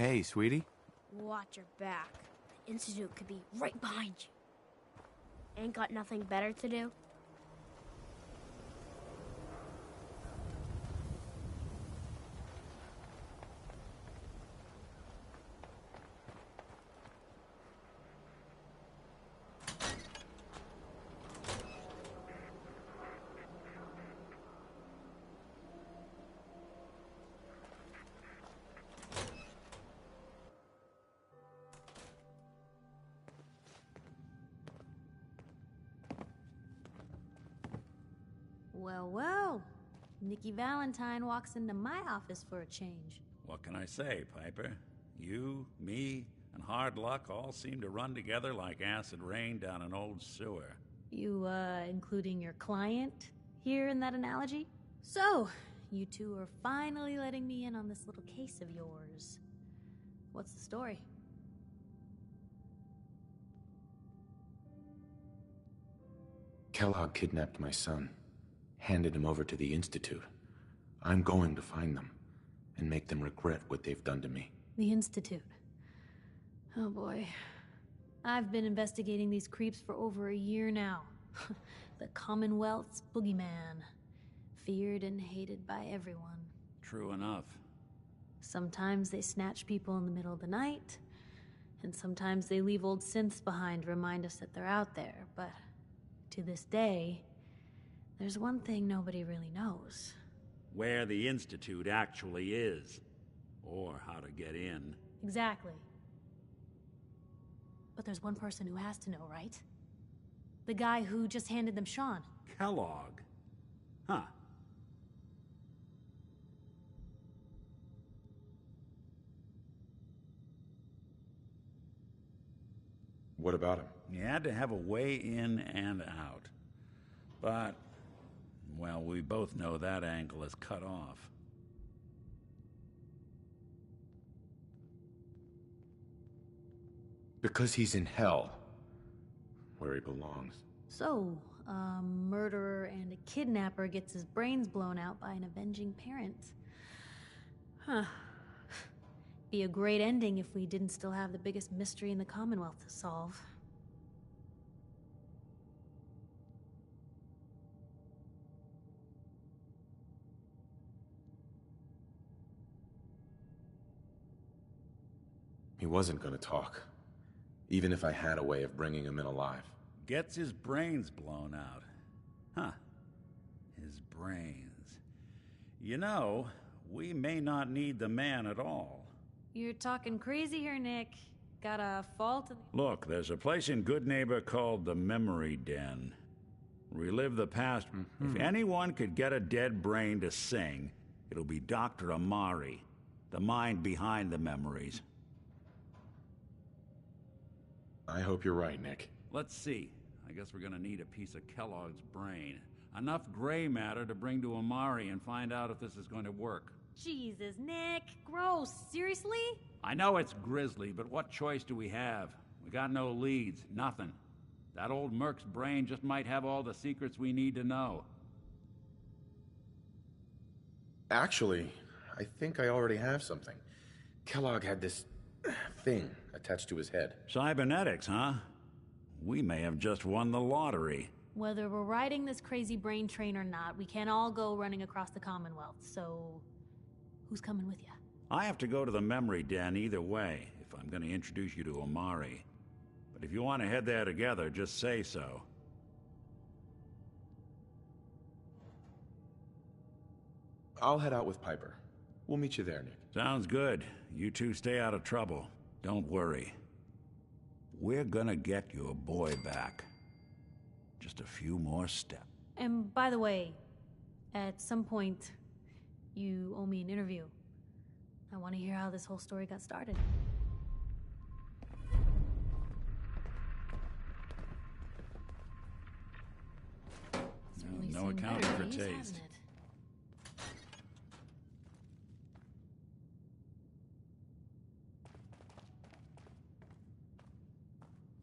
Hey, sweetie. Watch your back. The Institute could be right behind you. Ain't got nothing better to do? Well, well. Nikki Valentine walks into my office for a change. What can I say, Piper? You, me, and hard luck all seem to run together like acid rain down an old sewer. You, including your client here in that analogy? So, you two are finally letting me in on this little case of yours. What's the story? Kellogg kidnapped my son, handed him over to the Institute. I'm going to find them and make them regret what they've done to me. The Institute. Oh boy. I've been investigating these creeps for over a year now. The Commonwealth's boogeyman. Feared and hated by everyone. True enough. Sometimes they snatch people in the middle of the night, and sometimes they leave old synths behind to remind us that they're out there, but to this day, there's one thing nobody really knows. Where the Institute actually is. Or how to get in. Exactly. But there's one person who has to know, right? The guy who just handed them Sean. Kellogg? Huh. What about him? You had to have a way in and out. But, well, we both know that angle is cut off. Because he's in hell, where he belongs. So, a murderer and a kidnapper gets his brains blown out by an avenging parent. Huh. Be a great ending if we didn't still have the biggest mystery in the Commonwealth to solve. He wasn't gonna talk, even if I had a way of bringing him in alive. Gets his brains blown out. Huh. His brains. You know, we may not need the man at all. You're talking crazy here, Nick. Got a fault in the... Look, there's a place in Goodneighbor called the Memory Den. Relive the past. If anyone could get a dead brain to sing, it'll be Dr. Amari, the mind behind the memories. I hope you're right, Nick. Let's see. I guess we're gonna need a piece of Kellogg's brain. Enough gray matter to bring to Amari and find out if this is going to work. Jesus, Nick. Gross. Seriously? I know it's grisly, but what choice do we have? We got no leads, nothing. That old Merc's brain just might have all the secrets we need to know. Actually, I think I already have something. Kellogg had this thing attached to his head. Cybernetics, huh? We may have just won the lottery. Whether we're riding this crazy brain train or not, we can't all go running across the Commonwealth, so... who's coming with you? I have to go to the Memory Den either way, if I'm going to introduce you to Amari. But if you want to head there together, just say so. I'll head out with Piper. We'll meet you there, Nick. Sounds good. You two stay out of trouble. Don't worry. We're gonna get your boy back. Just a few more steps. And by the way, at some point, you owe me an interview. I want to hear how this whole story got started. No accounting for taste. Hasn't it?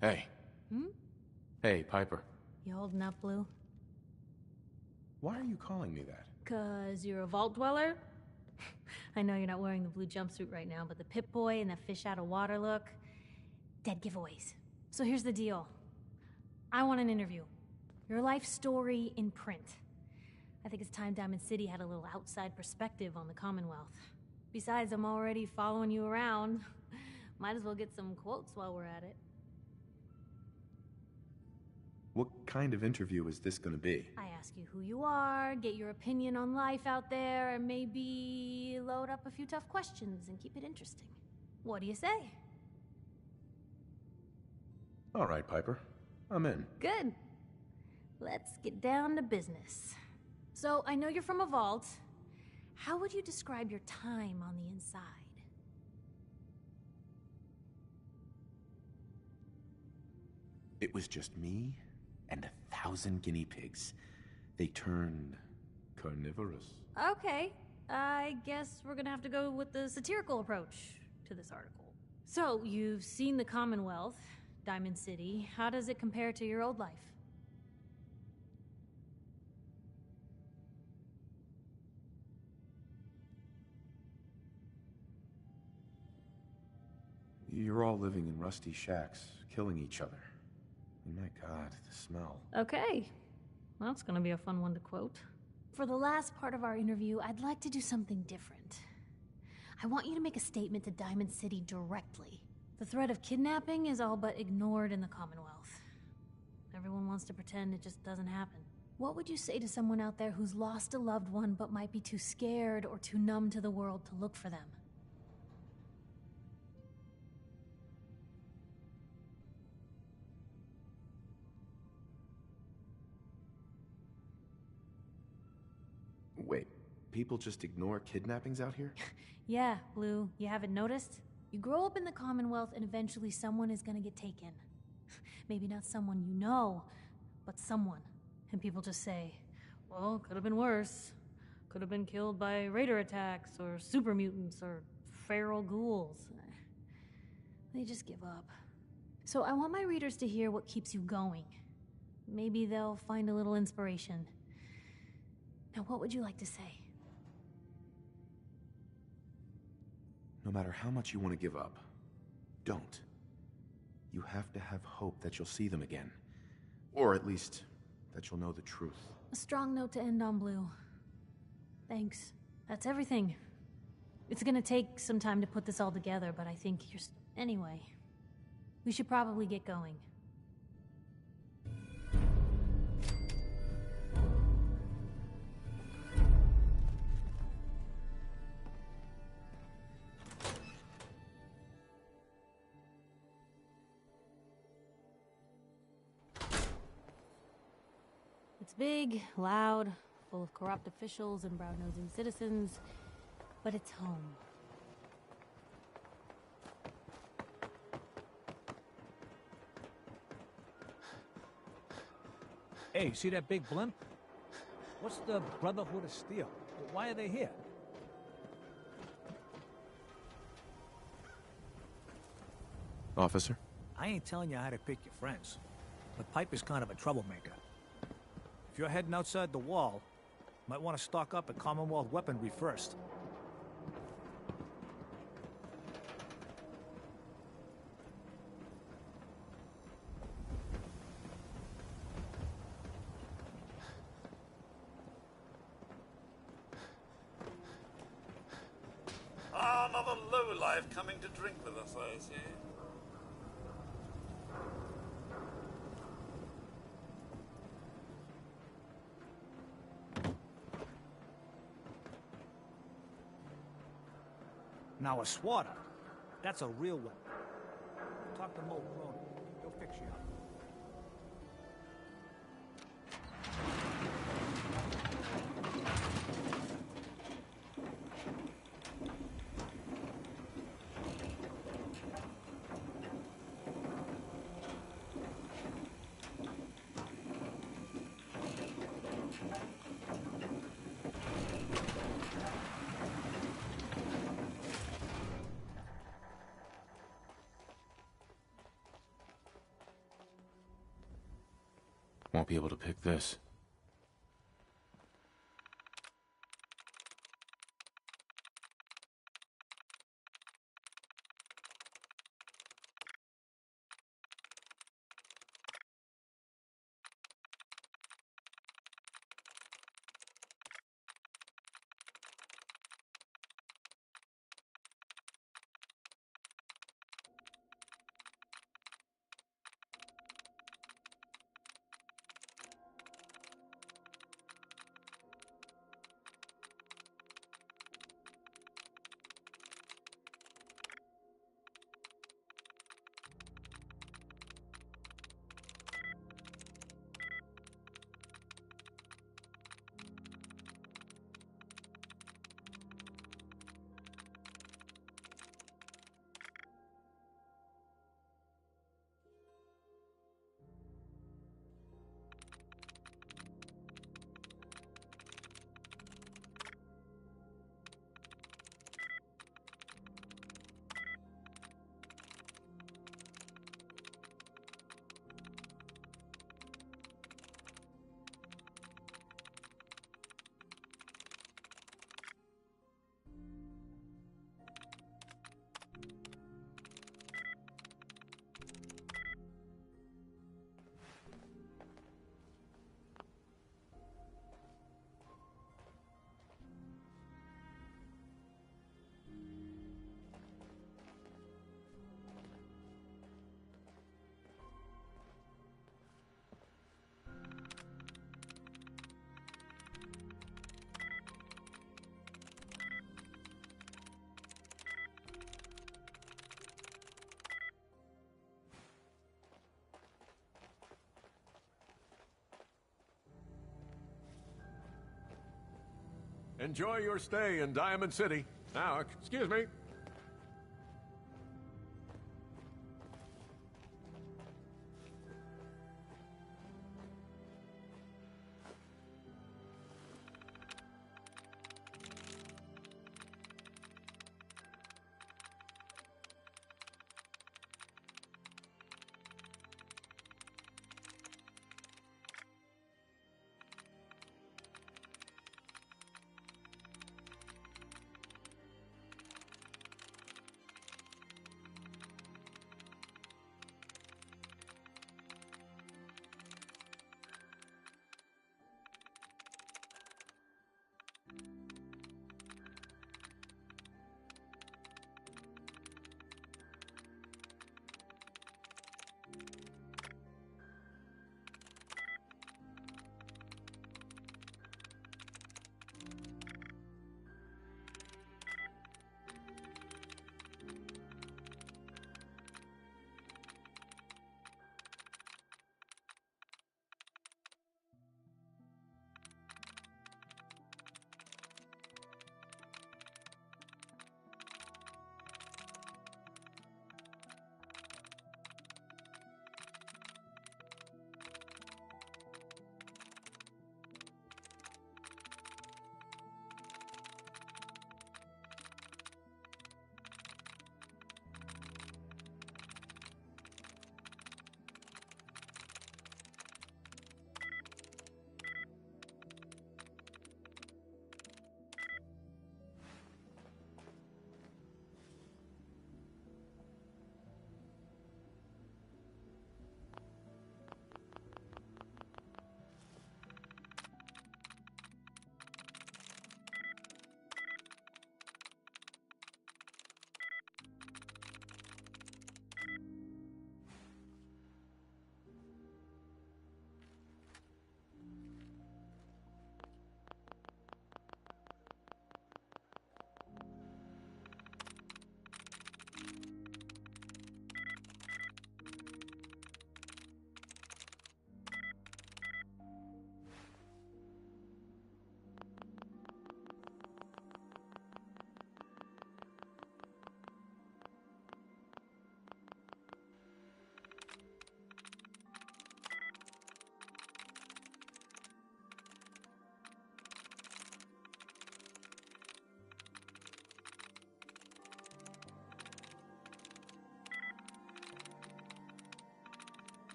Hey. Hmm? Hey, Piper. You holding up, Blue? Why are you calling me that? 'Cause you're a vault dweller? I know you're not wearing the blue jumpsuit right now, but the Pip-Boy and the fish out of water look... dead giveaways. So here's the deal. I want an interview. Your life story in print. I think it's time Diamond City had a little outside perspective on the Commonwealth. Besides, I'm already following you around. Might as well get some quotes while we're at it. What kind of interview is this gonna be? I ask you who you are, get your opinion on life out there, and maybe load up a few tough questions and keep it interesting. What do you say? All right, Piper. I'm in. Good. Let's get down to business. So, I know you're from a vault. How would you describe your time on the inside? It was just me and 1,000 guinea pigs. They turned carnivorous. Okay, I guess we're gonna have to go with the satirical approach to this article. So, you've seen the Commonwealth, Diamond City. How does it compare to your old life? You're all living in rusty shacks, killing each other. My God, the smell. Okay. Well, that's gonna be a fun one to quote. For the last part of our interview, I'd like to do something different. I want you to make a statement to Diamond City directly. The threat of kidnapping is all but ignored in the Commonwealth. Everyone wants to pretend it just doesn't happen. What would you say to someone out there who's lost a loved one but might be too scared or too numb to the world to look for them? Wait, people just ignore kidnappings out here? Yeah, Blue, you haven't noticed? You grow up in the Commonwealth and eventually someone is gonna get taken. Maybe not someone you know, but someone. And people just say, well, could have been worse. Could have been killed by raider attacks, or super mutants, or feral ghouls. They just give up. So I want my readers to hear what keeps you going. Maybe they'll find a little inspiration. Now, what would you like to say? No matter how much you want to give up, don't. You have to have hope that you'll see them again. Or at least, that you'll know the truth. A strong note to end on, Blue. Thanks. That's everything. It's gonna take some time to put this all together, but I think you're... Anyway, we should probably get going. It's big, loud, full of corrupt officials and brown-nosing citizens, but it's home. Hey, see that big blimp? What's the Brotherhood of Steel? Why are they here? Officer? I ain't telling you how to pick your friends, but Piper's kind of a troublemaker. If you're heading outside the wall, might want to stock up at Commonwealth weaponry first. Ah, another lowlife coming to drink with us, I see. Now a swatter, that's a real one. Talk to Mo Crony. He'll fix you up. Won't be able to pick this. Enjoy your stay in Diamond City. Now, excuse me.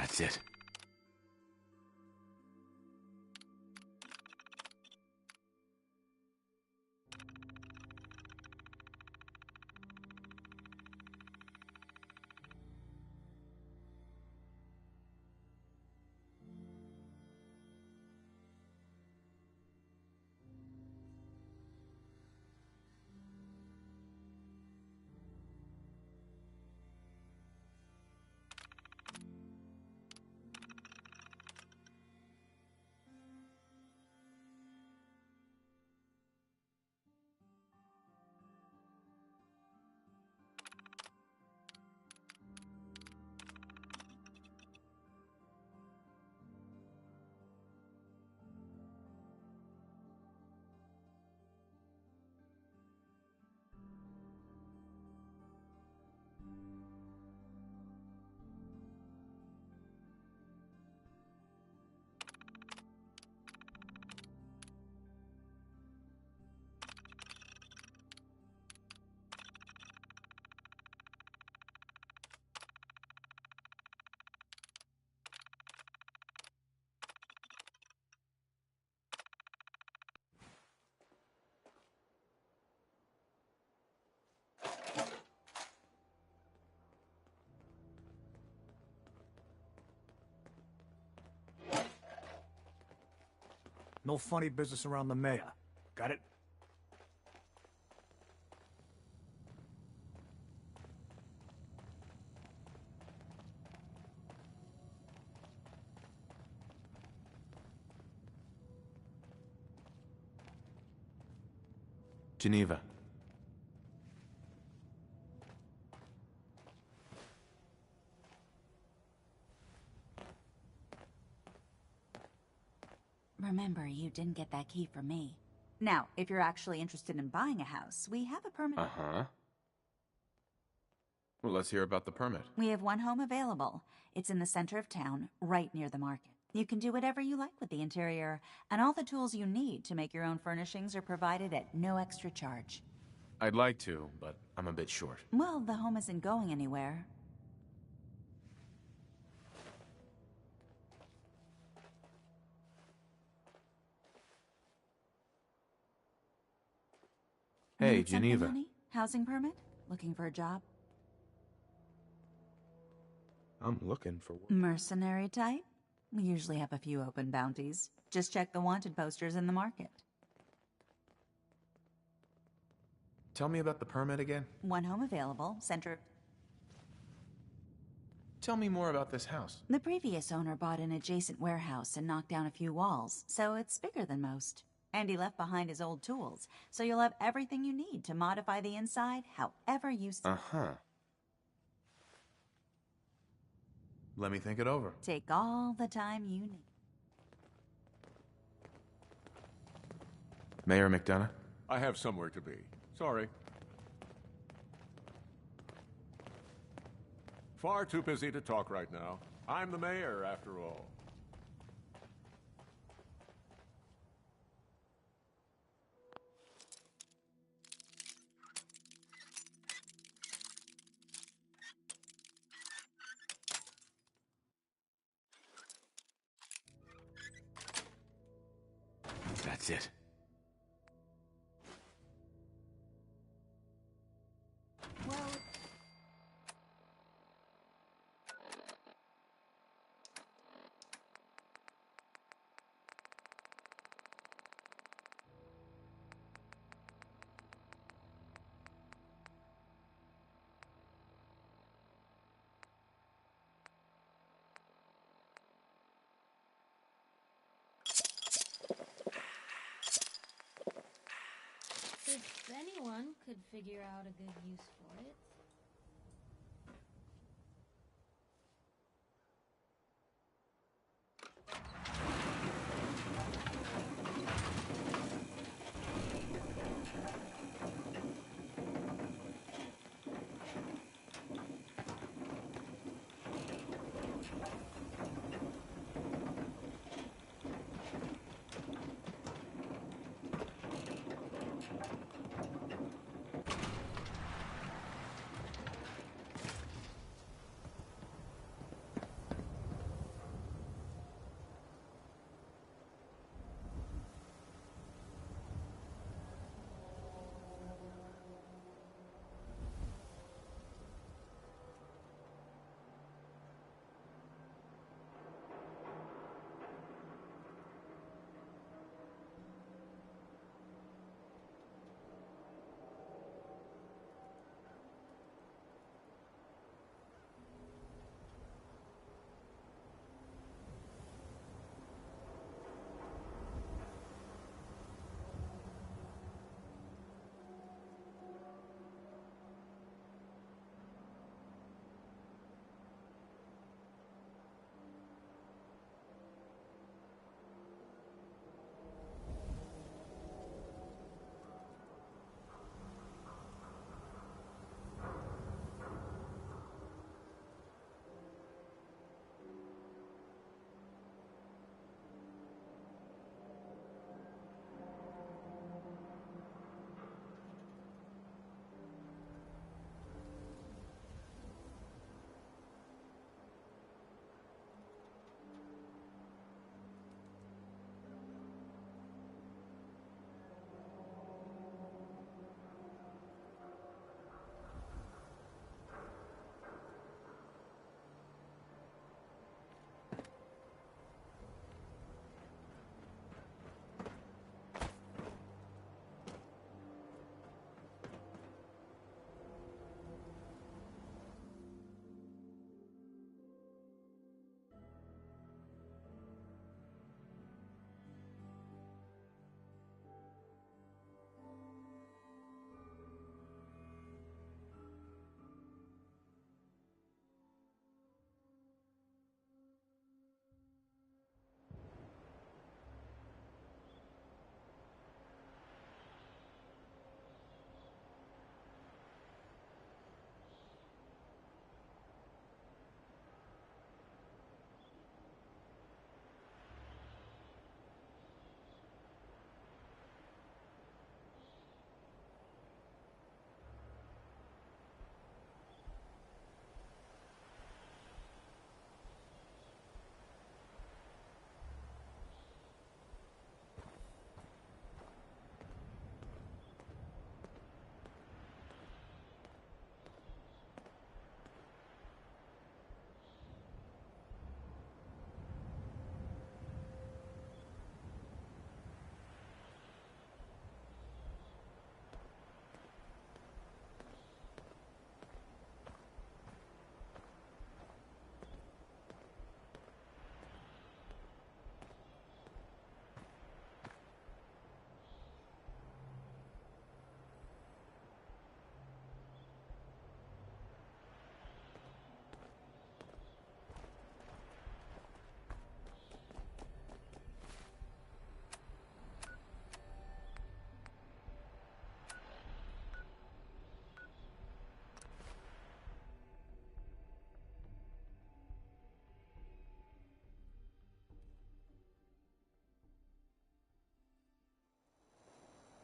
That's it. No funny business around the mayor. Got it? Geneva. Remember, you didn't get that key from me. Now, if you're actually interested in buying a house, we have a permit. Uh-huh. Well, let's hear about the permit. We have one home available. It's in the center of town, right near the market. You can do whatever you like with the interior, and all the tools you need to make your own furnishings are provided at no extra charge. I'd like to, but I'm a bit short. Well, the home isn't going anywhere. Hey, Need something, Geneva. honey? Housing permit? Looking for a job? I'm looking for work. Mercenary type? We usually have a few open bounties. Just check the wanted posters in the market. Tell me about the permit again. One home available, center... Tell me more about this house. The previous owner bought an adjacent warehouse and knocked down a few walls, so it's bigger than most. And he left behind his old tools, so you'll have everything you need to modify the inside however you... Uh-huh. Let me think it over. Take all the time you need. Mayor McDonough? I have somewhere to be. Sorry. Far too busy to talk right now. I'm the mayor, after all. That's it. Well... If anyone could figure out a good use for it.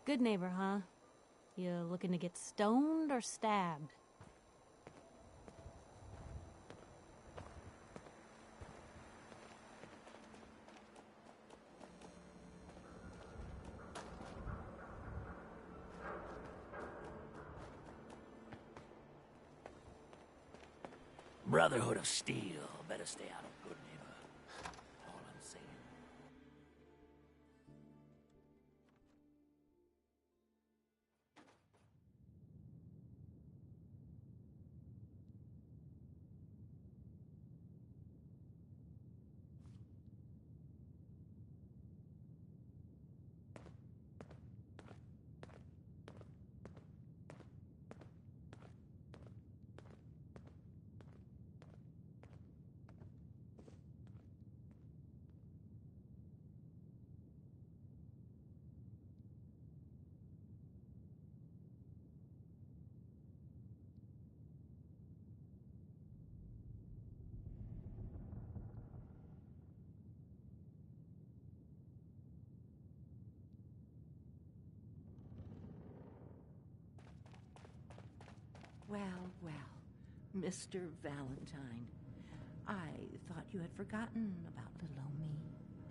Good neighbor, huh? You looking to get stoned or stabbed? Brotherhood of Steel. Better stay out of good neighbor. All I'm saying. Well, Mr. Valentine. I thought you had forgotten about little old me.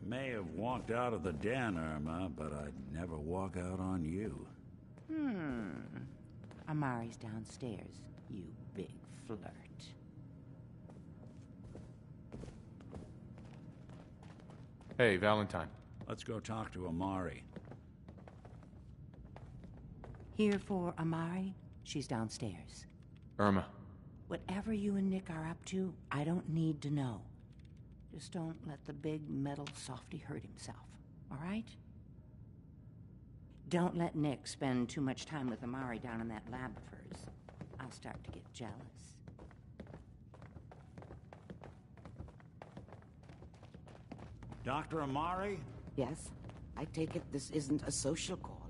May have walked out of the den, Irma, but I'd never walk out on you. Amari's downstairs, you big flirt. Hey, Valentine. Let's go talk to Amari. Here for Amari? She's downstairs. Irma. Whatever you and Nick are up to, I don't need to know. Just don't let the big metal softy hurt himself, all right? Don't let Nick spend too much time with Amari down in that lab of hers. I'll start to get jealous. Dr. Amari? Yes? I take it this isn't a social call.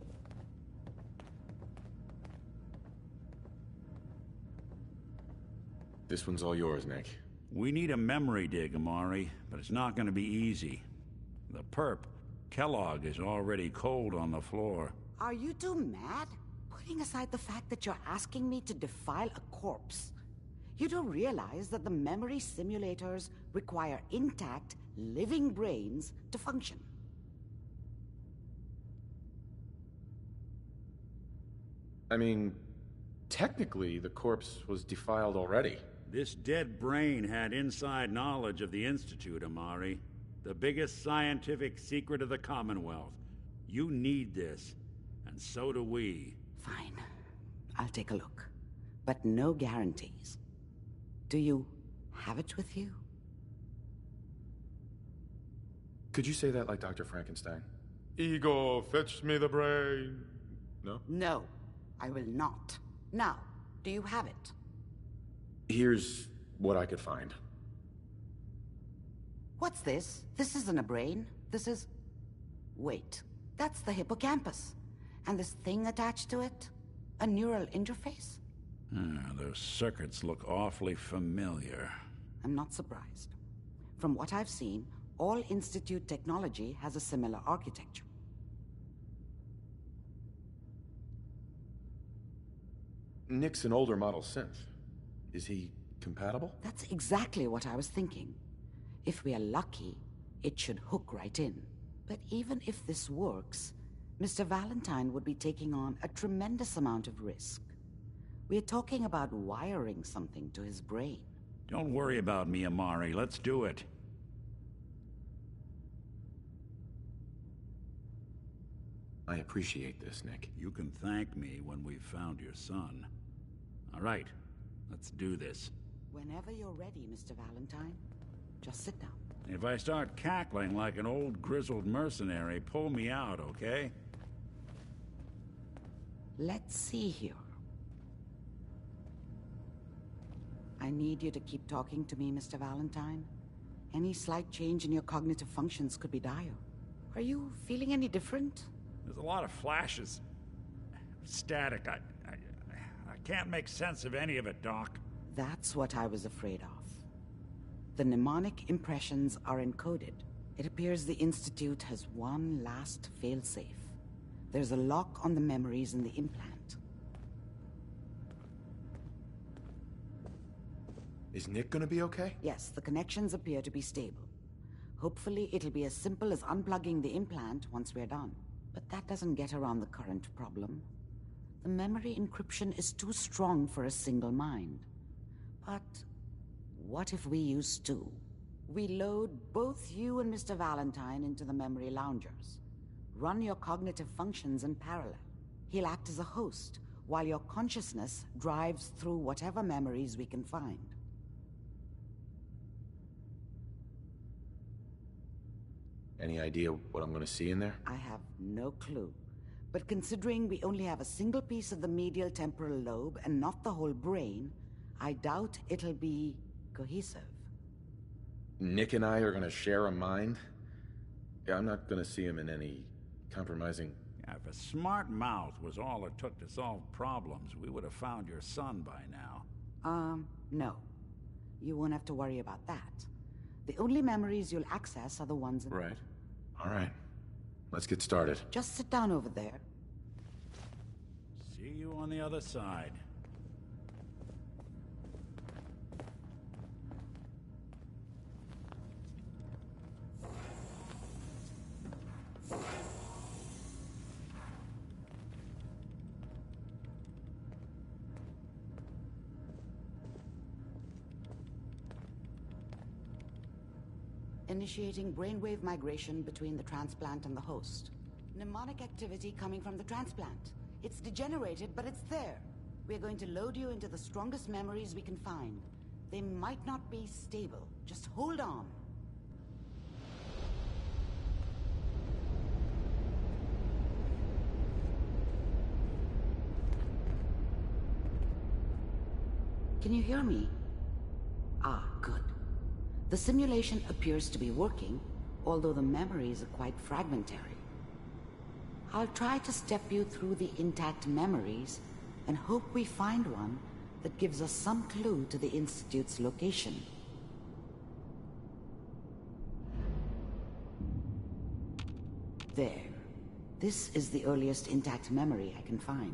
This one's all yours, Nick. We need a memory dig, Amari, but it's not going to be easy. The perp, Kellogg, is already cold on the floor. Are you two mad? Putting aside the fact that you're asking me to defile a corpse, you do realize that the memory simulators require intact, living brains to function. I mean, technically, the corpse was defiled already. This dead brain had inside knowledge of the Institute, Amari. The biggest scientific secret of the Commonwealth. You need this, and so do we. Fine. I'll take a look. But no guarantees. Do you have it with you? Could you say that like Dr. Frankenstein? Ego, fetch me the brain. No? No, I will not. Now, do you have it? Here's what I could find. What's this? This isn't a brain. This is... Wait, that's the hippocampus. And this thing attached to it? A neural interface? Those circuits look awfully familiar. I'm not surprised. From what I've seen, all Institute technology has a similar architecture. Nick's an older model synth. Is he compatible? That's exactly what I was thinking. If we are lucky, it should hook right in. But even if this works, Mr. Valentine would be taking on a tremendous amount of risk. We're talking about wiring something to his brain. Don't worry about me, Amari. Let's do it. I appreciate this, Nick. You can thank me when we've found your son. All right, let's do this. Whenever you're ready, Mr. Valentine. Just sit down. If I start cackling like an old grizzled mercenary, pull me out, okay? Let's see here. I need you to keep talking to me, Mr. Valentine. Any slight change in your cognitive functions could be dire. Are you feeling any different? There's a lot of flashes. Static. I can't make sense of any of it, Doc. That's what I was afraid of. The mnemonic impressions are encoded. It appears the Institute has one last failsafe. There's a lock on the memories in the implant. Is Nick gonna be okay? Yes, the connections appear to be stable. Hopefully, it'll be as simple as unplugging the implant once we're done. But that doesn't get around the current problem. The memory encryption is too strong for a single mind. But what if we use two? We load both you and Mr. Valentine into the memory loungers. Run your cognitive functions in parallel. He'll act as a host, while your consciousness drives through whatever memories we can find. Any idea what I'm gonna see in there? I have no clue. But considering we only have a single piece of the medial temporal lobe and not the whole brain, I doubt it'll be cohesive. Nick and I are gonna share a mind? Yeah, I'm not gonna see him in any compromising... Yeah, if a smart mouth was all it took to solve problems, we would have found your son by now. No. You won't have to worry about that. The only memories you'll access are the ones in... Right. All right. Let's get started. Just sit down over there. See you on the other side. Initiating brainwave migration between the transplant and the host. Mnemonic activity coming from the transplant. It's degenerated, but it's there. We're going to load you into the strongest memories we can find. They might not be stable. Just hold on. Can you hear me? Ah, good. The simulation appears to be working, although the memories are quite fragmentary. I'll try to step you through the intact memories and hope we find one that gives us some clue to the Institute's location. There. This is the earliest intact memory I can find.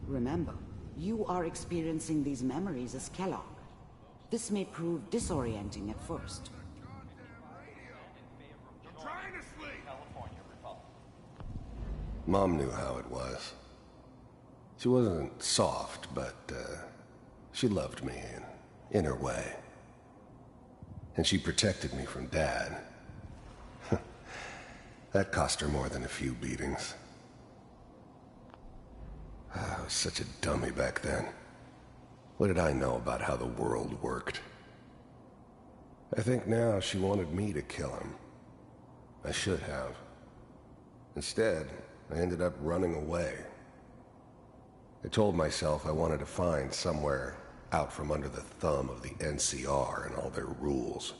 Remember, you are experiencing these memories as Kellogg. This may prove disorienting at first. Mom knew how it was. She wasn't soft, but she loved me in her way. And she protected me from Dad. That cost her more than a few beatings. I was such a dummy back then. What did I know about how the world worked? I think now she wanted me to kill him. I should have. Instead, I ended up running away. I told myself I wanted to find somewhere out from under the thumb of the NCR and all their rules.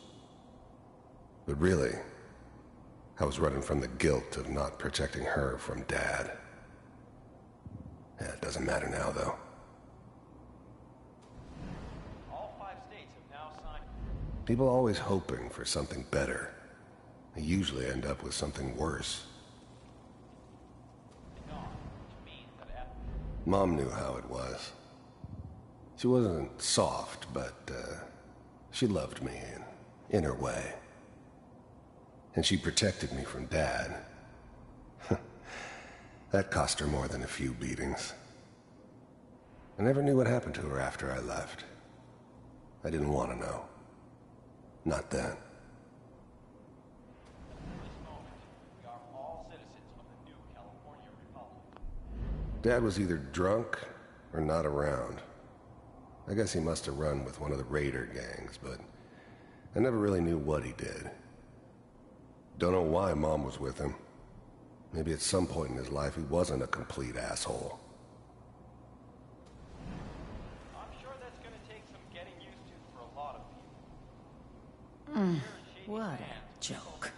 But really, I was running from the guilt of not protecting her from Dad. Yeah, it doesn't matter now, though. All 5 states have now signed. People are always hoping for something better. They usually end up with something worse. Mom knew how it was. She wasn't soft, but she loved me in her way. And she protected me from Dad. That cost her more than a few beatings. I never knew what happened to her after I left. I didn't want to know. Not then. Dad was either drunk or not around. I guess he must have run with one of the raider gangs, but I never really knew what he did. Don't know why Mom was with him. Maybe at some point in his life he wasn't a complete asshole. I'm sure that's gonna take some getting used to for a lot of people. What a joke.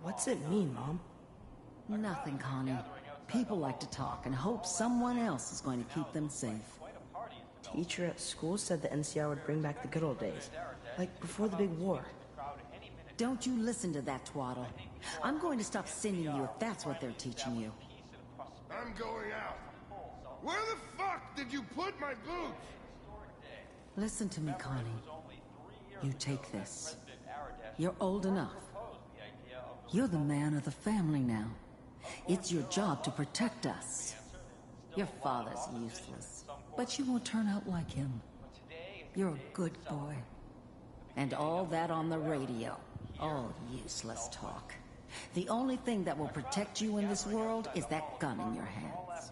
What's it mean, Mom? Nothing, Connie. People like to talk and hope someone else is going to keep them safe. Teacher at school said the NCR would bring back the good old days. Like before the big war. Don't you listen to that twaddle. I'm going to stop sending you if that's what they're teaching you. I'm going out. Where the fuck did you put my boots? Listen to me, Connie. You take this. You're old enough. You're the man of the family now. It's your job to protect us. Your father's useless, but you won't turn out like him. You're a good boy. And all that on the radio. All useless talk. The only thing that will protect you in this world is that gun in your hands.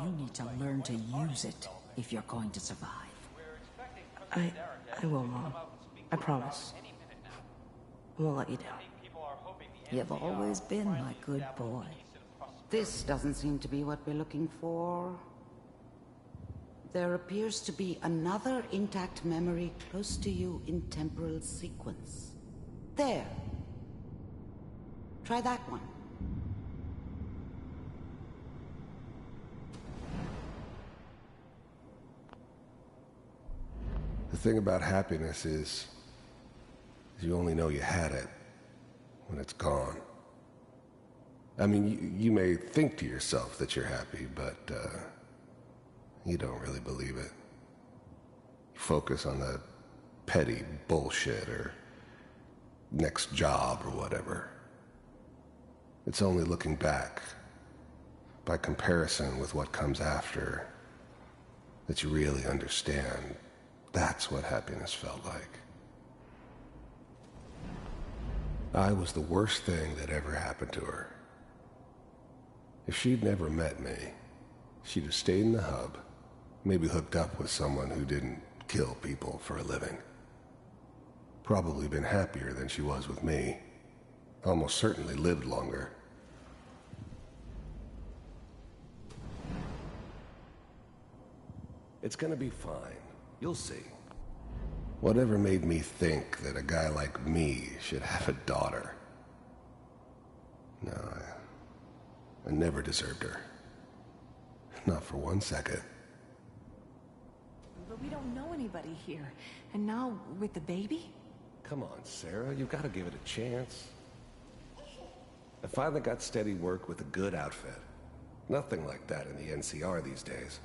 You need to learn to use it if you're going to survive. I will, Mom. I promise. I won't let you down. You've always been my good boy. This doesn't seem to be what we're looking for. There appears to be another intact memory close to you in temporal sequence. There. Try that one. The thing about happiness is you only know you had it when it's gone. I mean, you may think to yourself that you're happy, but you don't really believe it. You focus on the petty bullshit or next job or whatever. It's only looking back, by comparison with what comes after, that you really understand that's what happiness felt like. I was the worst thing that ever happened to her. If she'd never met me, she'd have stayed in the hub, maybe hooked up with someone who didn't kill people for a living. Probably been happier than she was with me. Almost certainly lived longer. It's gonna be fine. You'll see. Whatever made me think that a guy like me should have a daughter? No, I never deserved her. Not for 1 second. But we don't know anybody here. And now, with the baby? Come on, Sarah, you've got to give it a chance. I finally got steady work with a good outfit. Nothing like that in the NCR these days.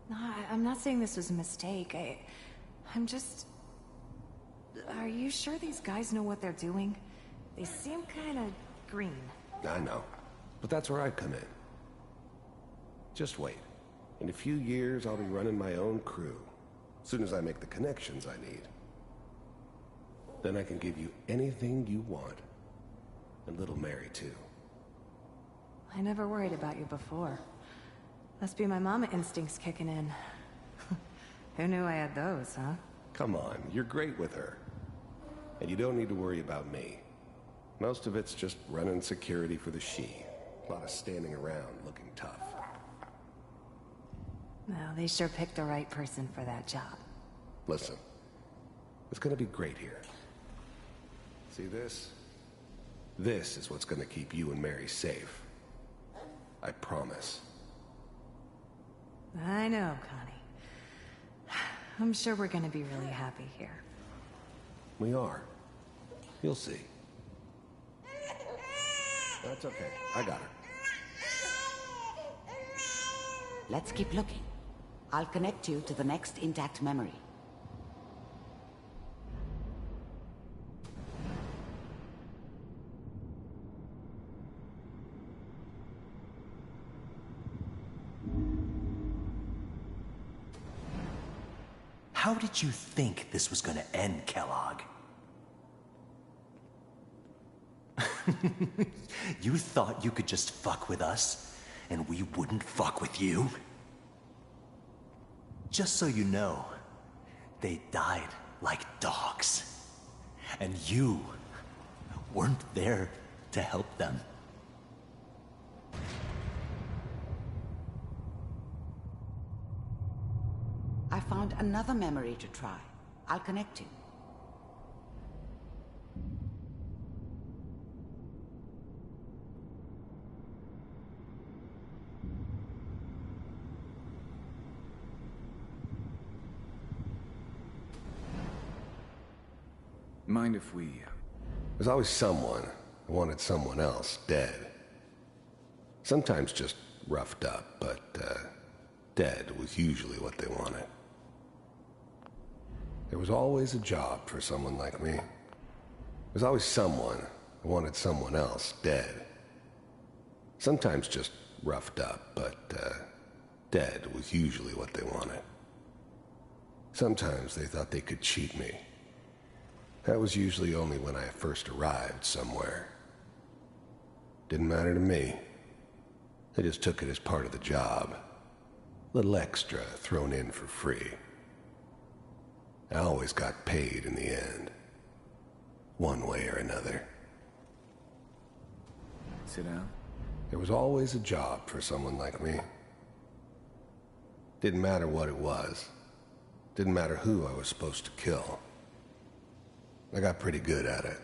No, I'm not saying this was a mistake. I'm just... Are you sure these guys know what they're doing? They seem kind of green. I know, but that's where I come in. Just wait. In a few years, I'll be running my own crew. As soon as I make the connections I need. Then I can give you anything you want. And little Mary, too. I never worried about you before. Must be my mama instincts kicking in. Who knew I had those, huh? Come on, you're great with her. And you don't need to worry about me. Most of it's just running security for the she. A lot of standing around looking tough. Well, they sure picked the right person for that job. Listen, it's gonna be great here. See this? This is what's gonna keep you and Mary safe. I promise. I know, Connie. I'm sure we're gonna be really happy here. We are. You'll see. That's okay. I got her. Let's keep looking. I'll connect you to the next intact memory. How did you think this was gonna end, Kellogg? You thought you could just fuck with us, and we wouldn't fuck with you? Just so you know, they died like dogs. And you weren't there to help them. I found another memory to try. I'll connect you. Mind if we... There's always someone who wanted someone else dead. Sometimes just roughed up, but, dead was usually what they wanted. There was always a job for someone like me. There's always someone who wanted someone else dead. Sometimes just roughed up, but, dead was usually what they wanted. Sometimes they thought they could cheat me. That was usually only when I first arrived somewhere. Didn't matter to me. They just took it as part of the job. Little extra thrown in for free. I always got paid in the end. One way or another. Sit down. There was always a job for someone like me. Didn't matter what it was. Didn't matter who I was supposed to kill. I got pretty good at it.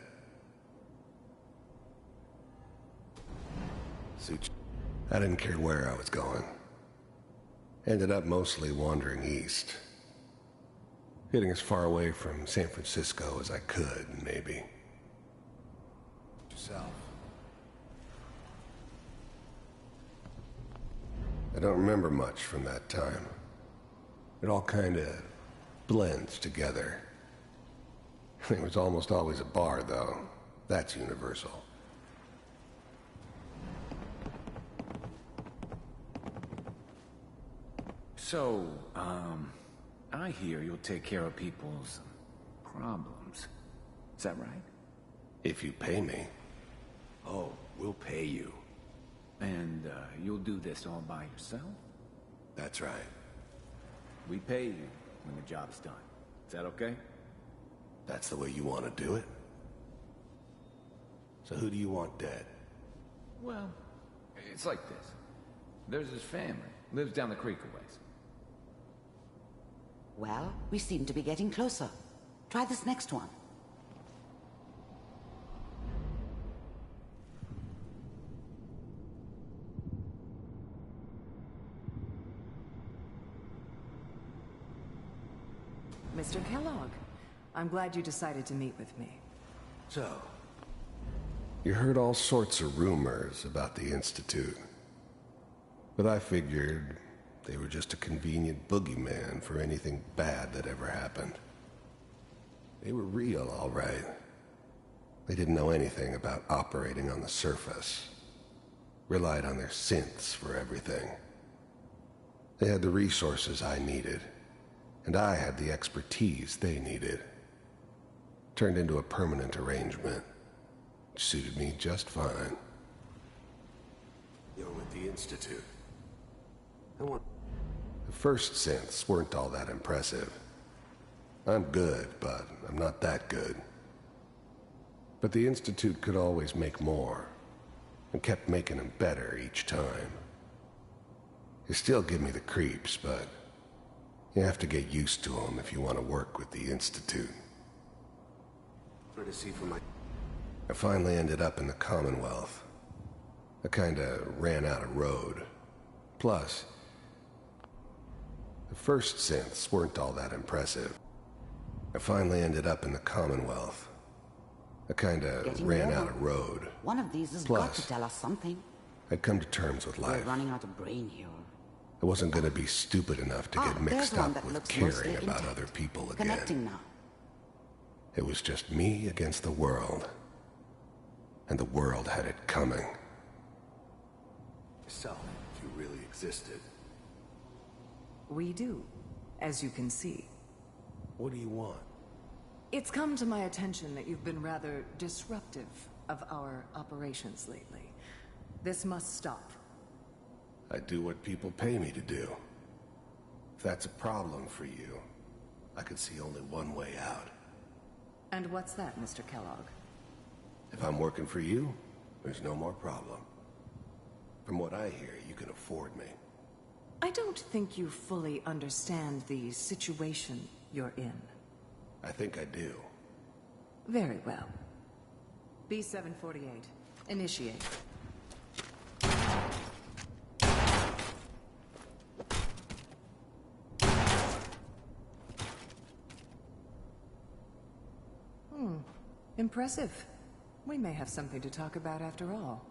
I didn't care where I was going. Ended up mostly wandering east. Getting as far away from San Francisco as I could, maybe. Yourself. I don't remember much from that time. It all kinda blends together. There was almost always a bar, though. That's universal. So, I hear you'll take care of people's problems. Is that right? If you pay me. Oh, we'll pay you. And, you'll do this all by yourself? That's right. We pay you when the job's done. Is that okay? That's the way you want to do it? So who do you want dead? Well, it's like this. There's his family. Lives down the creek a ways. Well, we seem to be getting closer. Try this next one. Mr. Kellogg, I'm glad you decided to meet with me. So, you heard all sorts of rumors about the Institute. But I figured they were just a convenient boogeyman for anything bad that ever happened. They were real, all right. They didn't know anything about operating on the surface. Relied on their synths for everything. They had the resources I needed, and I had the expertise they needed. Turned into a permanent arrangement, which suited me just fine. You're with the Institute. The first synths weren't all that impressive. I'm good, but I'm not that good. But the Institute could always make more, and kept making them better each time. They still give me the creeps, but you have to get used to them if you want to work with the Institute. I finally ended up in the Commonwealth. I kinda ran out of road. Plus, the first synths weren't all that impressive. I finally ended up in the Commonwealth. I kinda ran out of road. One of these has got to tell us something. I'd come to terms with life. We're running out of brain here. I wasn't gonna be stupid enough to get mixed up with caring about other people again. Connecting now. It was just me against the world. And the world had it coming. Yourself, if you really existed. We do, as you can see. What do you want? It's come to my attention that you've been rather disruptive of our operations lately. This must stop. I do what people pay me to do. If that's a problem for you, I could see only one way out. And what's that, Mr. Kellogg? If I'm working for you, there's no more problem. From what I hear, you can afford me. I don't think you fully understand the situation you're in. I think I do. Very well. B-748, initiate. Impressive. We may have something to talk about after all.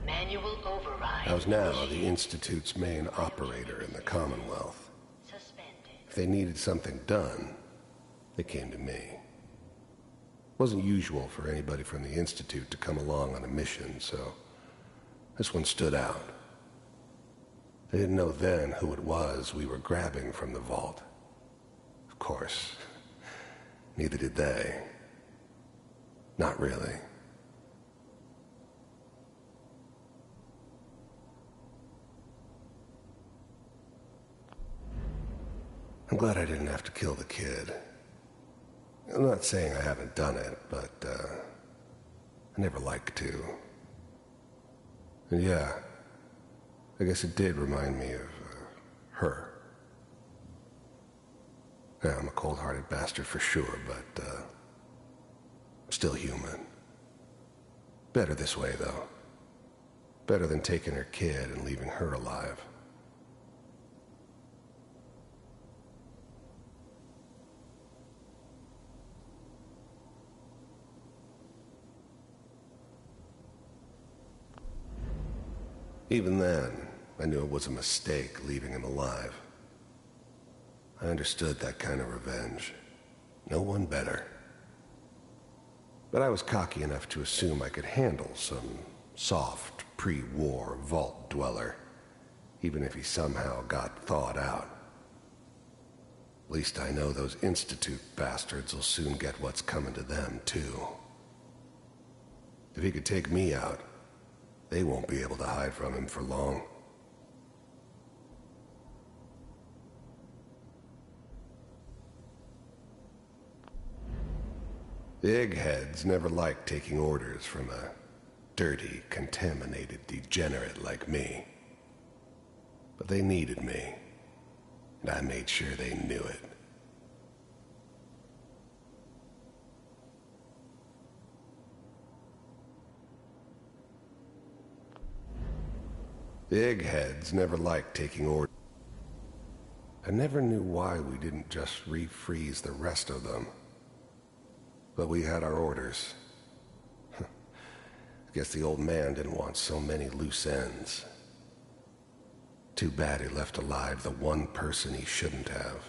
Manual override. I was now the Institute's main operator in the Commonwealth. If they needed something done, they came to me. It wasn't usual for anybody from the Institute to come along on a mission, so this one stood out. They didn't know then who it was we were grabbing from the vault. Of course, neither did they. Not really. I'm glad I didn't have to kill the kid. I'm not saying I haven't done it, but, I never liked to. And yeah, I guess it did remind me of, her. Yeah, I'm a cold-hearted bastard for sure, but, I'm still human. Better this way, though. Better than taking her kid and leaving her alive. Even then, I knew it was a mistake leaving him alive. I understood that kind of revenge. No one better. But I was cocky enough to assume I could handle some soft, pre-war vault dweller, even if he somehow got thawed out. At least I know those Institute bastards will soon get what's coming to them, too. If he could take me out, they won't be able to hide from him for long. The eggheads never liked taking orders from a dirty, contaminated degenerate like me. But they needed me, and I made sure they knew it. The eggheads never liked taking orders. I never knew why we didn't just refreeze the rest of them. But we had our orders. I guess the old man didn't want so many loose ends. Too bad he left alive the one person he shouldn't have.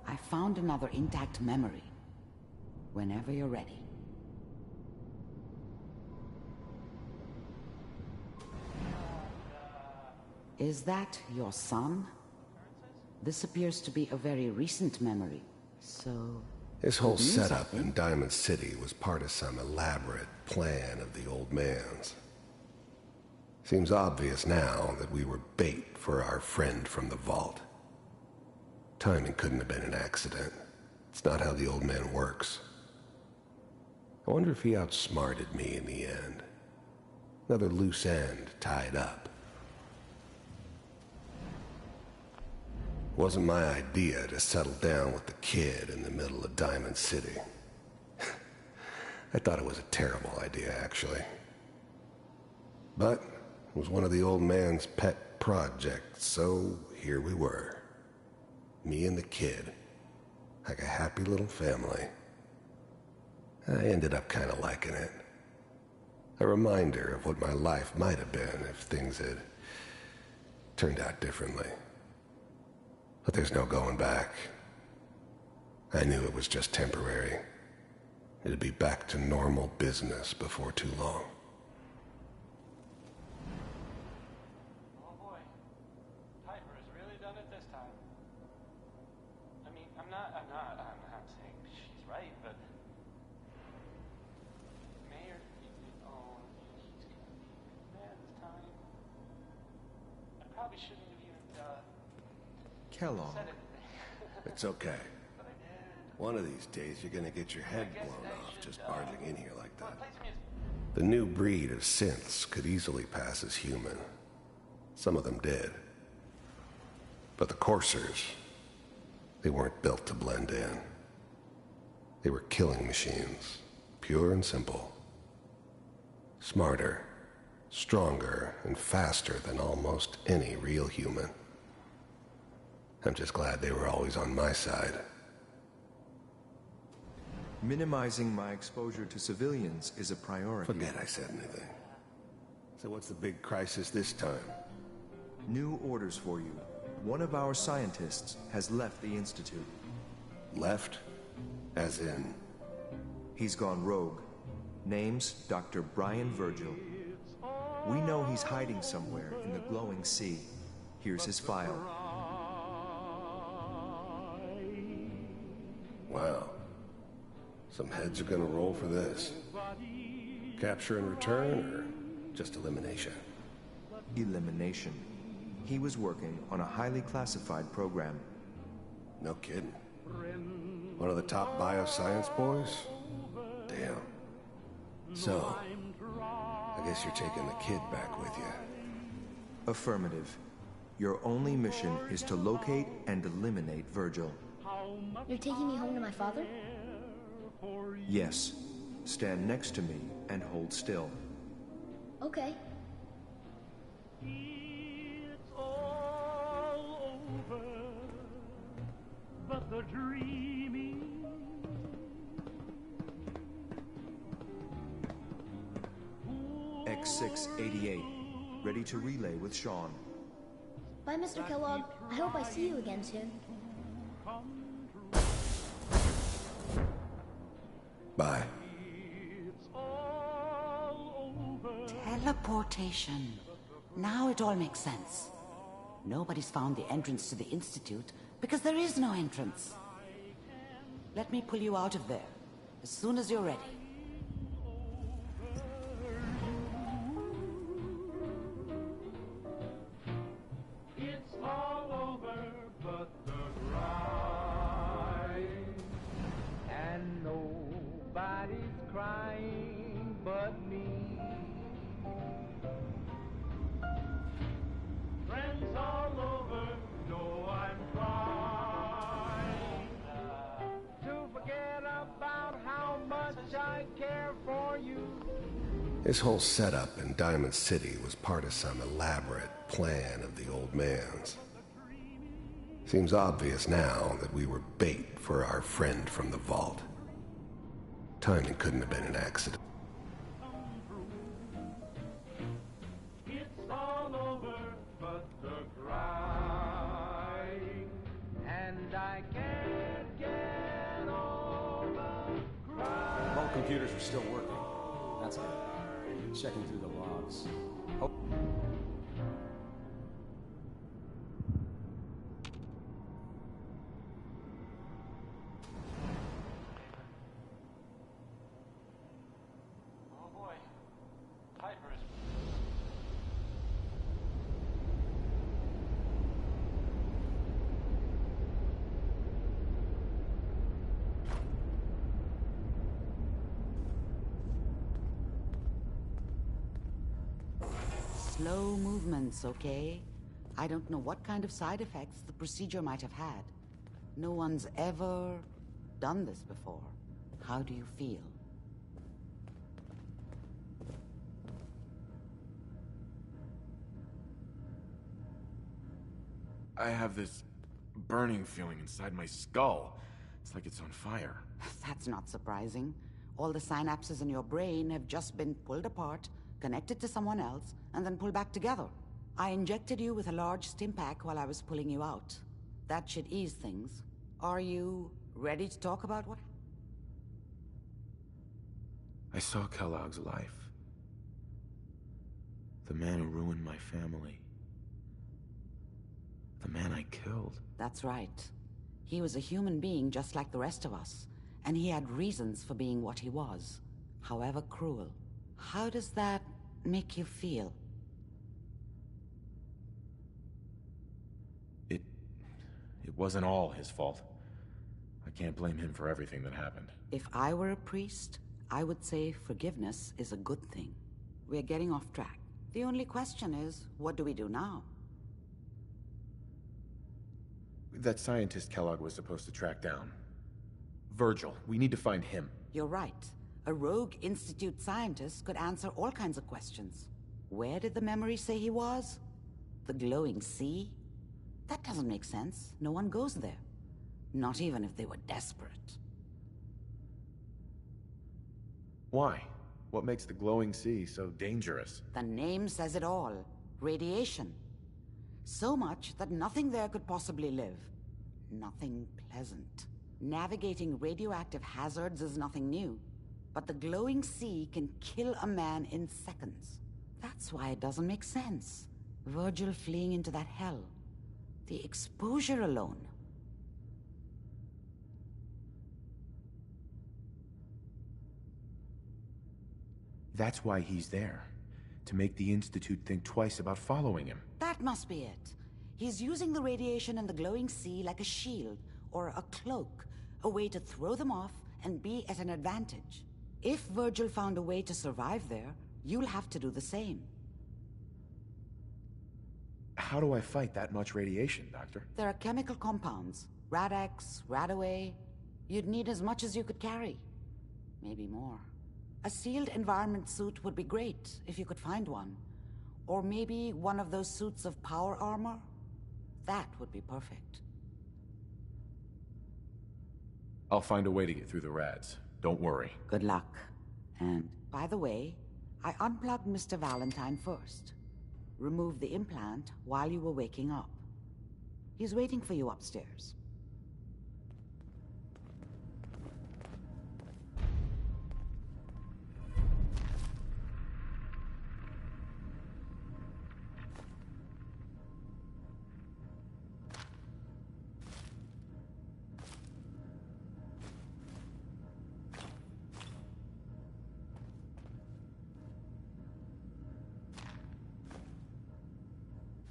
I found another intact memory. Whenever you're ready. Is that your son? This appears to be a very recent memory, so... This whole setup in Diamond City was part of some elaborate plan of the old man's. Seems obvious now that we were bait for our friend from the vault. Timing couldn't have been an accident. It's not how the old man works. I wonder if he outsmarted me in the end. Another loose end tied up. It wasn't my idea to settle down with the kid in the middle of Diamond City. I thought it was a terrible idea, actually. But it was one of the old man's pet projects, so here we were. Me and the kid, like a happy little family. I ended up kind of liking it. A reminder of what my life might have been if things had turned out differently. But there's no going back. I knew it was just temporary. It'd be back to normal business before too long. I'm saying she's right, but Mayor, he's gonna be mad this time. I probably shouldn't have even Kellogg. said it. It's okay. One of these days, you're gonna get your head blown off just barging in here like that. The new breed of synths could easily pass as human. Some of them did. But the Coursers, they weren't built to blend in. They were killing machines, pure and simple. Smarter, stronger, and faster than almost any real human. I'm just glad they were always on my side. Minimizing my exposure to civilians is a priority. Forget I said anything. So what's the big crisis this time? New orders for you. One of our scientists has left the Institute. Left? As in? He's gone rogue. Name's Dr. Brian Virgil. We know he's hiding somewhere in the glowing sea. Here's his file. Wow. Some heads are gonna roll for this. Capture and return, or just elimination? Elimination. He was working on a highly classified program. No kidding. One of the top bioscience boys? Damn. So, I guess you're taking the kid back with you. Affirmative. Your only mission is to locate and eliminate Virgil. You're taking me home to my father? Yes. Stand next to me and hold still. Okay. It's all over, but the dreaming. X688. Ready to relay with Sean. Bye, Mr. Kellogg. I hope I see you again soon. Bye. Teleportation. Now it all makes sense. Nobody's found the entrance to the Institute because there is no entrance. Let me pull you out of there as soon as you're ready. It's all over, but the grind. And nobody's crying but me. Friends all over know I'm trying to forget about how much I care for you. His whole setup in Diamond City was part of some elaborate plan of the old man's. Seems obvious now that we were bait for our friend from the vault. Timing couldn't have been an accident. It's all over, but the crying, and I can't get over crying. All computers are still working. That's good. Checking through the logs. Oh. Oh boy, Piper's. Slow movements, okay? I don't know what kind of side effects the procedure might have had. No one's ever done this before. How do you feel? I have this burning feeling inside my skull. It's like it's on fire. That's not surprising. All the synapses in your brain have just been pulled apart, connected to someone else, and then pulled back together. I injected you with a large stim pack while I was pulling you out. That should ease things. Are you ready to talk about what? I saw Kellogg's life. The man who ruined my family. The man I killed. That's right. He was a human being just like the rest of us, and he had reasons for being what he was, however cruel. How does that make you feel? It wasn't all his fault. I can't blame him for everything that happened. If I were a priest, I would say forgiveness is a good thing. We're getting off track. The only question is, what do we do now? That scientist Kellogg was supposed to track down. Virgil, we need to find him. You're right. A rogue Institute scientist could answer all kinds of questions. Where did the memory say he was? The glowing sea? That doesn't make sense. No one goes there. Not even if they were desperate. Why? What makes the glowing sea so dangerous? The name says it all. Radiation. So much that nothing there could possibly live. Nothing pleasant. Navigating radioactive hazards is nothing new. But the glowing sea can kill a man in seconds. That's why it doesn't make sense. Virgil fleeing into that hell. The exposure alone. That's why he's there. To make the Institute think twice about following him. That must be it. He's using the radiation and the glowing sea like a shield, or a cloak, a way to throw them off and be at an advantage. If Virgil found a way to survive there, you'll have to do the same. How do I fight that much radiation, Doctor? There are chemical compounds. Rad-X, Radaway. You'd need as much as you could carry. Maybe more. A sealed environment suit would be great, if you could find one. Or maybe one of those suits of power armor? That would be perfect. I'll find a way to get through the rads. Don't worry. Good luck. And, by the way, I unplugged Mr. Valentine first. Removed the implant while you were waking up. He's waiting for you upstairs.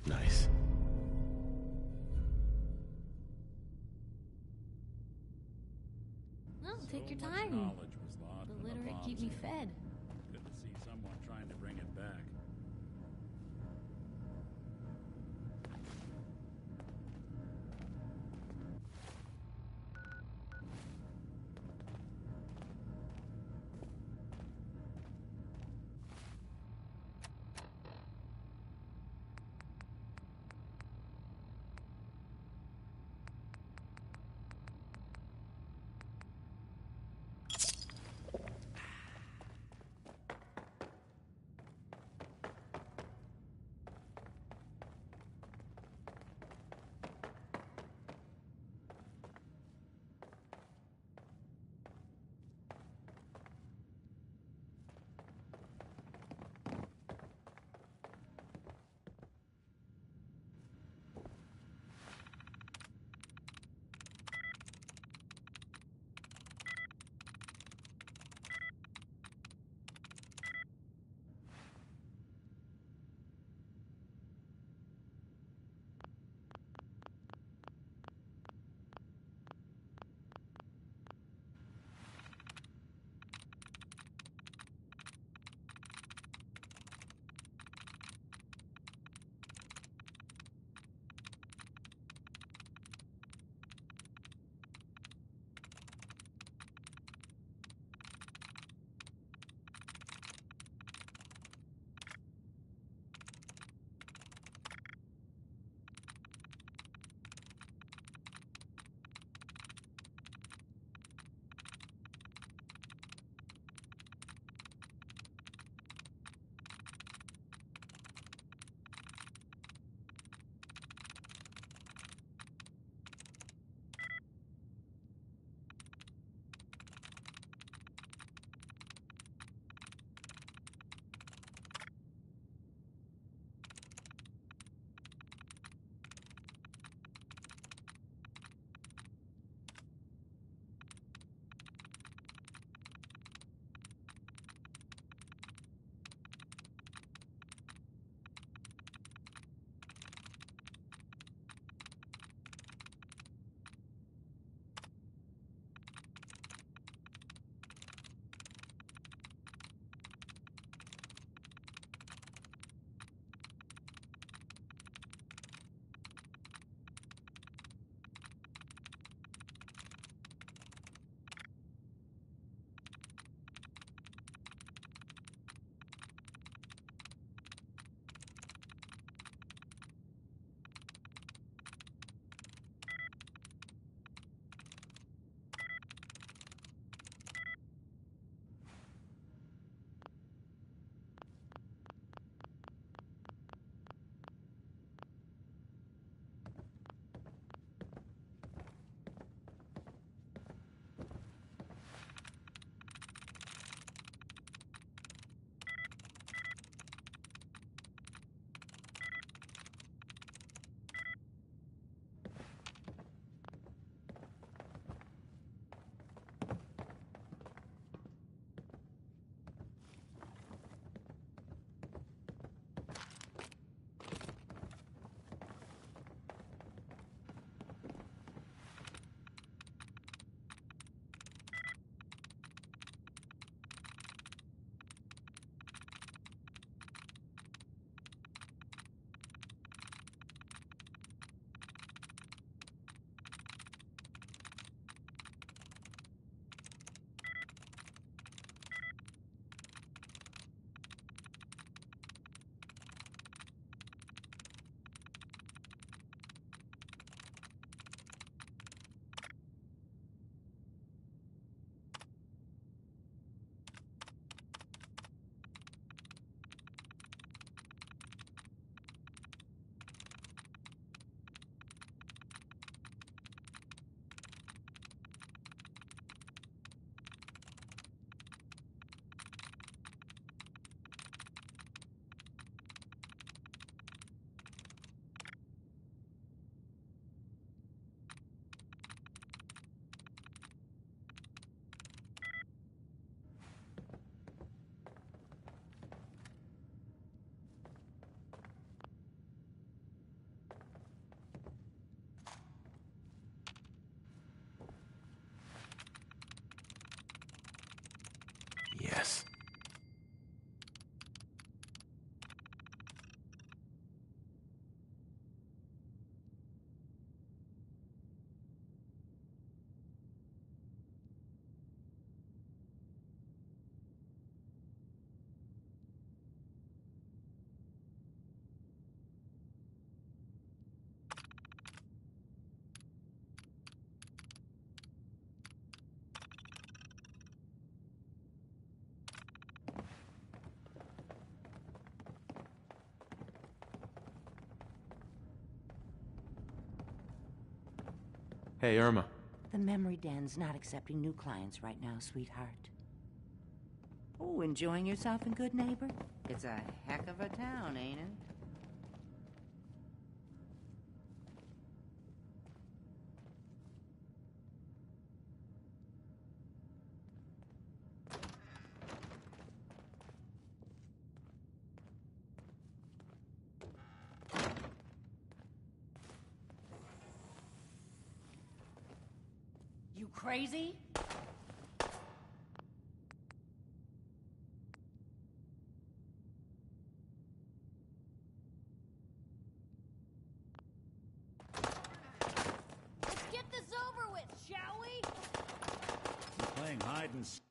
Nice. No, take your time. Knowledge was lost The in literate bombs. keep me fed. Good to see someone trying to bring it back. mess. Hey, Irma. The memory den's not accepting new clients right now, sweetheart. Oh, enjoying yourself in Good Neighbor? It's a heck of a town, ain't it? You crazy? Let's get this over with, shall we? Playing hide and seek.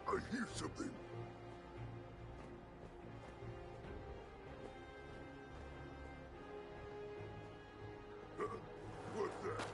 I hear something. What's that?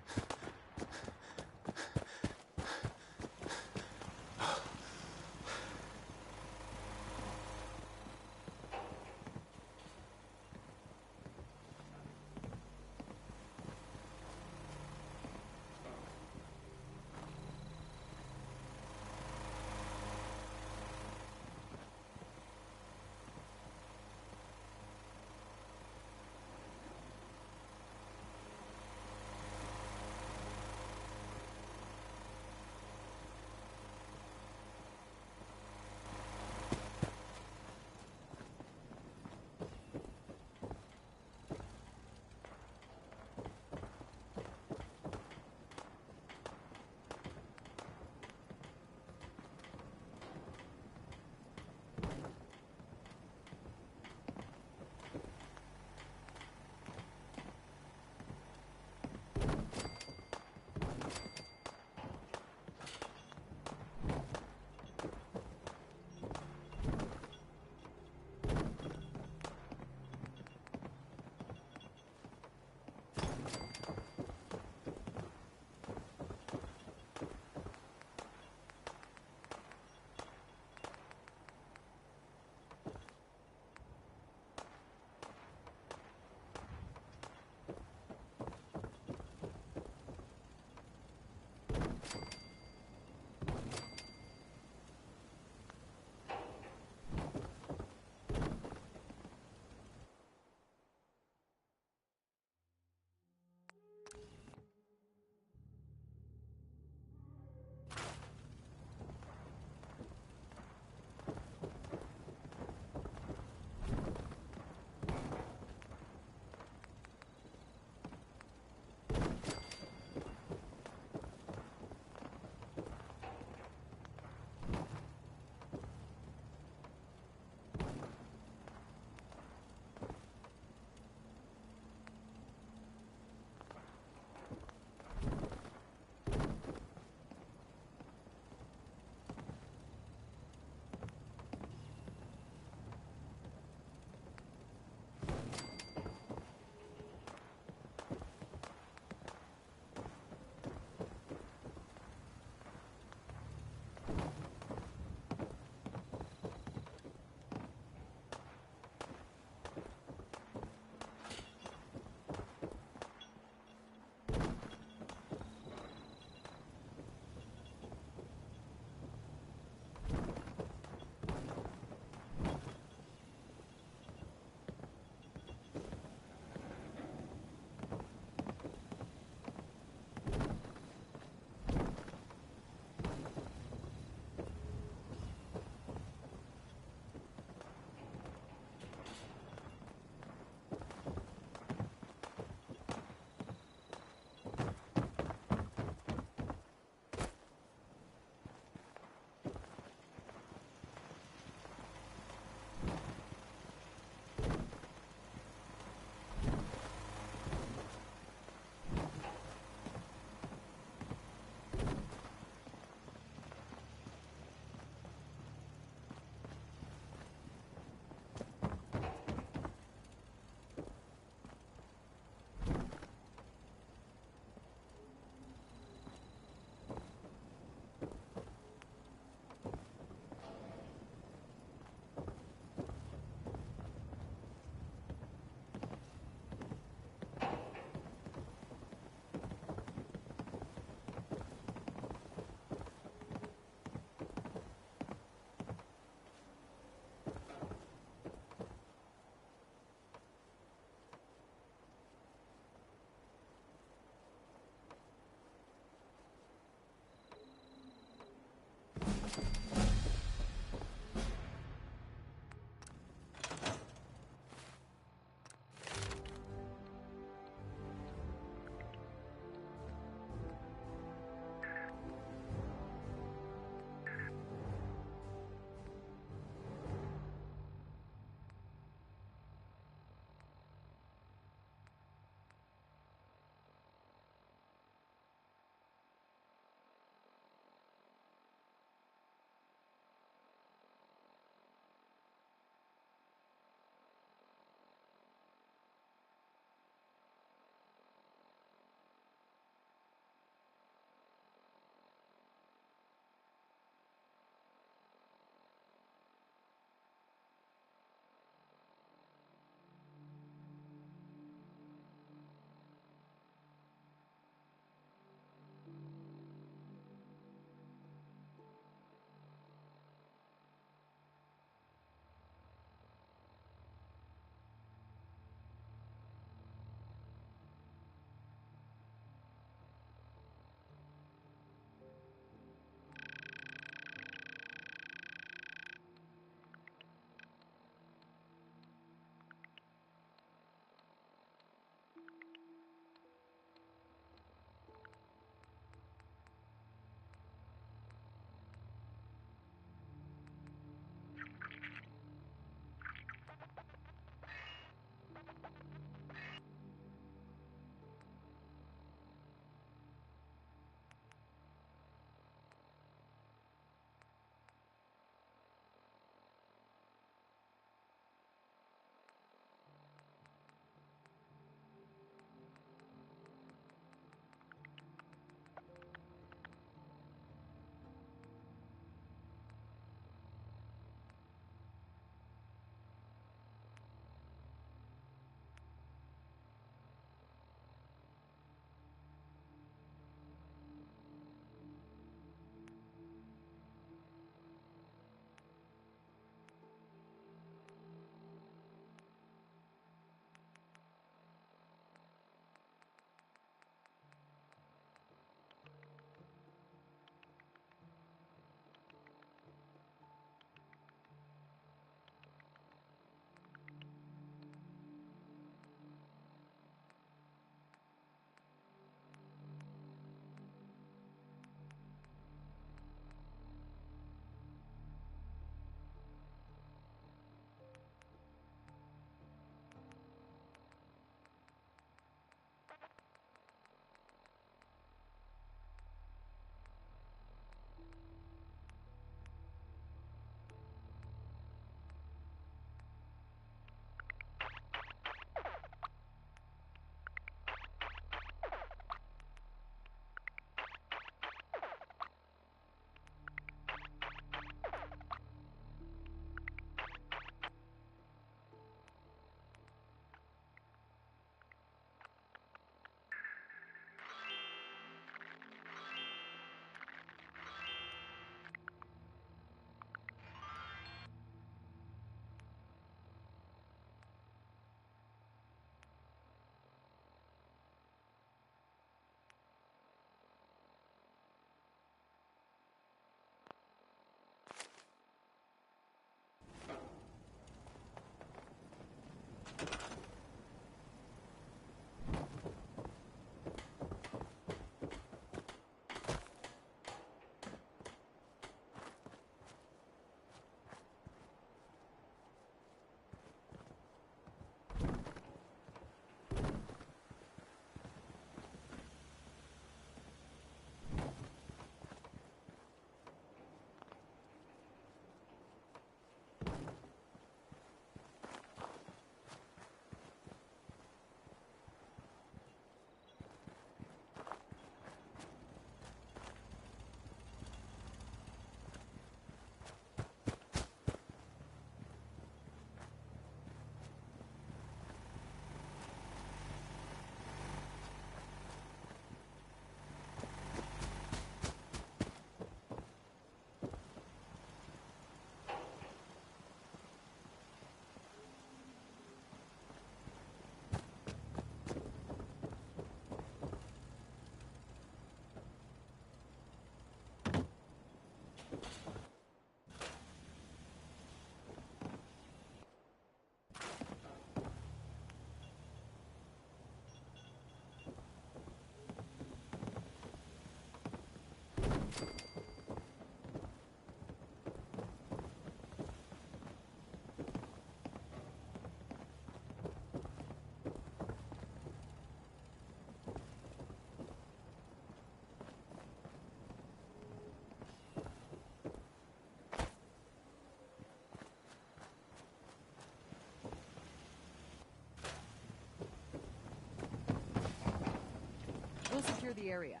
the area.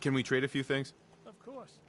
Can we trade a few things? Of course.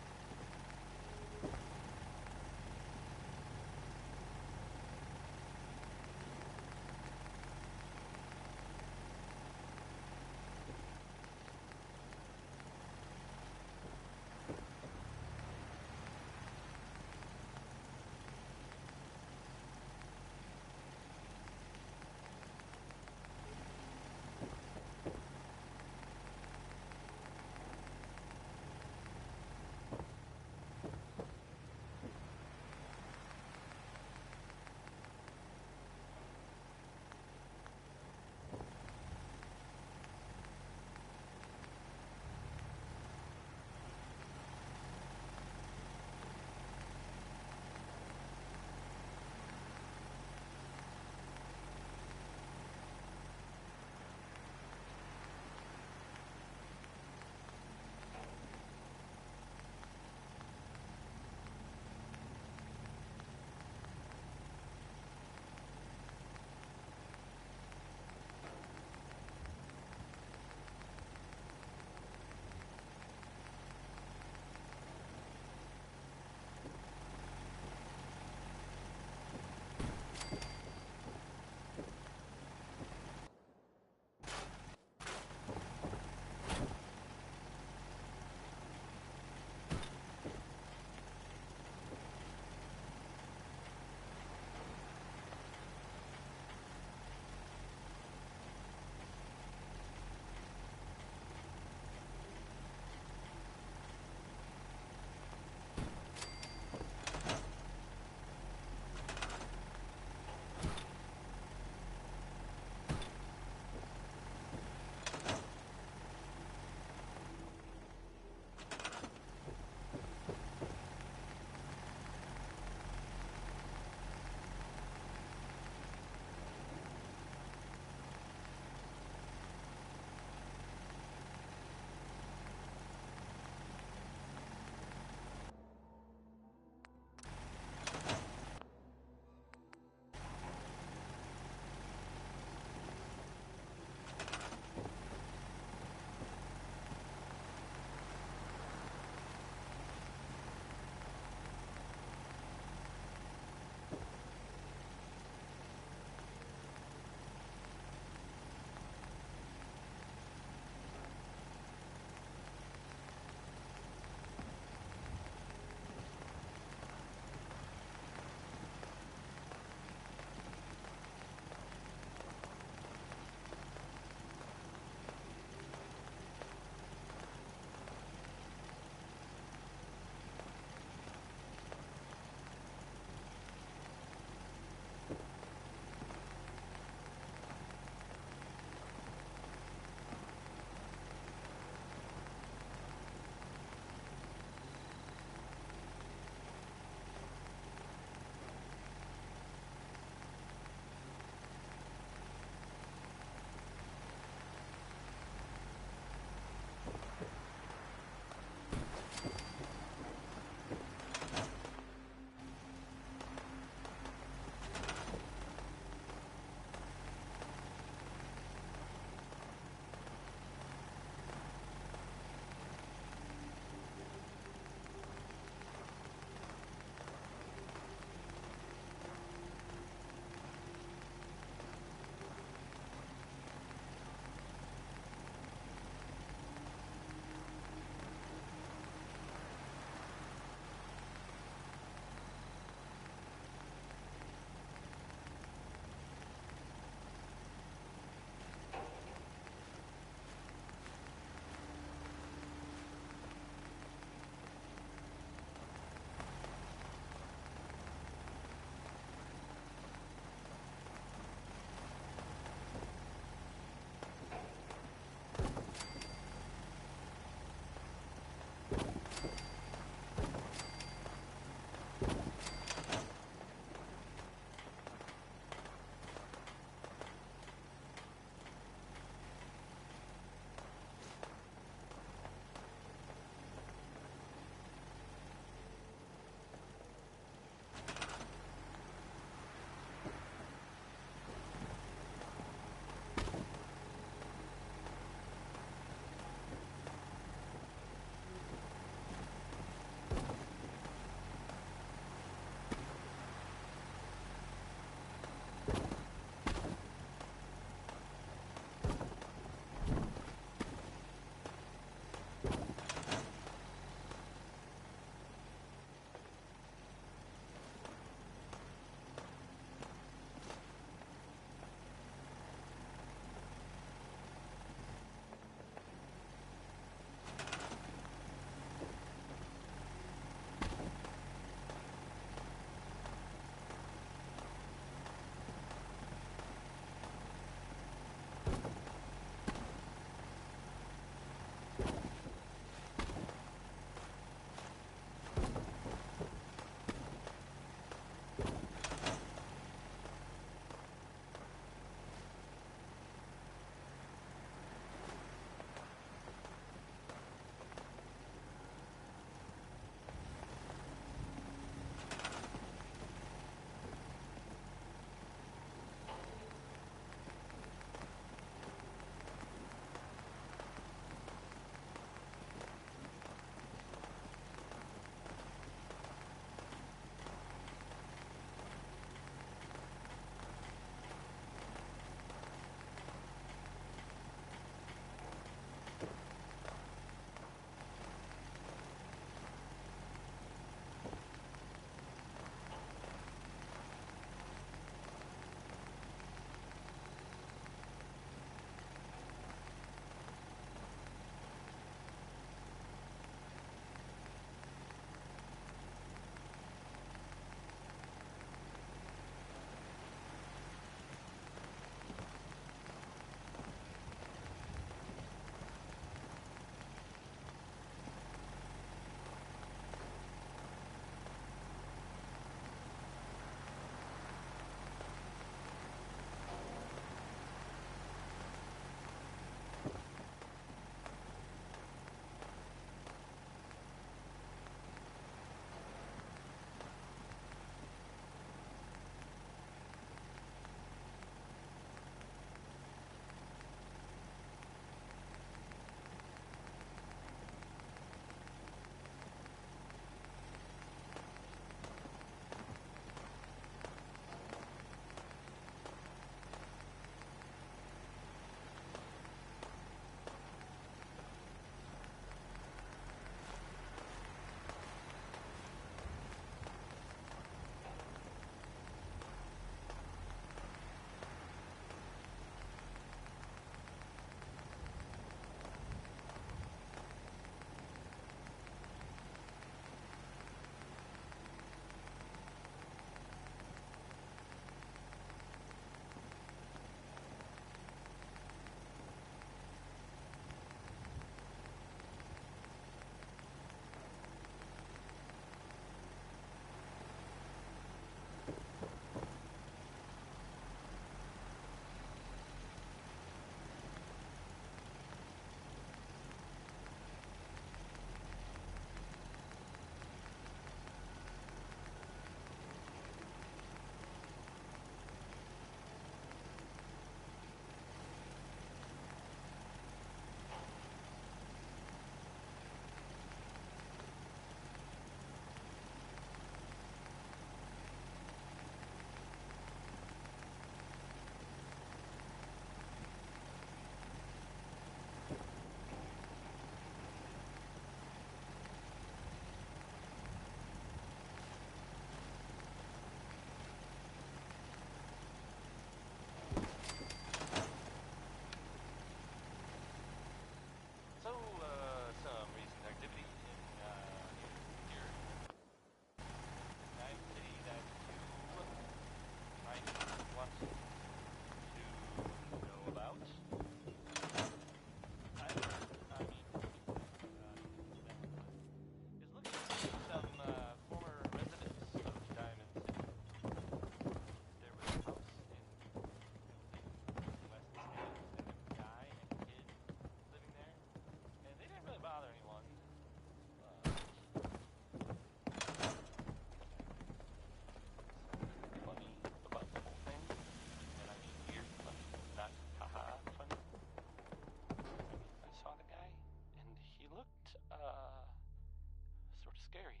scary.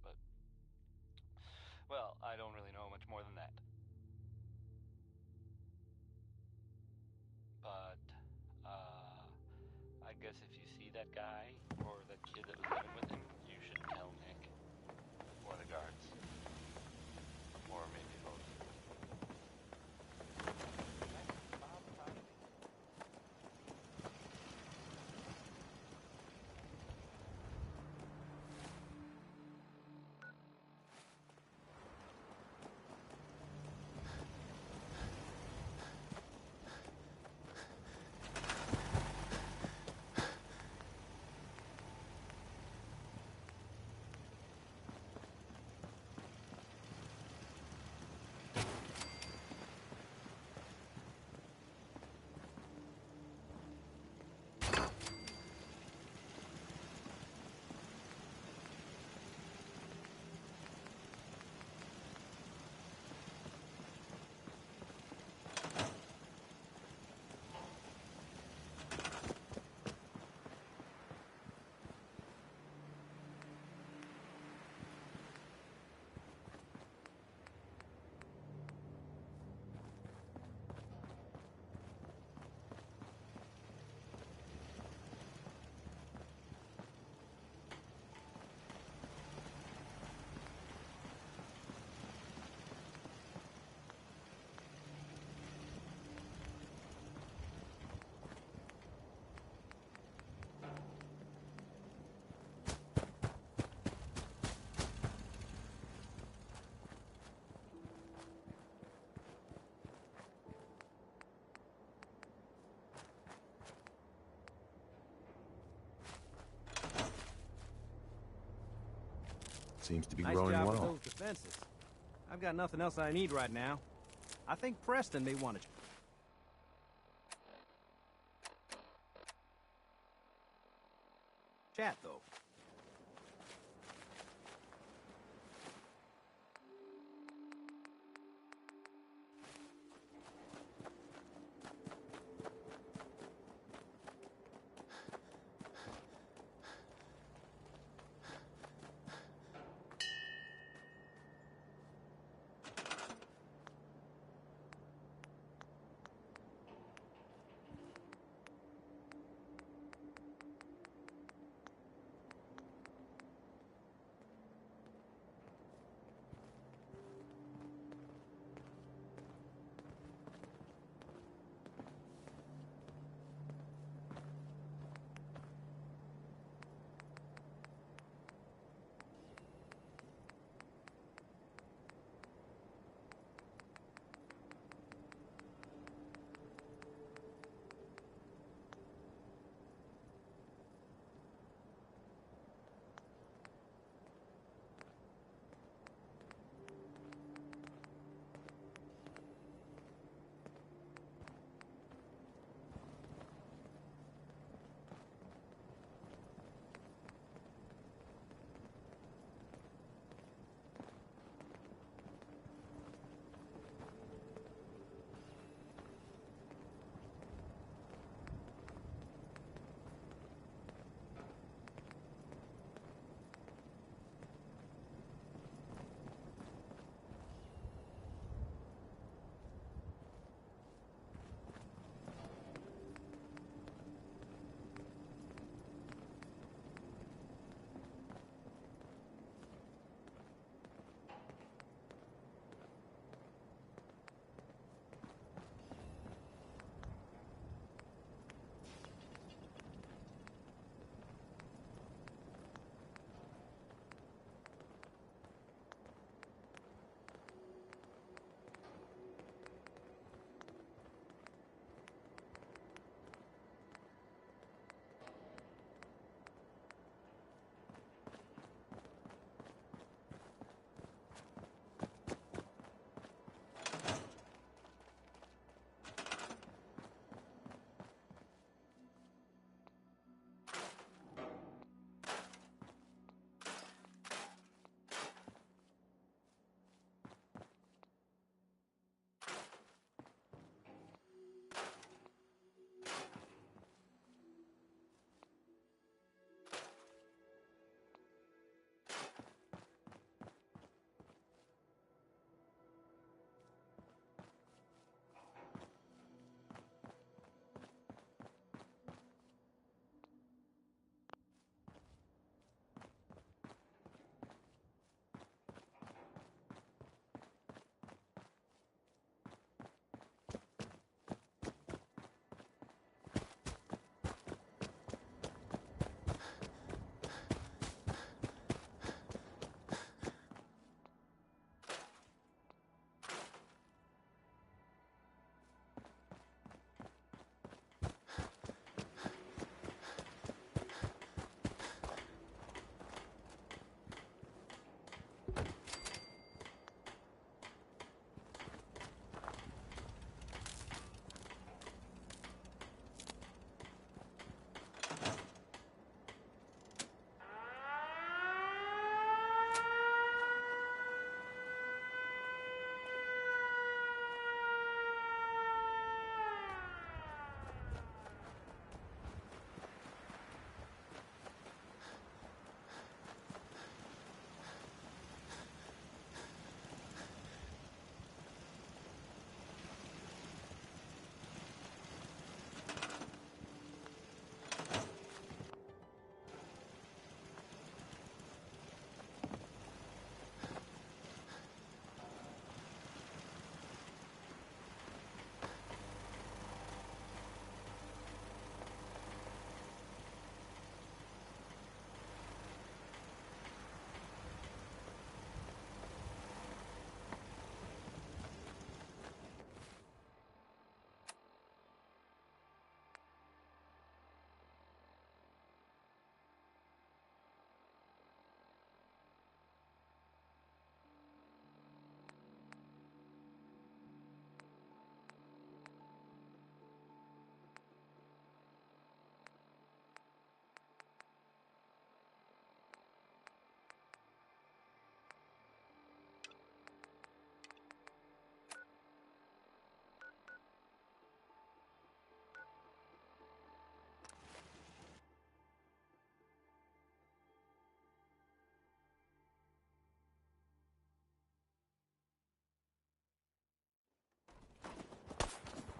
But, well, I don't really know much more than that. But, I guess if you see that guy or the kid that was living with him, you should tell Nick. Or the guards. Or maybe both. Seems to be Nice growing job with well. those defenses. I've got nothing else I need right now. I think Preston may want to... chat, though.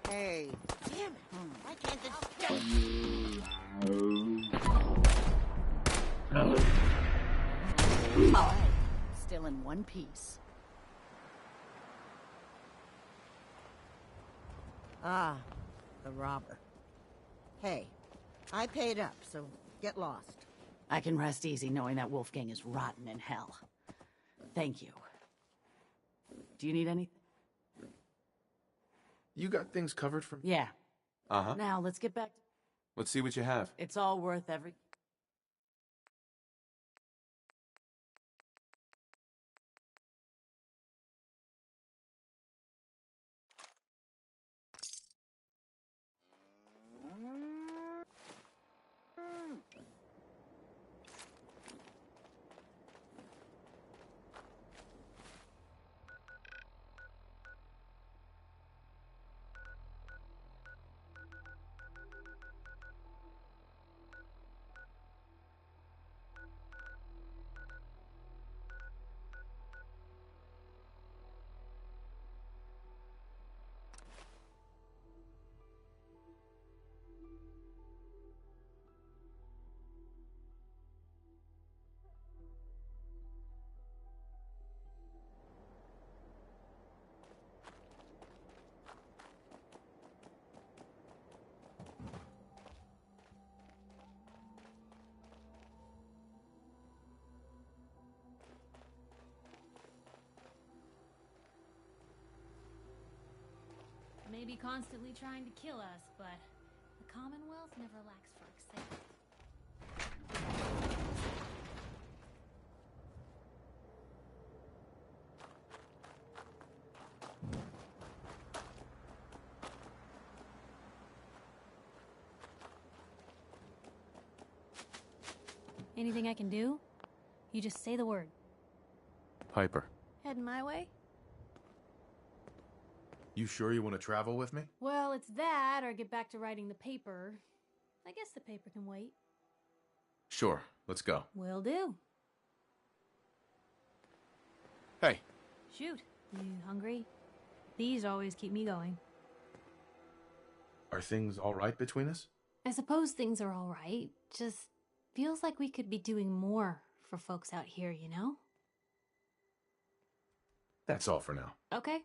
Hey, damn it! Why can't this Oh, still in one piece. Ah, the robber. Hey, I paid up, so get lost. I can rest easy knowing that Wolfgang is rotten in hell. Thank you. Do you need anything? You got things covered from... Yeah. Uh-huh. Now, let's get back. Let's see what you have. It's all worth every... Maybe constantly trying to kill us, but the Commonwealth never lacks for excitement. Anything I can do? You just say the word. Piper, Heading my way? you sure you want to travel with me? Well, it's that, or get back to writing the paper. I guess the paper can wait. Sure, let's go. Will do. Hey. Shoot. You hungry? These always keep me going. Are things all right between us? I suppose things are all right. Just feels like we could be doing more for folks out here, you know? That's all for now. Okay.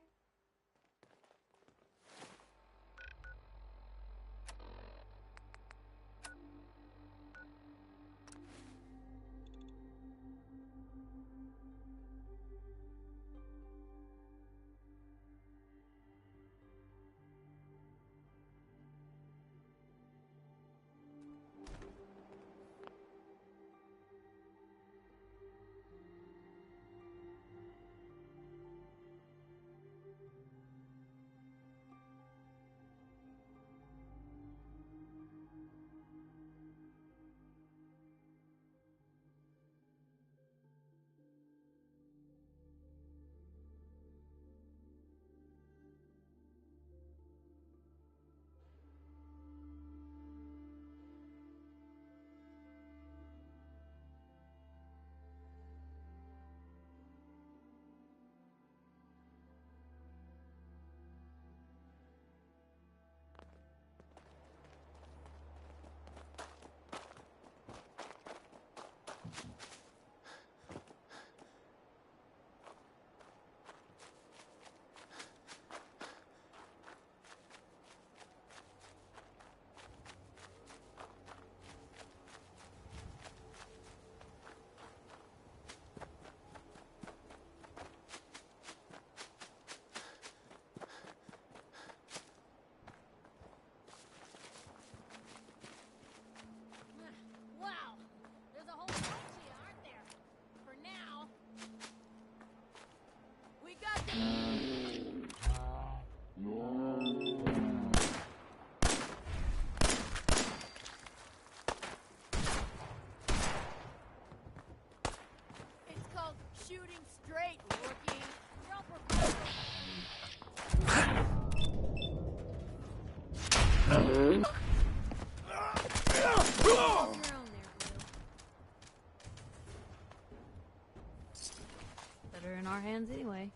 Shooting straight, rookie. Better in our hands anyway.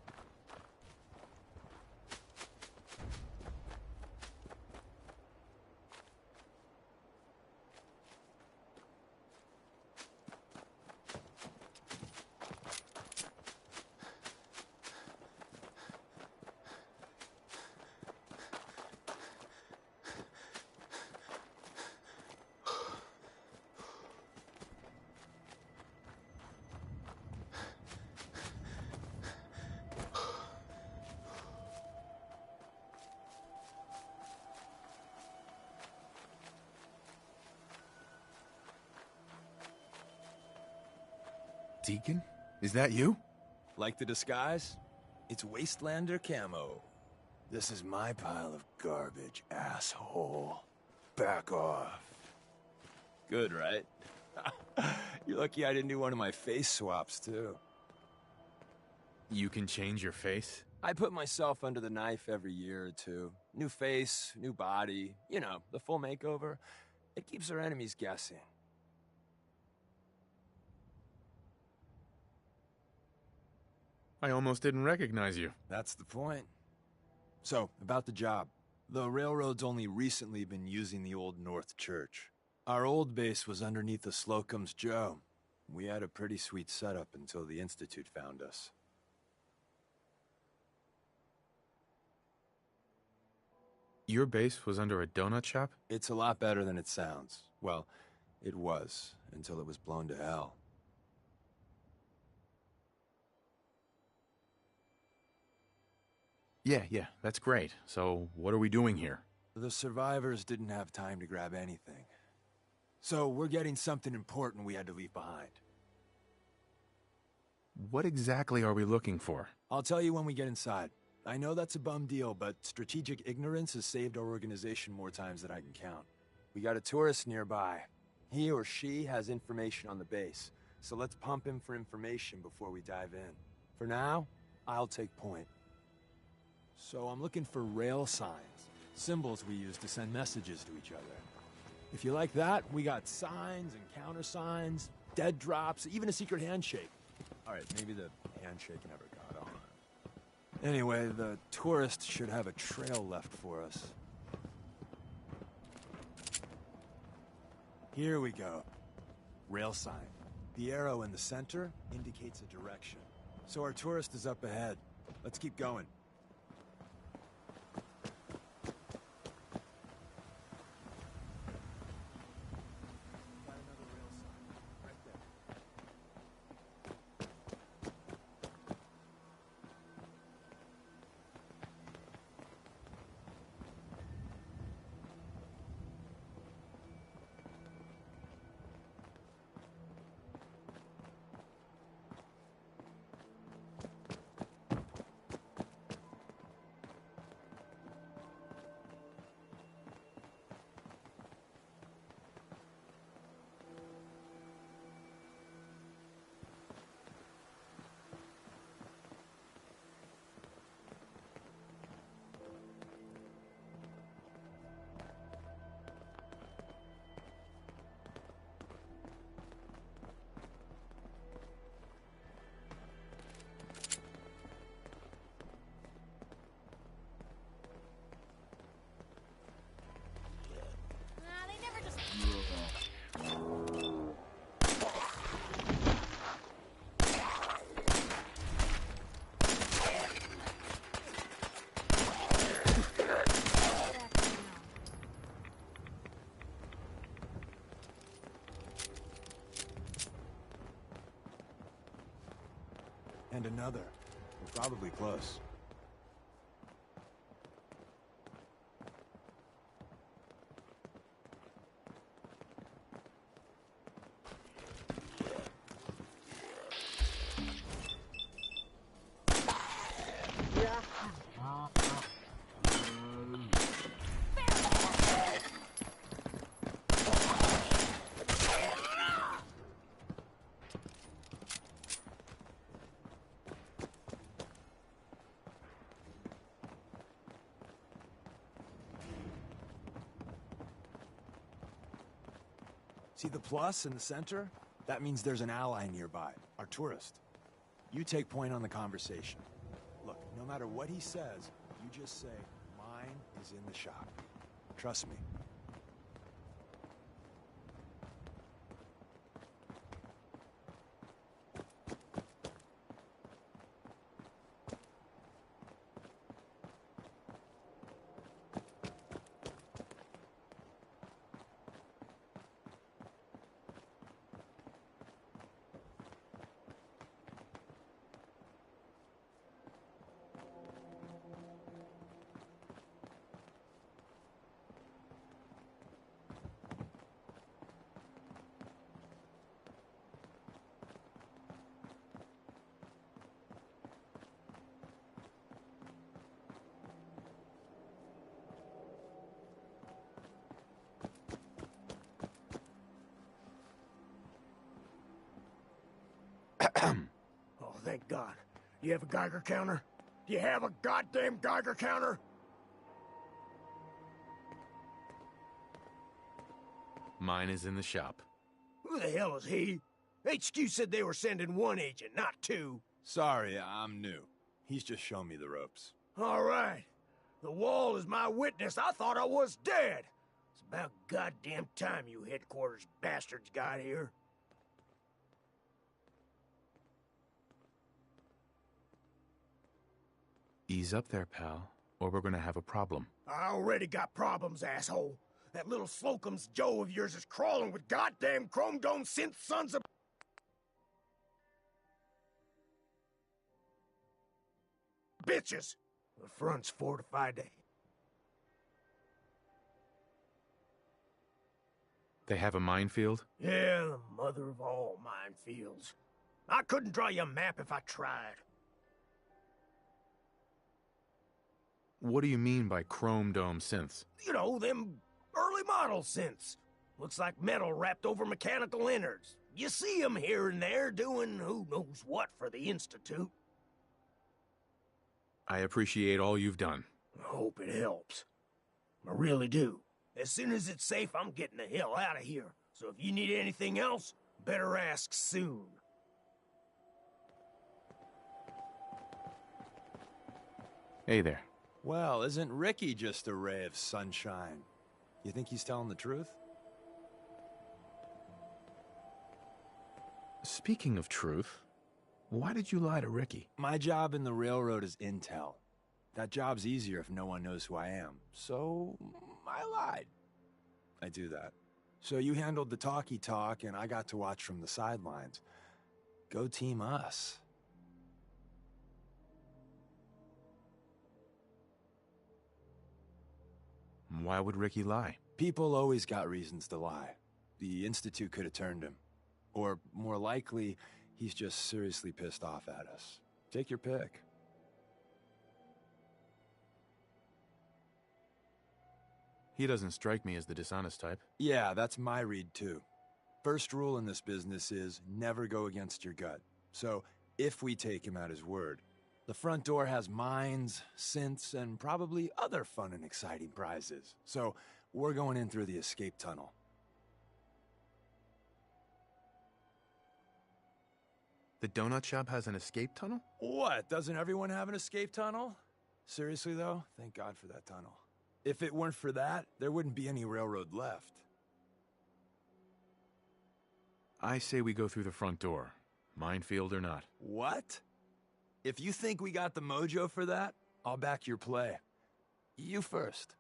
Deacon? Is that you? Like the disguise? It's Wastelander camo. This is my pile of garbage, asshole. Back off. Good, right? You're lucky I didn't do one of my face swaps, too. You can change your face? I put myself under the knife every year or two. New face, new body, you know, the full makeover. It keeps our enemies guessing. I almost didn't recognize you. That's the point. So, about the job. The railroad's only recently been using the Old North Church. Our old base was underneath the Slocum's Joe. We had a pretty sweet setup until the Institute found us. Your base was under a donut shop? It's a lot better than it sounds. Well, it was, until it was blown to hell. Yeah, that's great. So, what are we doing here? The survivors didn't have time to grab anything. So, we're getting something important we had to leave behind. What exactly are we looking for? I'll tell you when we get inside. I know that's a bum deal, but strategic ignorance has saved our organization more times than I can count. We got a tourist nearby. He or she has information on the base, so let's pump him for information before we dive in. For now, I'll take point. So I'm looking for rail signs, symbols we use to send messages to each other. If you like that, we got signs and countersigns, dead drops, even a secret handshake. All right, maybe the handshake never got on. Anyway, the tourist should have a trail left for us. Here we go. Rail sign. The arrow in the center indicates a direction. So our tourist is up ahead. Let's keep going. And another. We're probably close. See the plus in the center? That means there's an ally nearby, our tourist. You take point on the conversation. Look, no matter what he says, you just say, mine is in the shop. Trust me. Oh, thank God. You have a Geiger counter? Do you have a goddamn Geiger counter? Mine is in the shop. Who the hell is he? HQ said they were sending one agent, not two. Sorry, I'm new. He's just shown me the ropes. All right. The wall is my witness. I thought I was dead. It's about goddamn time you headquarters bastards got here. Ease up there, pal, or we're gonna have a problem. I already got problems, asshole. That little Slocum's Joe of yours is crawling with goddamn chrome dome synth sons of bitches. The front's fortified. They have a minefield? Yeah, the mother of all minefields. I couldn't draw you a map if I tried. What do you mean by chrome dome synths? You know, them early model synths. Looks like metal wrapped over mechanical innards. You see them here and there doing who knows what for the Institute. I appreciate all you've done. I hope it helps. I really do. As soon as it's safe, I'm getting the hell out of here. So if you need anything else, better ask soon. Hey there. Well, isn't Ricky just a ray of sunshine? You think he's telling the truth? Speaking of truth, why did you lie to Ricky? My job in the railroad is intel. That job's easier if no one knows who I am. So, I lied. I do that. So you handled the talkie talk, and I got to watch from the sidelines. Go team us. Why would Ricky lie? People always got reasons to lie. The Institute could have turned him. Or, more likely, he's just seriously pissed off at us. Take your pick. He doesn't strike me as the dishonest type. Yeah, that's my read too. First rule in this business is never go against your gut. So, if we take him at his word, the front door has mines, synths, and probably other fun and exciting prizes. So, we're going in through the escape tunnel. The donut shop has an escape tunnel? What? Doesn't everyone have an escape tunnel? Seriously though, thank God for that tunnel. If it weren't for that, there wouldn't be any railroad left. I say we go through the front door, minefield or not. What? If you think we got the mojo for that, I'll back your play. You first.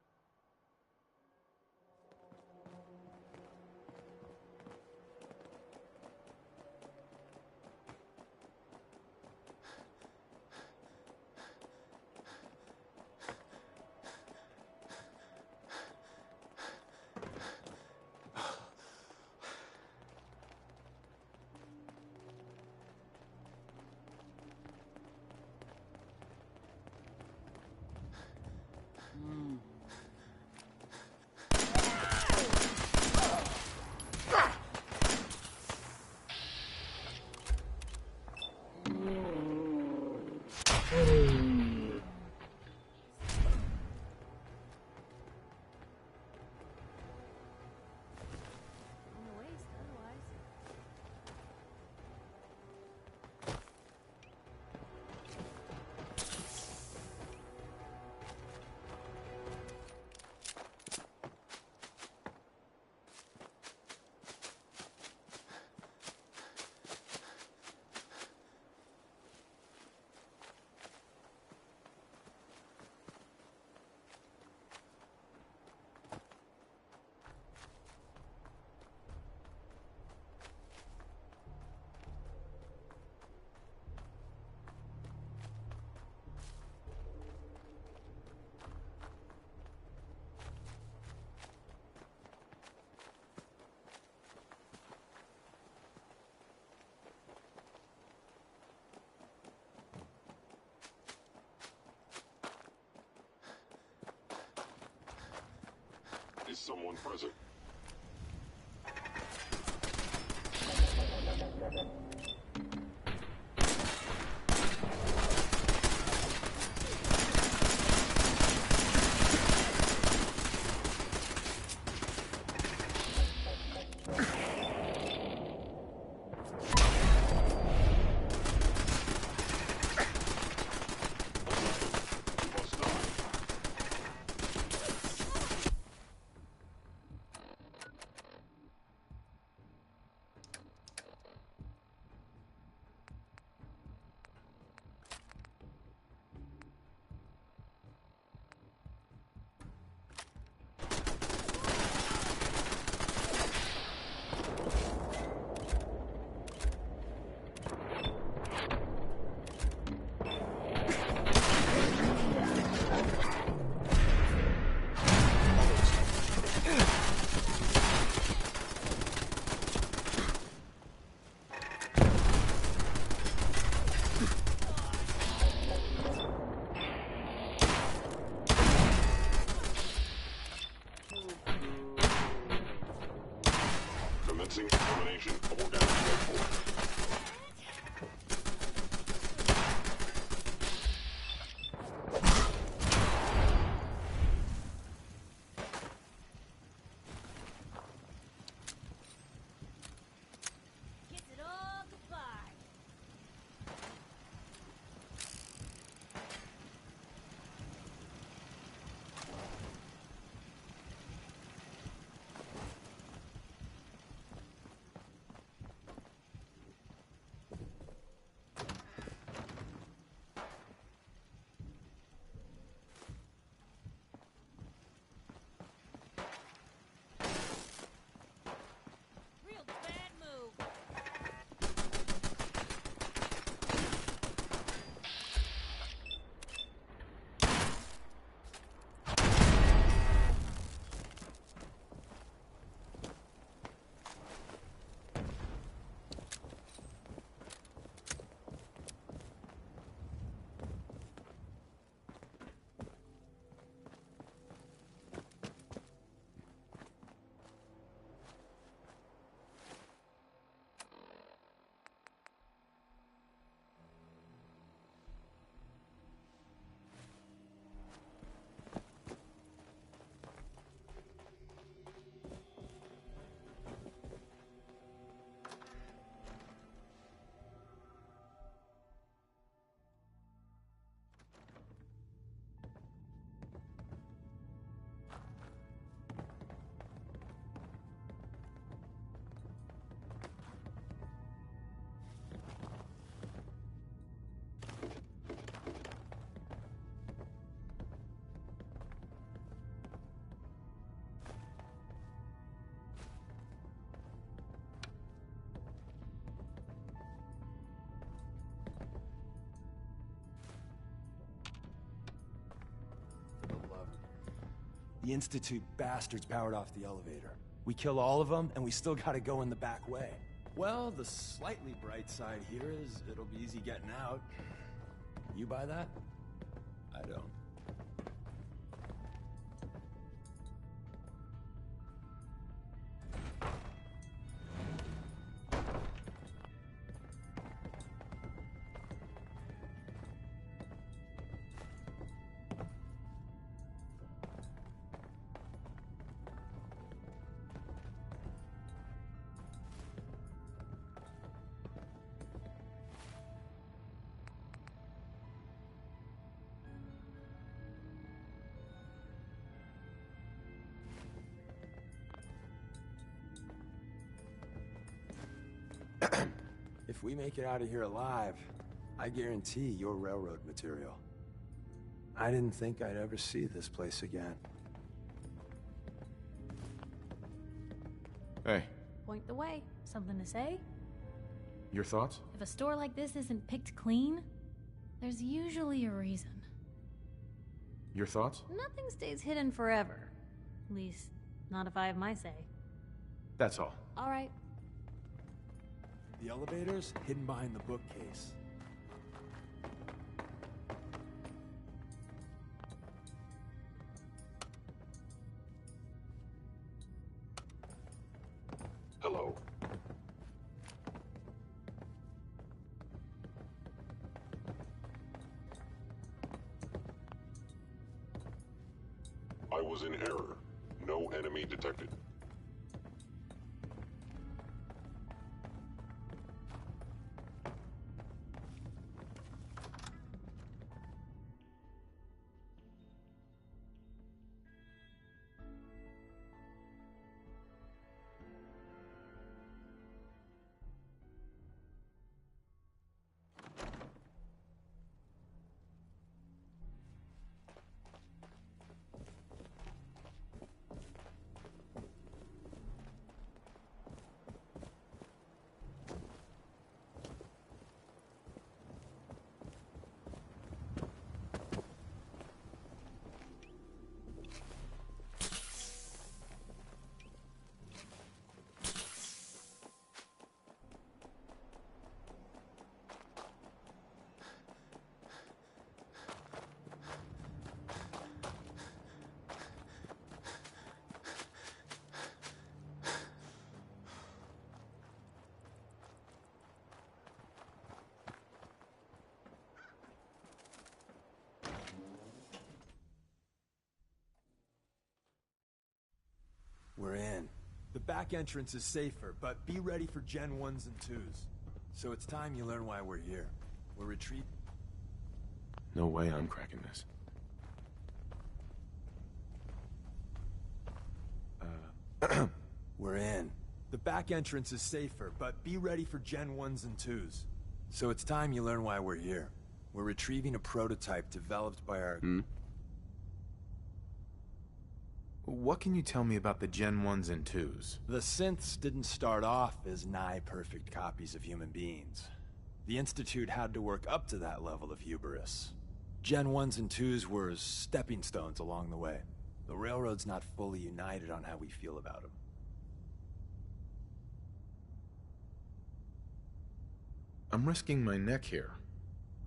Is someone present? The Institute bastards powered off the elevator. We kill all of them, and we still gotta go in the back way. Well, the slightly bright side here is it'll be easy getting out. You buy that? I don't. If we make it out of here alive, I guarantee you're railroad material. I didn't think I'd ever see this place again. Hey, Point the way. Something to say? your thoughts? If a store like this isn't picked clean, there's usually a reason. Your thoughts? Nothing stays hidden forever. At least, not if I have my say. That's all. All right. The elevator's hidden behind the bookcase. Hello. I was in error. No enemy detected. We're in. The back entrance is safer, but be ready for Gen 1s and 2s. So it's time you learn why we're here. We're retreat. No way I'm cracking this. We're in. The back entrance is safer, but be ready for Gen 1s and 2s. So it's time you learn why we're here. We're retrieving a prototype developed by our... What can you tell me about the Gen 1s and 2s? The synths didn't start off as nigh-perfect copies of human beings. The Institute had to work up to that level of hubris. Gen 1s and 2s were stepping stones along the way. The Railroad's not fully united on how we feel about them. I'm risking my neck here.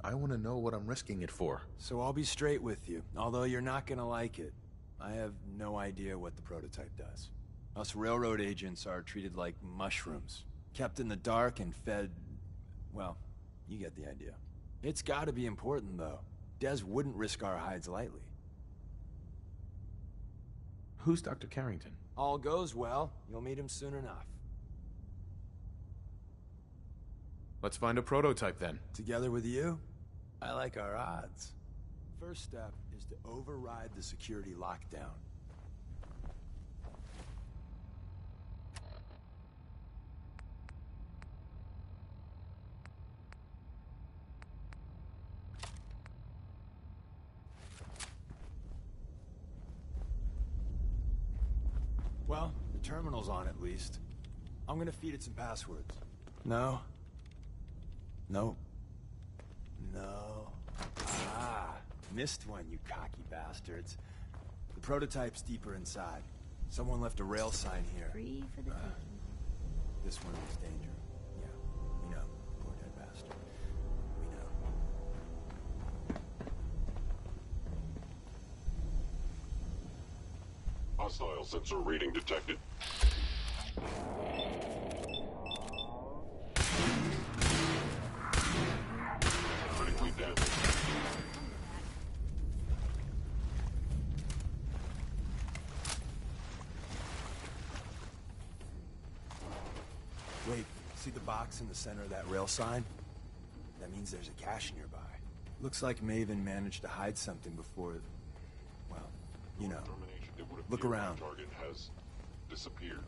I want to know what I'm risking it for. So I'll be straight with you, although you're not gonna like it. I have no idea what the prototype does. Us railroad agents are treated like mushrooms, kept in the dark and fed... well, you get the idea. It's gotta be important, though. Des wouldn't risk our hides lightly. Who's Dr. Carrington? All goes well, you'll meet him soon enough. Let's find a prototype, then. Together with you? I like our odds. First step is to override the security lockdown. Well, the terminal's on at least. I'm gonna feed it some passwords. No. Nope. No. Ah, missed one, you cocky bastards. The The prototype's deeper inside. Someone left a rail sign here. Free for the taking. This one was danger. Yeah, we know. Poor dead bastard. We know. Hostile sensor reading detected. Critically damaged. Wait, see the box in the center of that rail sign? That means there's a cache nearby. Looks like Maven managed to hide something before... Well, you know. Look around. Target has disappeared.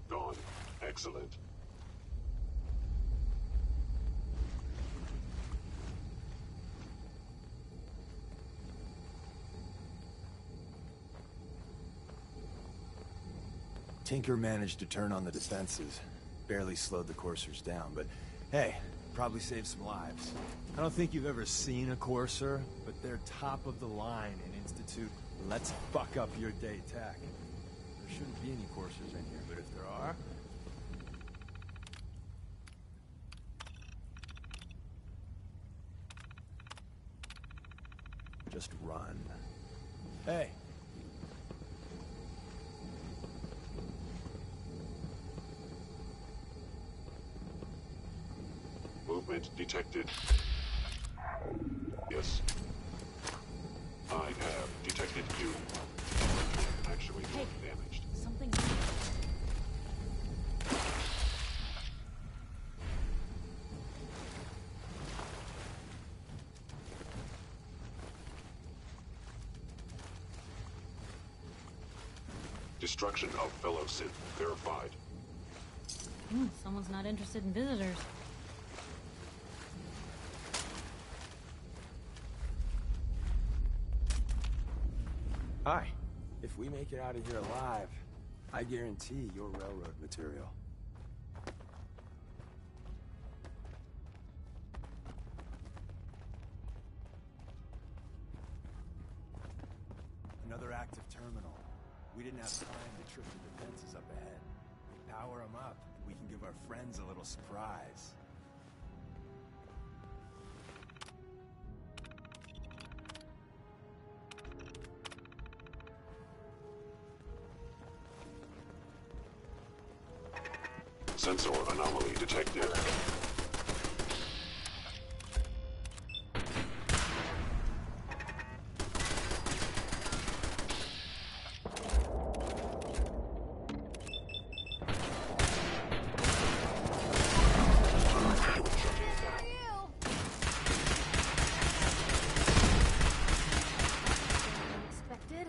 Gone. Excellent. Tinker managed to turn on the defenses. Barely slowed the coursers down, but hey, probably saved some lives. I don't think you've ever seen a courser, but they're top of the line in Institute let's fuck up your day tech. There shouldn't be any coursers in here, but if there are... just run. Hey! Movement detected. Yes. I have detected you. Actually, Hey, damaged. something. Destruction of fellow synth verified. Someone's not interested in visitors. Hi. If we make it out of here alive, I guarantee you're railroad material. Another active terminal. We didn't have time to trip the defenses up ahead. Power them up, and we can give our friends a little surprise. Sensor anomaly detected. Expected.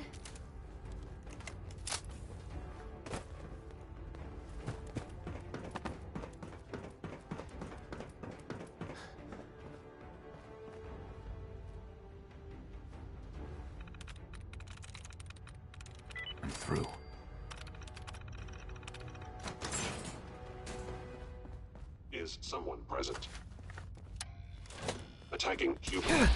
I'm through. Is someone present? Attacking human.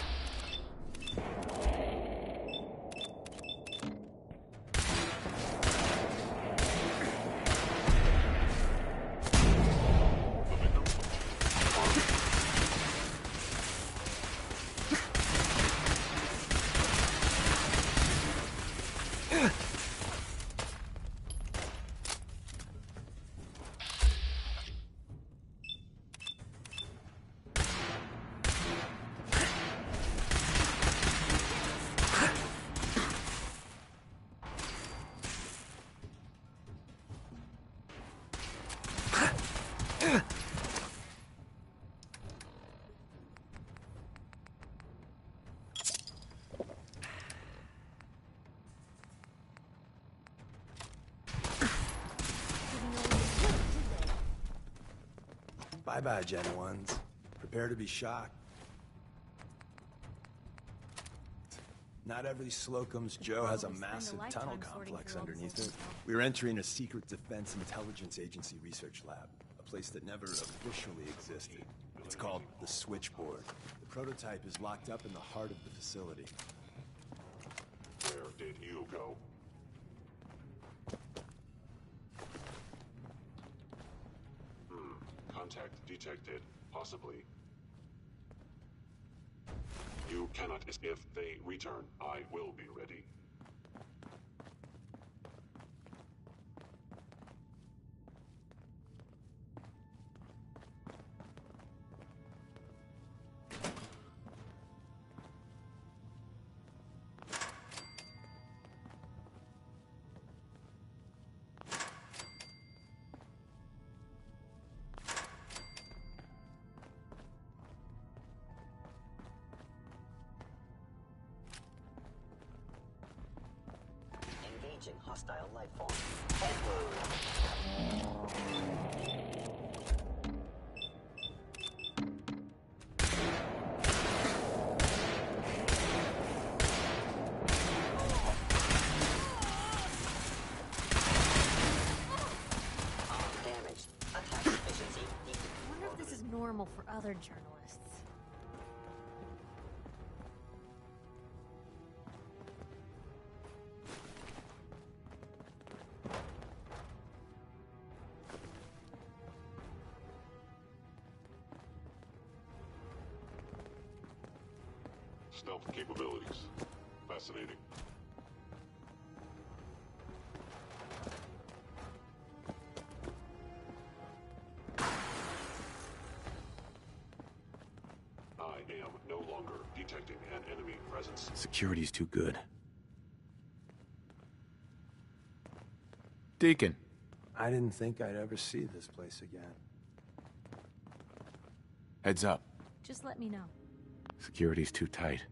Bye-bye, Gen 1s. Prepare to be shocked. Not every Slocum's Joe has a massive tunnel complex underneath it. We're entering a secret Defense Intelligence Agency research lab. A place that never officially existed. It's called the Switchboard. The prototype is locked up in the heart of the facility. Where did you go? Contact detected, possibly. You cannot. If they return, I will be ready. Engaging hostile life form. Head wound. Damaged. Attack efficiency. I wonder if this is normal for other journalists. Stealth capabilities. Fascinating. I am no longer detecting an enemy presence. Security's too good. Deacon. I didn't think I'd ever see this place again. Heads up. Just let me know. Security's too tight.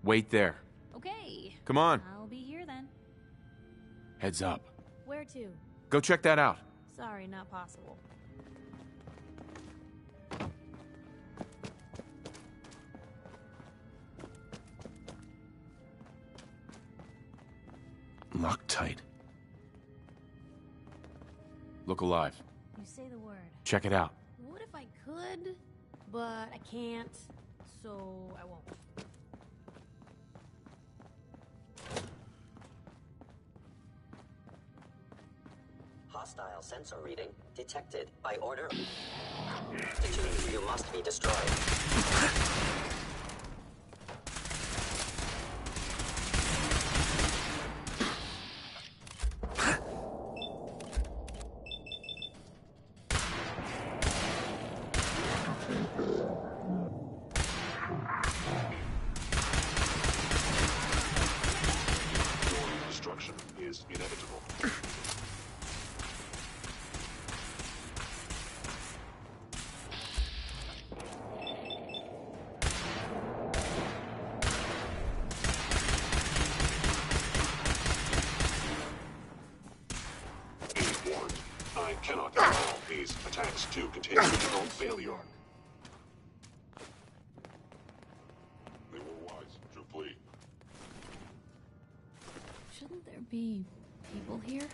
Wait there. Okay. Come on. I'll be here then. Heads up. Where to? Go check that out. Sorry, not possible. Locked tight. Look alive. You say the word. Check it out. What if I could? But I can't, so I won't. Hostile sensor reading detected by order. Institute, you must be destroyed. Destruction is inevitable. Be warned. I cannot allow these attacks to continue without failure. They were wise to flee. Shouldn't there be people here?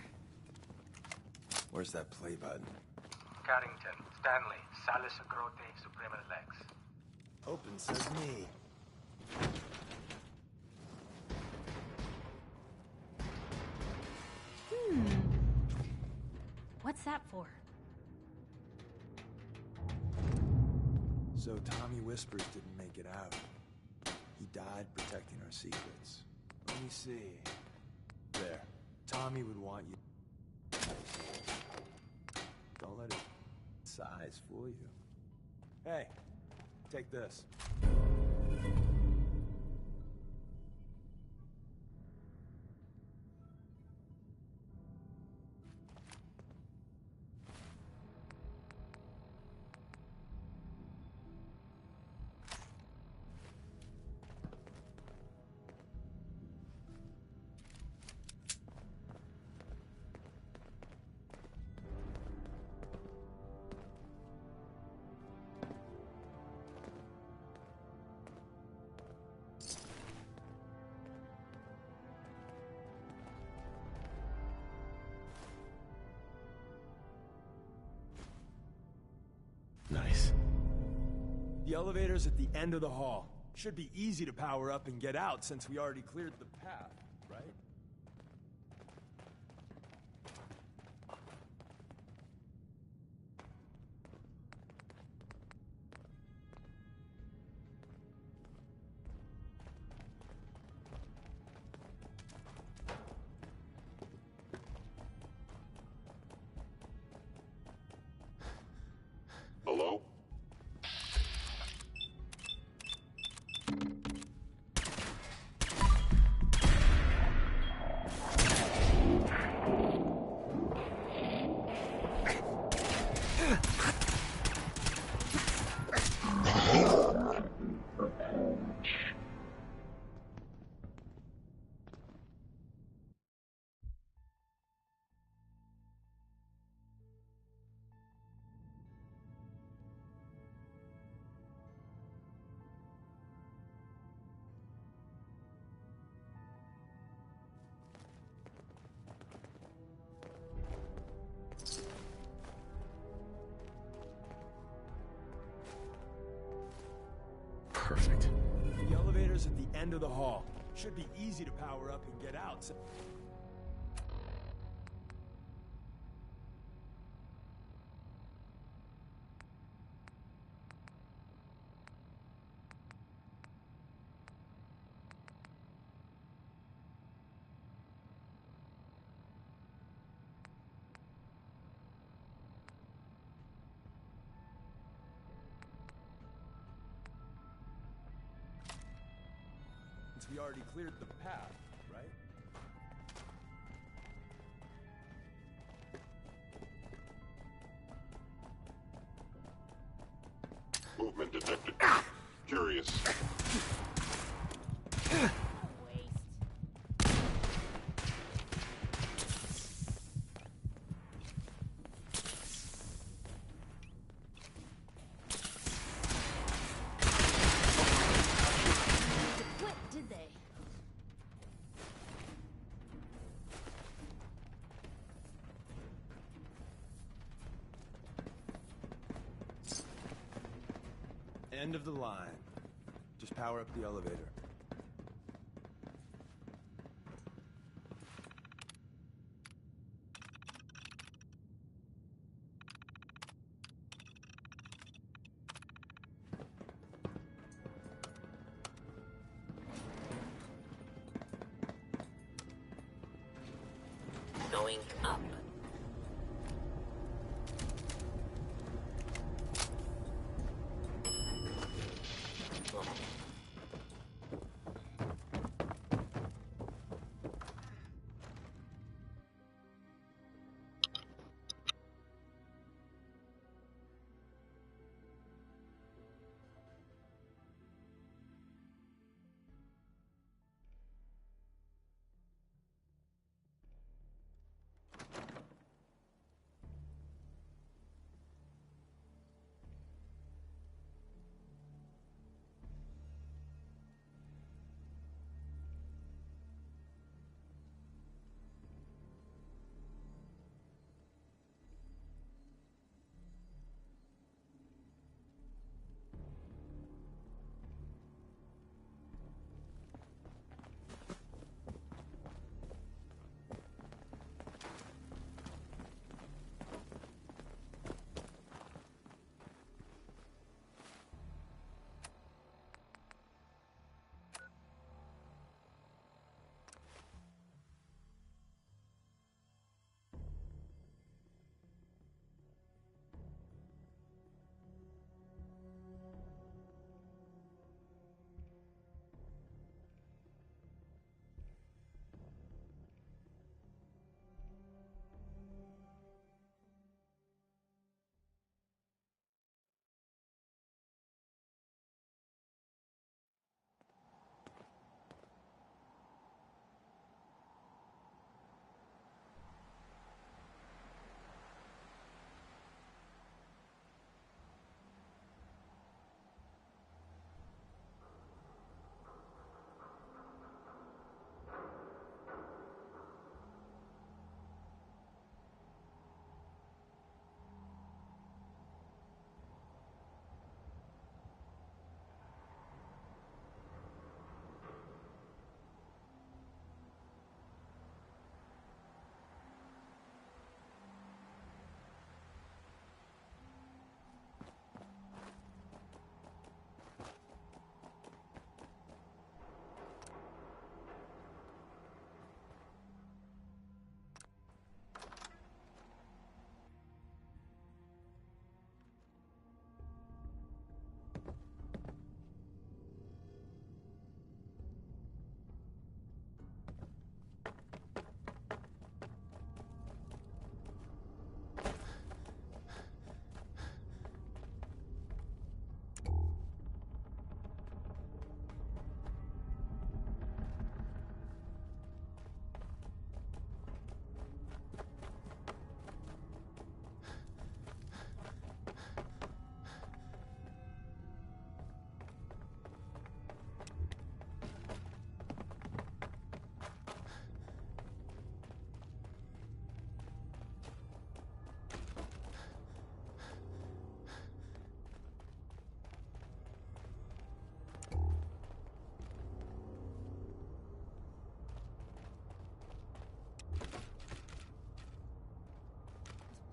Where's that play button? Carrington, Stanley, Salis Agrote, Suprema Lex. Open sesame. What's that for? So Tommy Whispers didn't make it out. He died protecting our secrets. Let me see. There. Tommy would want you. Don't let his size fool you. Hey, take this. The elevator's at the end of the hall. Should be easy to power up and get out since we already cleared the path, right? Hello? Perfect. The elevator's at the end of the hall. Should be easy to power up and get out. Since we already cleared the path, right? Movement detected. Curious. What did they? End of the line. Just power up the elevator. Going up.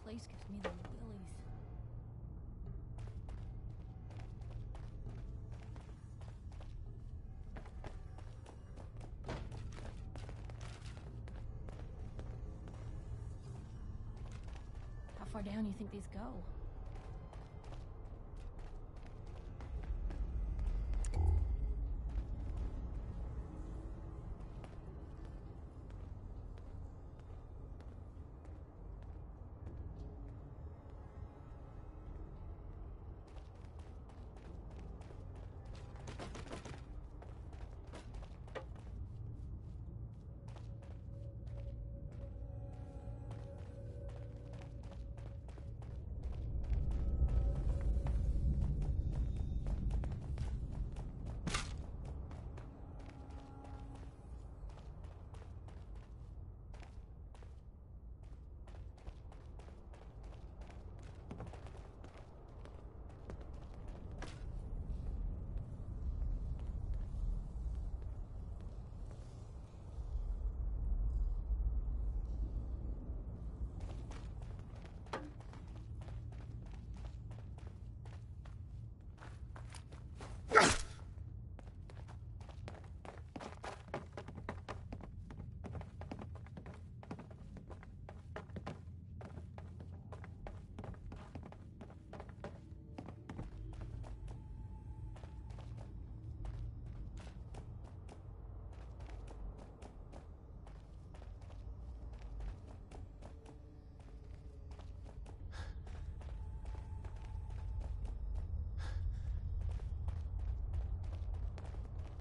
place gives me the willies. How far down do you think these go?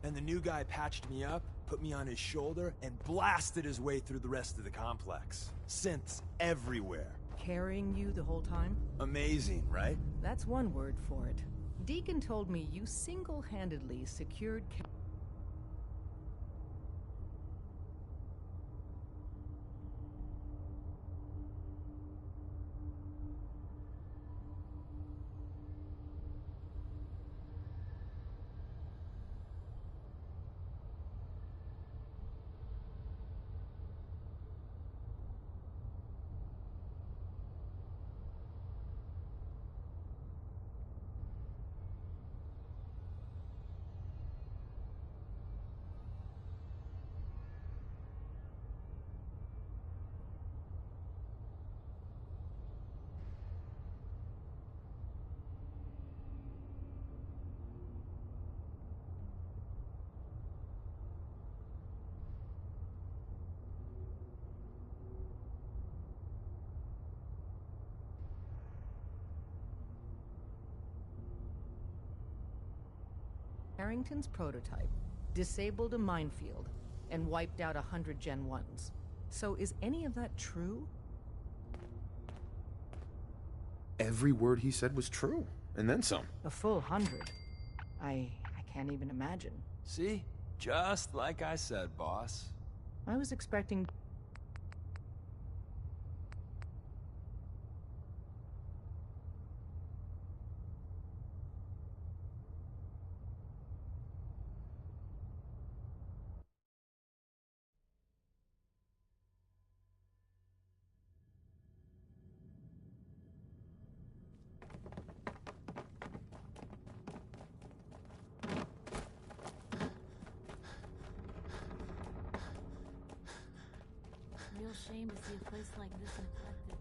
And the new guy patched me up, put me on his shoulder, and blasted his way through the rest of the complex. Synths everywhere. Carrying you the whole time? Amazing, right? That's one word for it. Deacon told me you single-handedly secured... Harrington's prototype disabled a minefield and wiped out 100 Gen 1s. So is any of that true? Every word he said was true, and then some. A full 100. I can't even imagine. See? Just like I said, boss. I was expecting... Real shame to see a place like this neglected.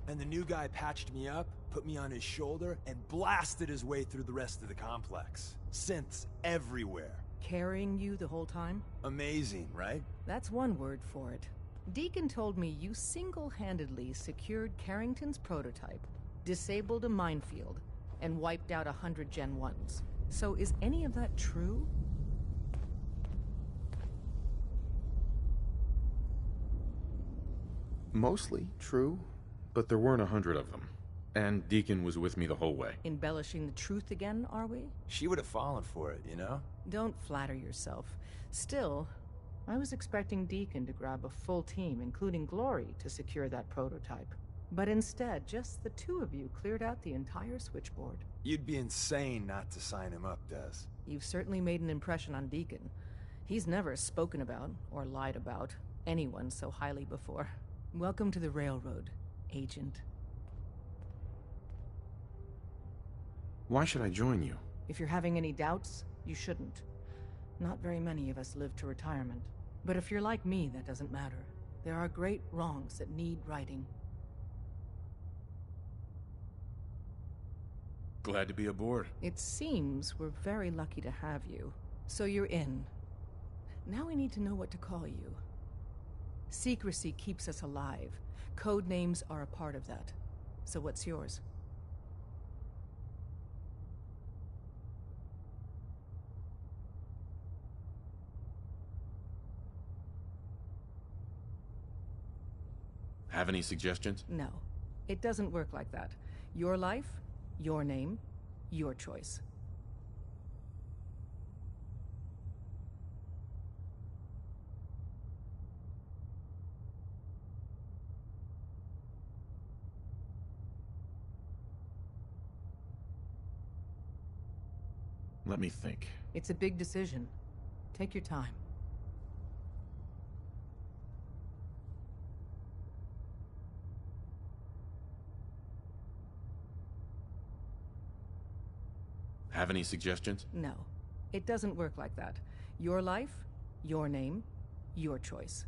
And the new guy patched me up, put me on his shoulder, and blasted his way through the rest of the complex. Synths everywhere. Carrying you the whole time? Amazing, right? That's one word for it. Deacon told me you single-handedly secured Carrington's prototype, disabled a minefield, and wiped out 100 Gen 1s. So is any of that true? Mostly true, but there weren't 100 of them. And Deacon was with me the whole way. Embellishing the truth again, are we? She would have fallen for it, you know? Don't flatter yourself. Still, I was expecting Deacon to grab a full team, including Glory, to secure that prototype. But instead, just the two of you cleared out the entire switchboard. You'd be insane not to sign him up, Des. You've certainly made an impression on Deacon. He's never spoken about, or lied about, anyone so highly before. Welcome to the Railroad, Agent. Why should I join you? If you're having any doubts, you shouldn't. Not very many of us live to retirement. But if you're like me, that doesn't matter. There are great wrongs that need righting. Glad to be aboard. It seems we're very lucky to have you. So you're in. Now we need to know what to call you. Secrecy keeps us alive. Code names are a part of that. So what's yours? Have any suggestions? No. It doesn't work like that. Your life, your name, your choice. Let me think. It's a big decision. Take your time. Have any suggestions? No. It doesn't work like that. Your life, your name, your choice.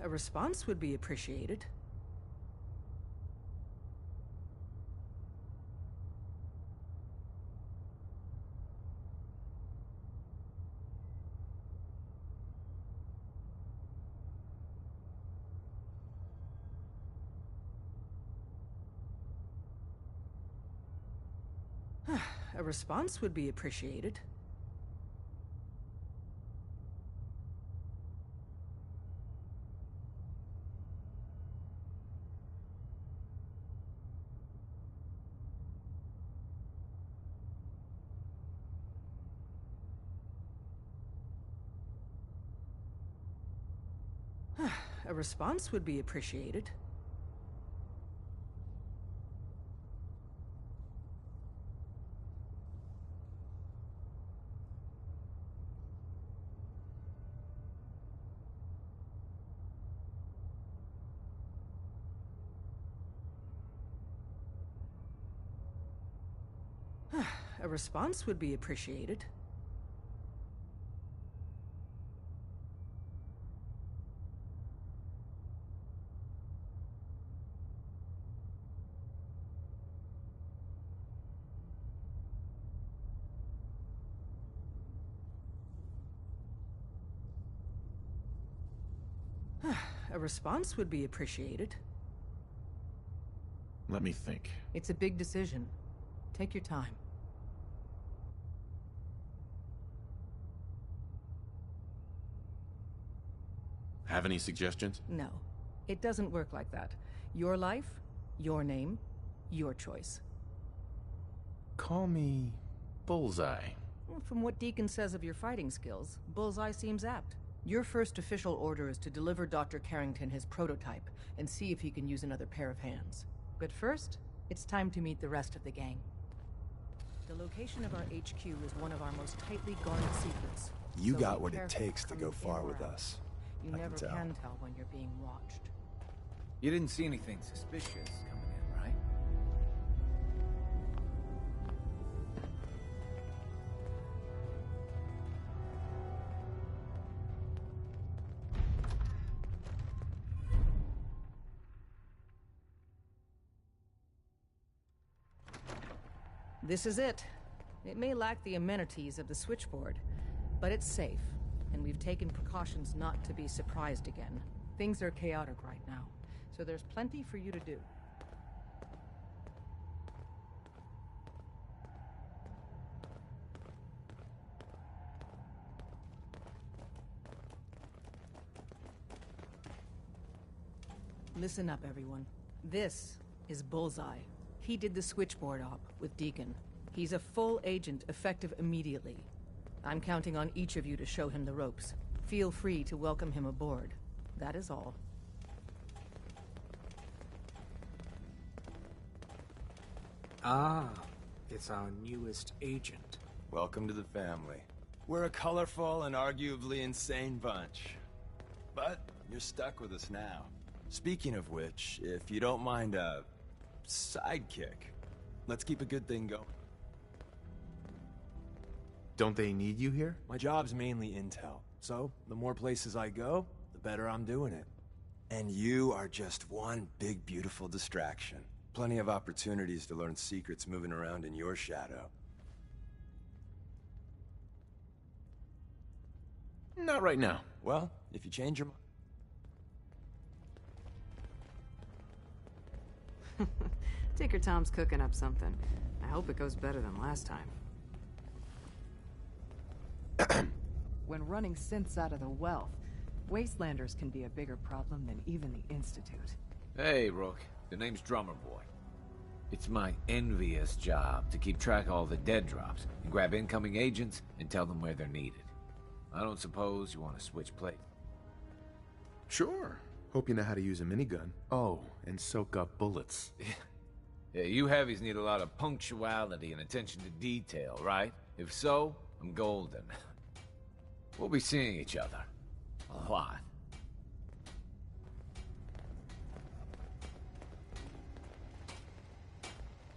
A response would be appreciated. A response would be appreciated. A response would be appreciated. A response would be appreciated. A response would be appreciated. Let me think. It's a big decision. Take your time. Have any suggestions? No. It doesn't work like that. Your life, your name, your choice. Call me Bullseye. Well, from what Deacon says of your fighting skills, Bullseye seems apt. Your first official order is to deliver Dr. Carrington his prototype and see if he can use another pair of hands. But first, it's time to meet the rest of the gang. The location of our HQ is one of our most tightly guarded secrets. You so got be what it careful takes to coming go in far or with out. us. You I never can tell. can tell when you're being watched. You didn't see anything suspicious coming in, right? This is it. It may lack the amenities of the switchboard, but it's safe. and we've taken precautions not to be surprised again. Things are chaotic right now, so there's plenty for you to do. Listen up, everyone. This is Bullseye. He did the switchboard op with Deacon. He's a full agent, effective immediately. I'm counting on each of you to show him the ropes. Feel free to welcome him aboard. That is all. Ah, it's our newest agent. Welcome to the family. We're a colorful and arguably insane bunch. But you're stuck with us now. Speaking of which, if you don't mind a sidekick, let's keep a good thing going. Don't they need you here? My job's mainly intel, so the more places I go, the better I'm doing it. And you are just one big, beautiful distraction. Plenty of opportunities to learn secrets moving around in your shadow. Not right now. Well, if you change your mind... Tinker Tom's cooking up something. I hope it goes better than last time. When running synths out of the wealth, Wastelanders can be a bigger problem than even the Institute. Hey, Rook. The name's Drummer Boy. It's my envious job to keep track of all the dead drops and grab incoming agents and tell them where they're needed. I don't suppose you want to switch plates? Sure. Hope you know how to use a minigun. Oh, and soak up bullets. Yeah, you heavies need a lot of punctuality and attention to detail, right? If so, I'm golden. We'll be seeing each other. A lot.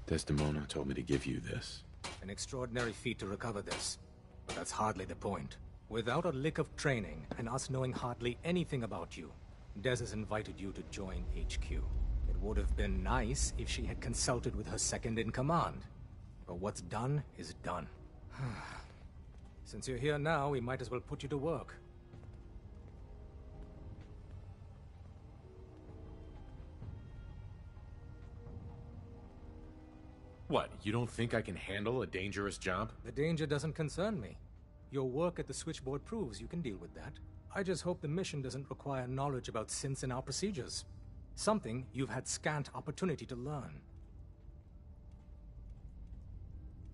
Desdemona told me to give you this. An extraordinary feat to recover this. But that's hardly the point. Without a lick of training, and us knowing hardly anything about you, Des has invited you to join HQ. It would have been nice if she had consulted with her second-in-command. But what's done is done. Since you're here now, we might as well put you to work. What, you don't think I can handle a dangerous job? The danger doesn't concern me. Your work at the switchboard proves you can deal with that. I just hope the mission doesn't require knowledge about synths and our procedures. Something you've had scant opportunity to learn.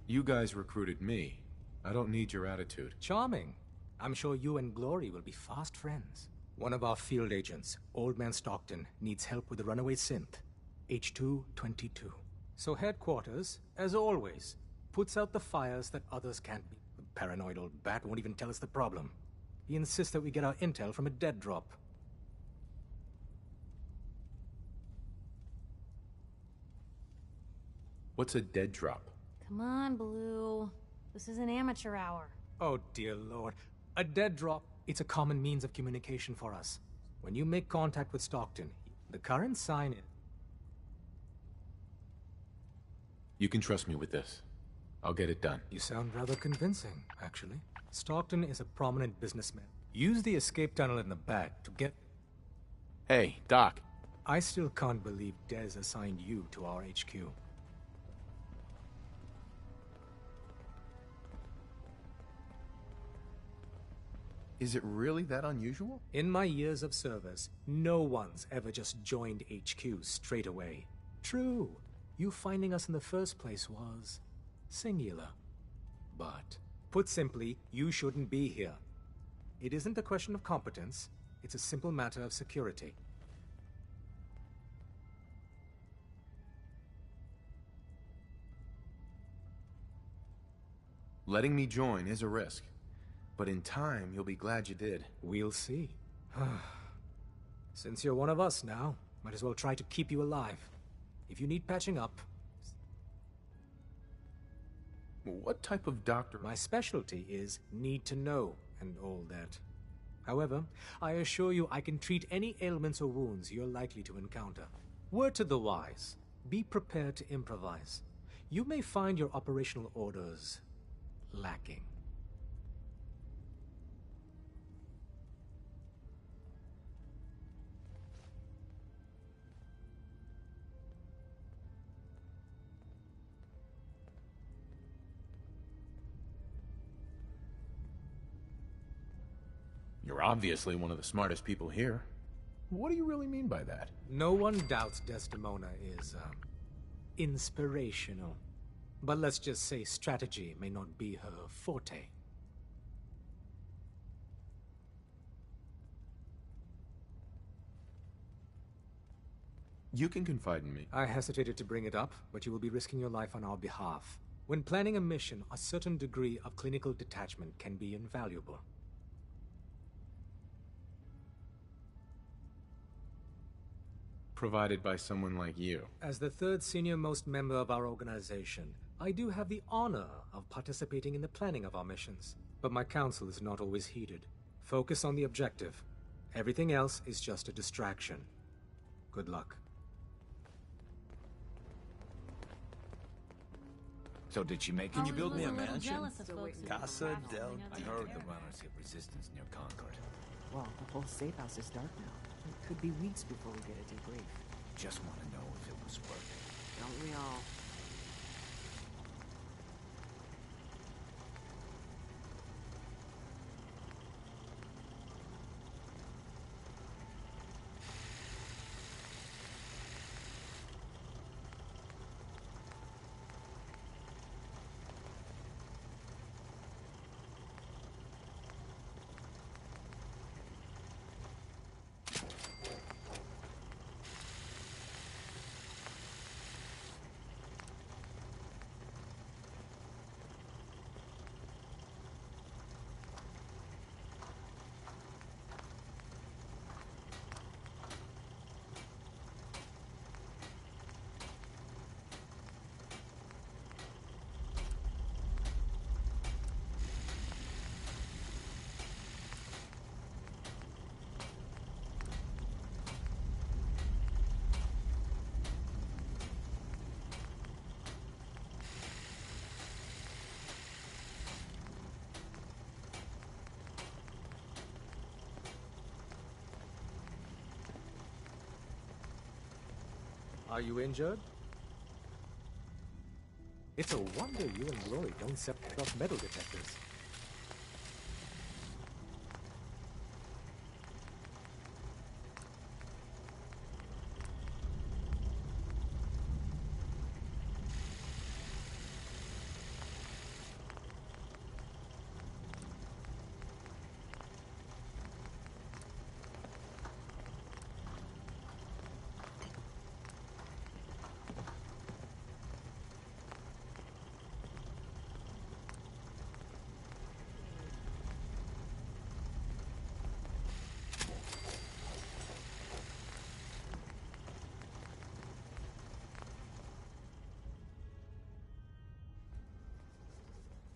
You guys recruited me. I don't need your attitude. Charming. I'm sure you and Glory will be fast friends. One of our field agents, Old Man Stockton, needs help with the runaway synth. H222. So headquarters, as always, puts out the fires that others can't be. The paranoid old bat won't even tell us the problem. He insists that we get our intel from a dead drop. What's a dead drop? Come on, Blue. This is an amateur hour. Oh, dear Lord. A dead drop, it's a common means of communication for us. When you make contact with Stockton, the current sign is... You can trust me with this. I'll get it done. You sound rather convincing, actually. Stockton is a prominent businessman. Use the escape tunnel in the back to get... Hey, Doc. I still can't believe Des assigned you to our HQ. Is it really that unusual? In my years of service, no one's ever just joined HQ straight away. True, you finding us in the first place was singular. But, put simply, you shouldn't be here. It isn't a question of competence, it's a simple matter of security. Letting me join is a risk. But in time, you'll be glad you did. We'll see. Since you're one of us now, might as well try to keep you alive. If you need patching up... What type of doctor? My specialty is need to know and all that. However, I assure you I can treat any ailments or wounds you're likely to encounter. Word to the wise, be prepared to improvise. You may find your operational orders lacking. You're obviously one of the smartest people here. What do you really mean by that? No one doubts Desdemona is, inspirational. But let's just say strategy may not be her forte. You can confide in me. I hesitated to bring it up, but you will be risking your life on our behalf. When planning a mission, a certain degree of clinical detachment can be invaluable. Provided by someone like you. As the third senior-most member of our organization, I do have the honor of participating in the planning of our missions. But my counsel is not always heeded. Focus on the objective. Everything else is just a distraction. Good luck. So did she make it? Can you build me a mansion? Casa del I heard the runners hit resistance near Concord. Well, the whole safe house is dark now. It could be weeks before we get a debrief. Just want to know if it was worth it. Don't we all? Are you injured? It's a wonder you and Glory don't set off metal detectors.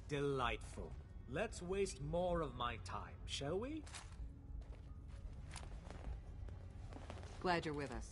Delightful. Let's waste more of my time, shall we? Glad you're with us.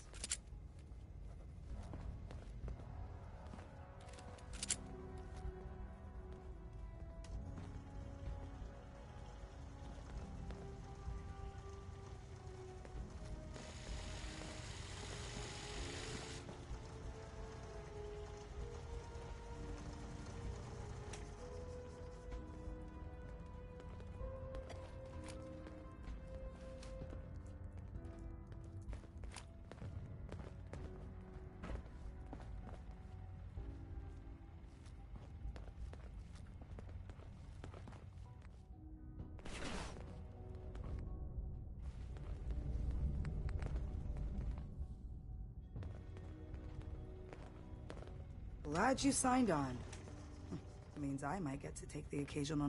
Glad you signed on. Means I might get to take the occasional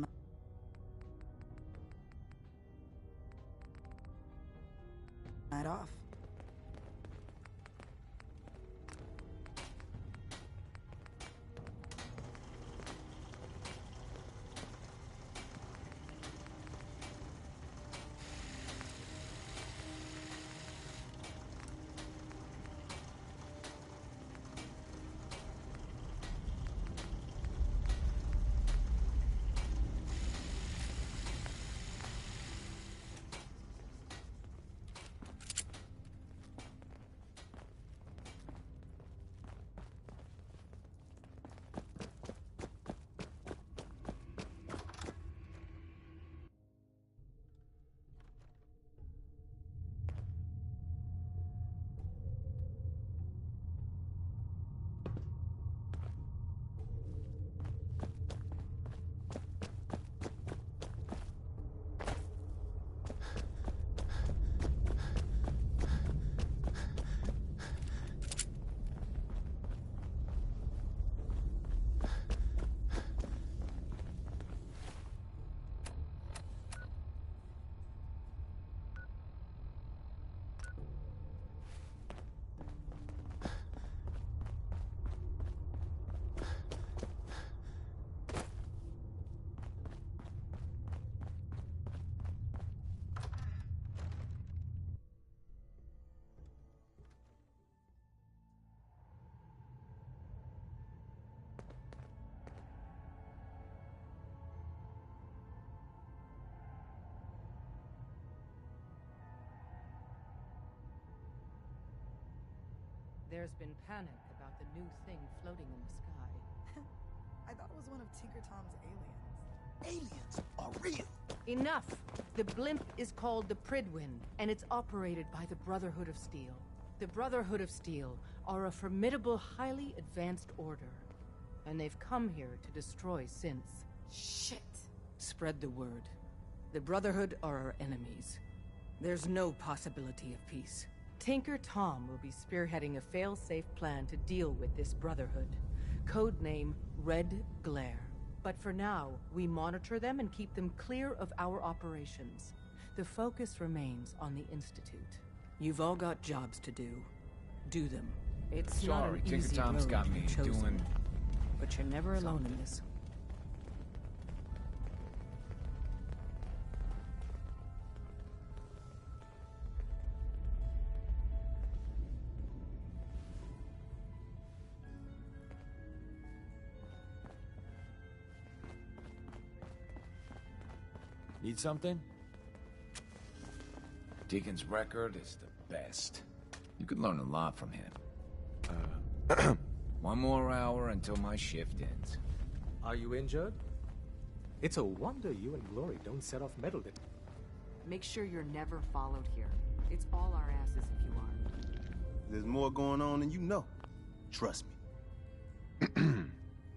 night off. There's been panic about the new thing floating in the sky. I thought it was one of Tinker Tom's aliens. Aliens are real. Enough! The blimp is called the Pridwind, and it's operated by the Brotherhood of Steel. The Brotherhood of Steel are a formidable, highly advanced order. And they've come here to destroy Synths. Shit. Spread the word. The Brotherhood are our enemies. There's no possibility of peace. Tinker Tom will be spearheading a fail-safe plan to deal with this Brotherhood. Codename Red Glare. But for now, we monitor them and keep them clear of our operations. The focus remains on the Institute. You've all got jobs to do. Do them. It's not Sorry, an Tinker easy Tom's road got to me be chosen. doing... But you're never alone in this. Need something? Deacon's record is the best. You could learn a lot from him. One more hour until my shift ends. Are you injured? It's a wonder you and Glory don't set off metal detectors. Make sure you're never followed here. It's all our asses if you are. There's more going on than you know. Trust me.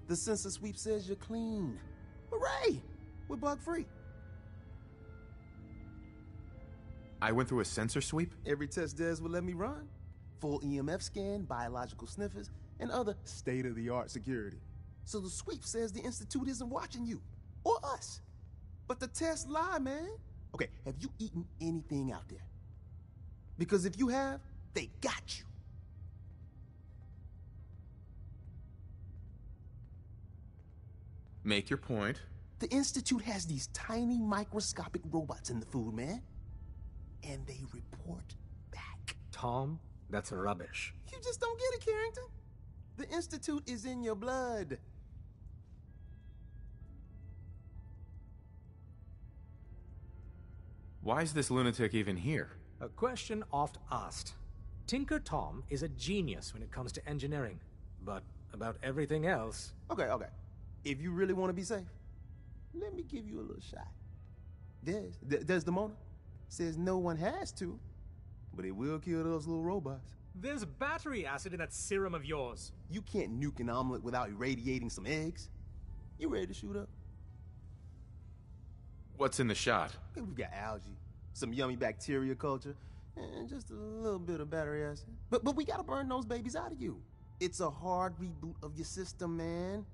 The sensor sweep says you're clean. Hooray! We're bug-free. I went through a sensor sweep? Every test Des would let me run. Full EMF scan, biological sniffers, and other state-of-the-art security. So the sweep says the Institute isn't watching you. Or us. But the tests lie, man. Okay, have you eaten anything out there? Because if you have, they got you. Make your point. The Institute has these tiny microscopic robots in the food, man. And they report back. Tom, that's rubbish. You just don't get it, Carrington. The Institute is in your blood. Why is this lunatic even here? A question oft asked. Tinker Tom is a genius when it comes to engineering, but about everything else... Okay. If you really want to be safe, let me give you a little shot. Desdemona says no one has to, but it will kill those little robots. There's battery acid in that serum of yours. You can't nuke an omelet without irradiating some eggs. You ready to shoot up? What's in the shot? Okay, we've got algae, some yummy bacteria culture, and just a little bit of battery acid. But we gotta burn those babies out of you. It's a hard reboot of your system, man.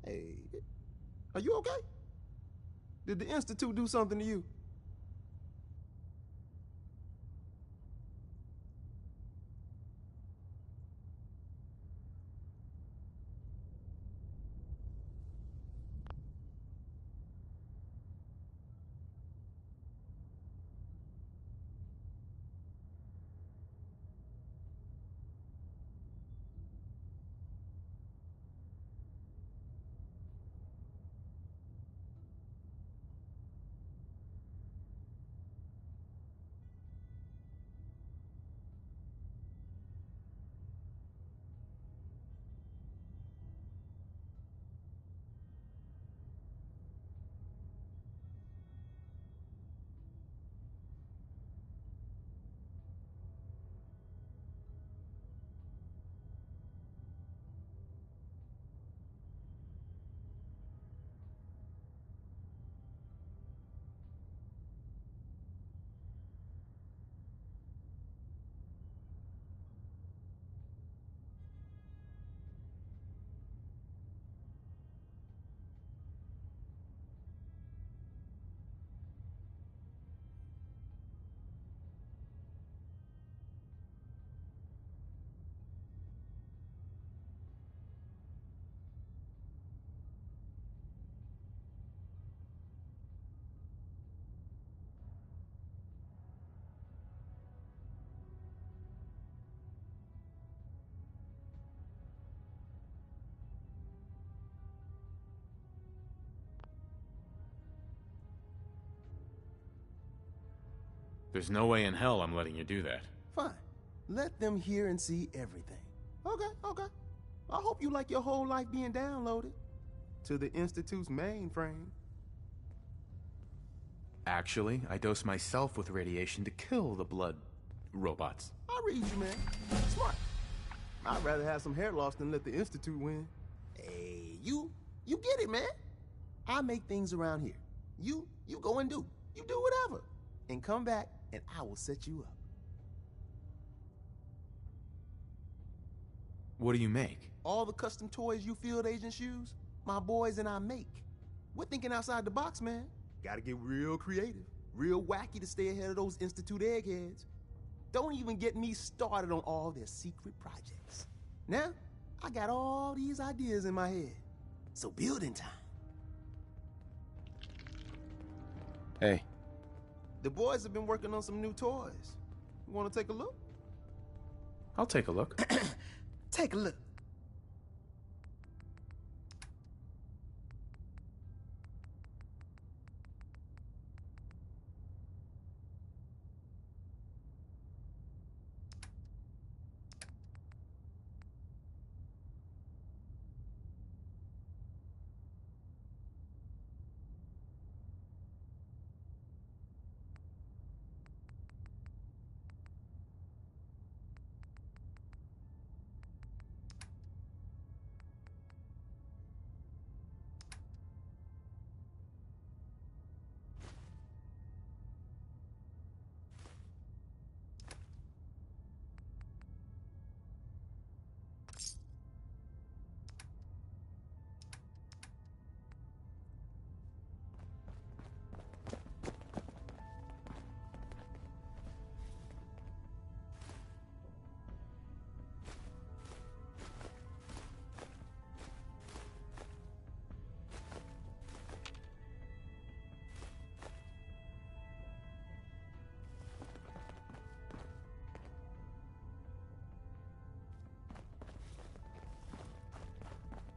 Hey, are you okay? Did the Institute do something to you? There's no way in hell I'm letting you do that. Fine. Let them hear and see everything. Okay. I hope you like your whole life being downloaded to the Institute's mainframe. Actually, I dose myself with radiation to kill the blood robots. I read you, man. Smart. I'd rather have some hair loss than let the Institute win. Hey, you get it, man. I make things around here. You go and do. You do whatever. And come back, and I will set you up. What do you make? All the custom toys you field agents use, my boys and I make. We're thinking outside the box, man. Gotta get real creative, real wacky to stay ahead of those Institute eggheads. Don't even get me started on all their secret projects. Now, I got all these ideas in my head. So building time. Hey. The boys have been working on some new toys. You wanna take a look? I'll take a look. Take a look.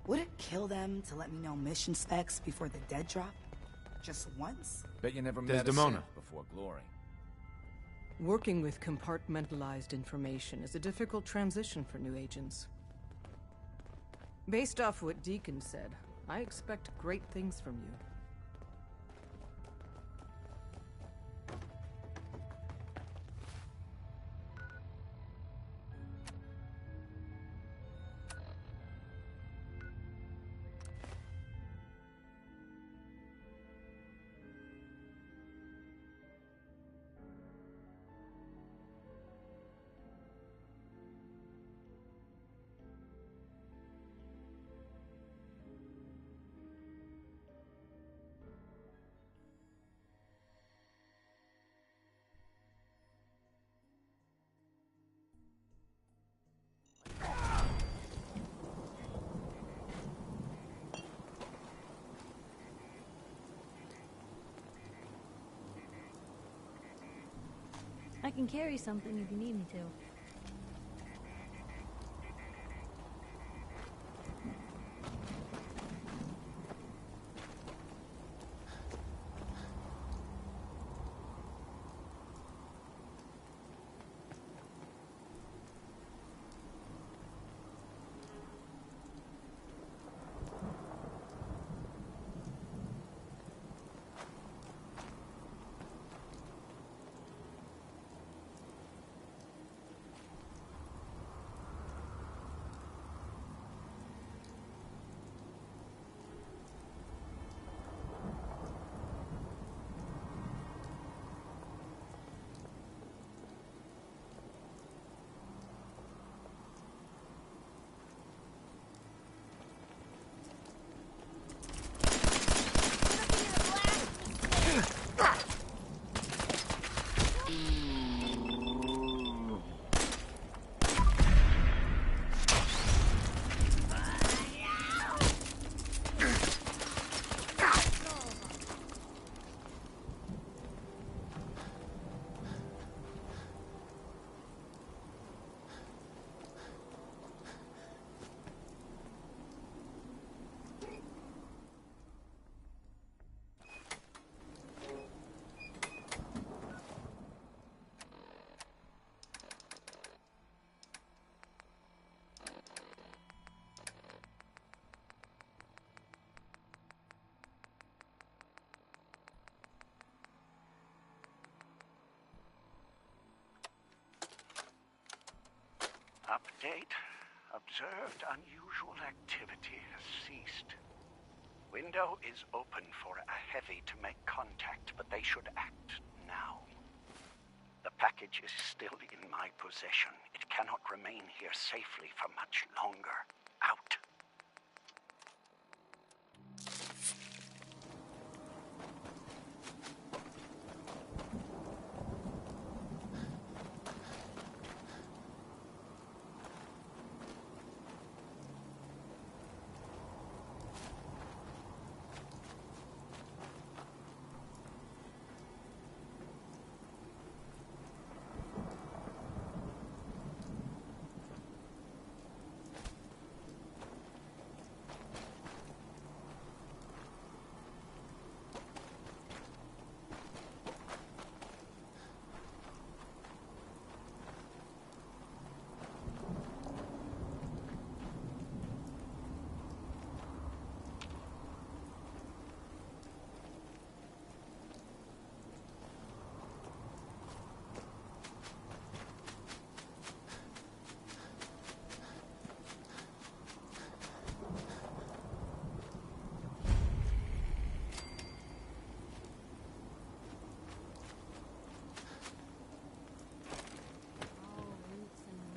Would it kill them to let me know mission specs before the dead drop? Just once? Bet you never met a Desdemona. synth before glory. Working with compartmentalized information is a difficult transition for new agents. Based off what Deacon said, I expect great things from you. I can carry something if you need me to. Update. Observed unusual activity has ceased. Window is open for a heavy to make contact, but they should act now. The package is still in my possession. It cannot remain here safely for much longer. Out.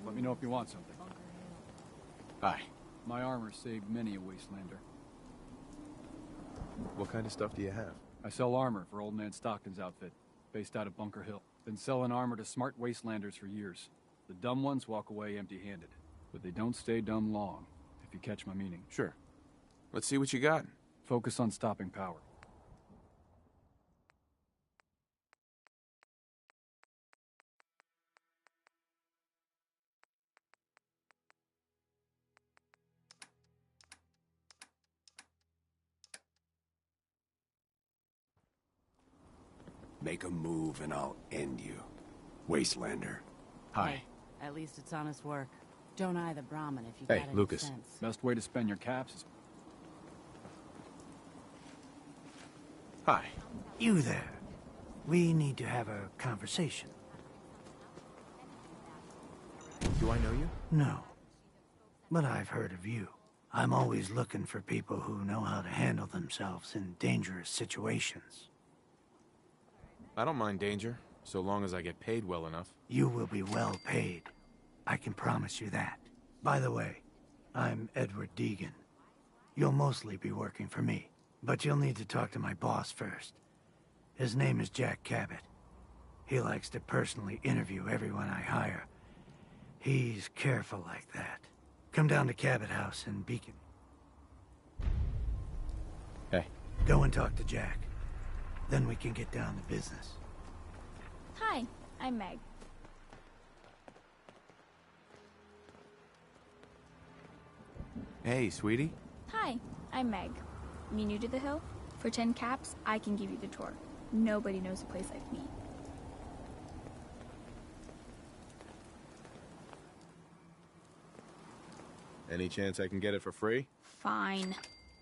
Let me know if you want something. Hi. My armor saved many a Wastelander. What kind of stuff do you have? I sell armor for Old Man Stockton's outfit, based out of Bunker Hill. Been selling armor to smart Wastelanders for years. The dumb ones walk away empty-handed, but they don't stay dumb long, if you catch my meaning. Sure. Let's see what you got. Focus on stopping power. Make a move and I'll end you. Wastelander. Hi. At least it's honest work. Don't eye the Brahmin if you Hey, got any Lucas. sense. Best way to spend your caps is... Hi. You there. We need to have a conversation. Do I know you? No. But I've heard of you. I'm always looking for people who know how to handle themselves in dangerous situations. I don't mind danger, so long as I get paid well enough. You will be well paid. I can promise you that. By the way, I'm Edward Deegan. You'll mostly be working for me, but you'll need to talk to my boss first. His name is Jack Cabot. He likes to personally interview everyone I hire. He's careful like that. Come down to Cabot House in Beacon. Hey. Go and talk to Jack. Then we can get down to business. Hi, I'm Meg. Hey, sweetie. Hi, I'm Meg. You new to the hill? For 10 caps, I can give you the tour. Nobody knows a place like me. Any chance I can get it for free? Fine.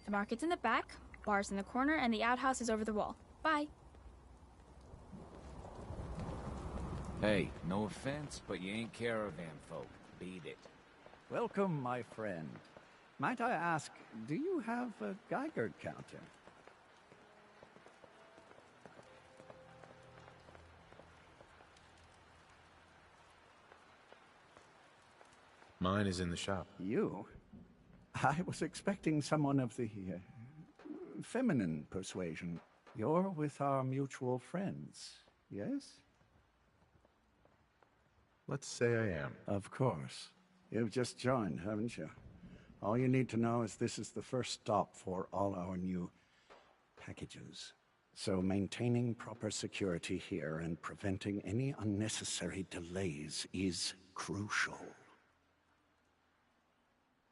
The market's in the back, bar's in the corner, and the outhouse is over the wall. Bye. Hey, no offense, but you ain't caravan folk. Beat it. Welcome, my friend. Might I ask, do you have a Geiger counter? Mine is in the shop. You? I was expecting someone of the feminine persuasion. You're with our mutual friends, yes? Let's say I am. Of course. You've just joined, haven't you? All you need to know is this is the first stop for all our new packages. So maintaining proper security here and preventing any unnecessary delays is crucial.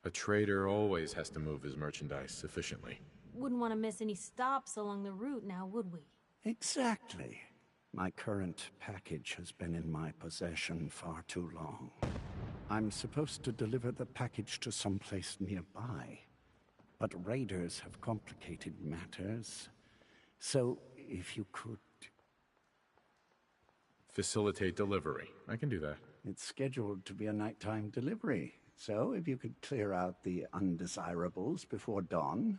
A trader always has to move his merchandise efficiently. Wouldn't want to miss any stops along the route now, would we? Exactly. My current package has been in my possession far too long. I'm supposed to deliver the package to someplace nearby, but raiders have complicated matters. So, if you could... Facilitate delivery. I can do that. It's scheduled to be a nighttime delivery. So, if you could clear out the undesirables before dawn.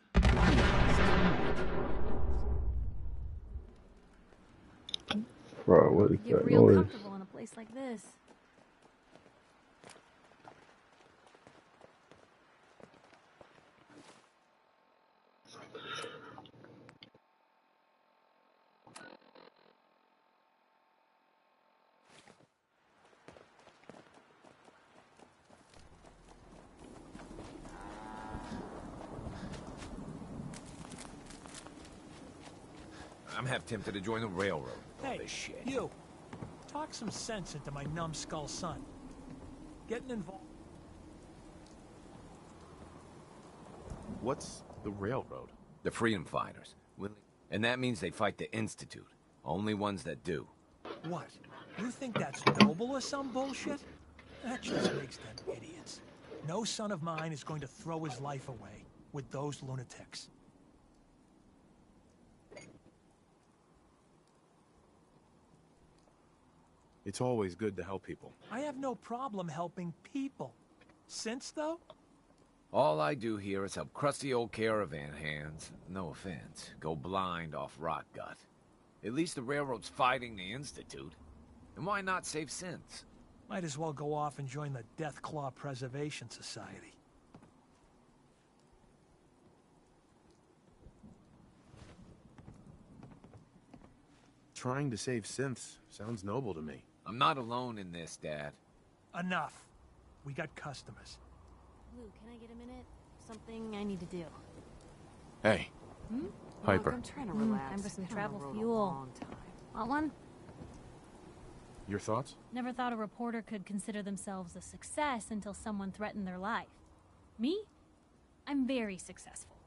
Bro, what is You're that real noise? comfortable in a place like this. I'm half tempted to join the railroad. All Hey, this shit. you. Talk some sense into my numbskull son. Getting involved. What's the railroad? The freedom fighters. And that means they fight the Institute. Only ones that do. What? You think that's noble or some bullshit? That just makes them idiots. No son of mine is going to throw his life away with those lunatics. It's always good to help people. I have no problem helping people. Since, though? All I do here is help crusty old caravan hands, no offense, go blind off rot gut. At least the railroad's fighting the Institute. And why not save synths? Might as well go off and join the Deathclaw Preservation Society. Trying to save synths sounds noble to me. I'm not alone in this, Dad. Enough. We got customers. Lou, can I get a minute? Something I need to do. Hey. Hmm? Piper. Look, I'm trying to relax. Time for some Been on travel the road a fuel. long time. Want one? Your thoughts? Never thought a reporter could consider themselves a success until someone threatened their life. Me? I'm very successful.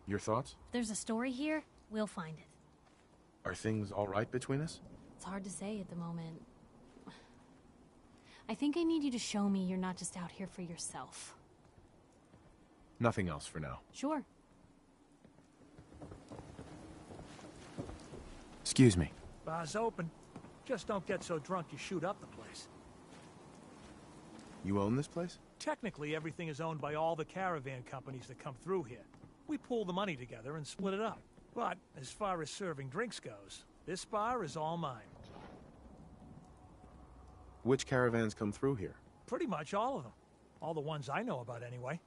Your thoughts? If there's a story here, we'll find it. Are things all right between us? It's hard to say at the moment. I think I need you to show me you're not just out here for yourself. Nothing else for now. Sure. Excuse me. Bar's open. Just don't get so drunk you shoot up the place. You own this place? Technically, everything is owned by all the caravan companies that come through here. We pool the money together and split it up. But as far as serving drinks goes, this bar is all mine. Which caravans come through here? Pretty much all of them. All the ones I know about, anyway.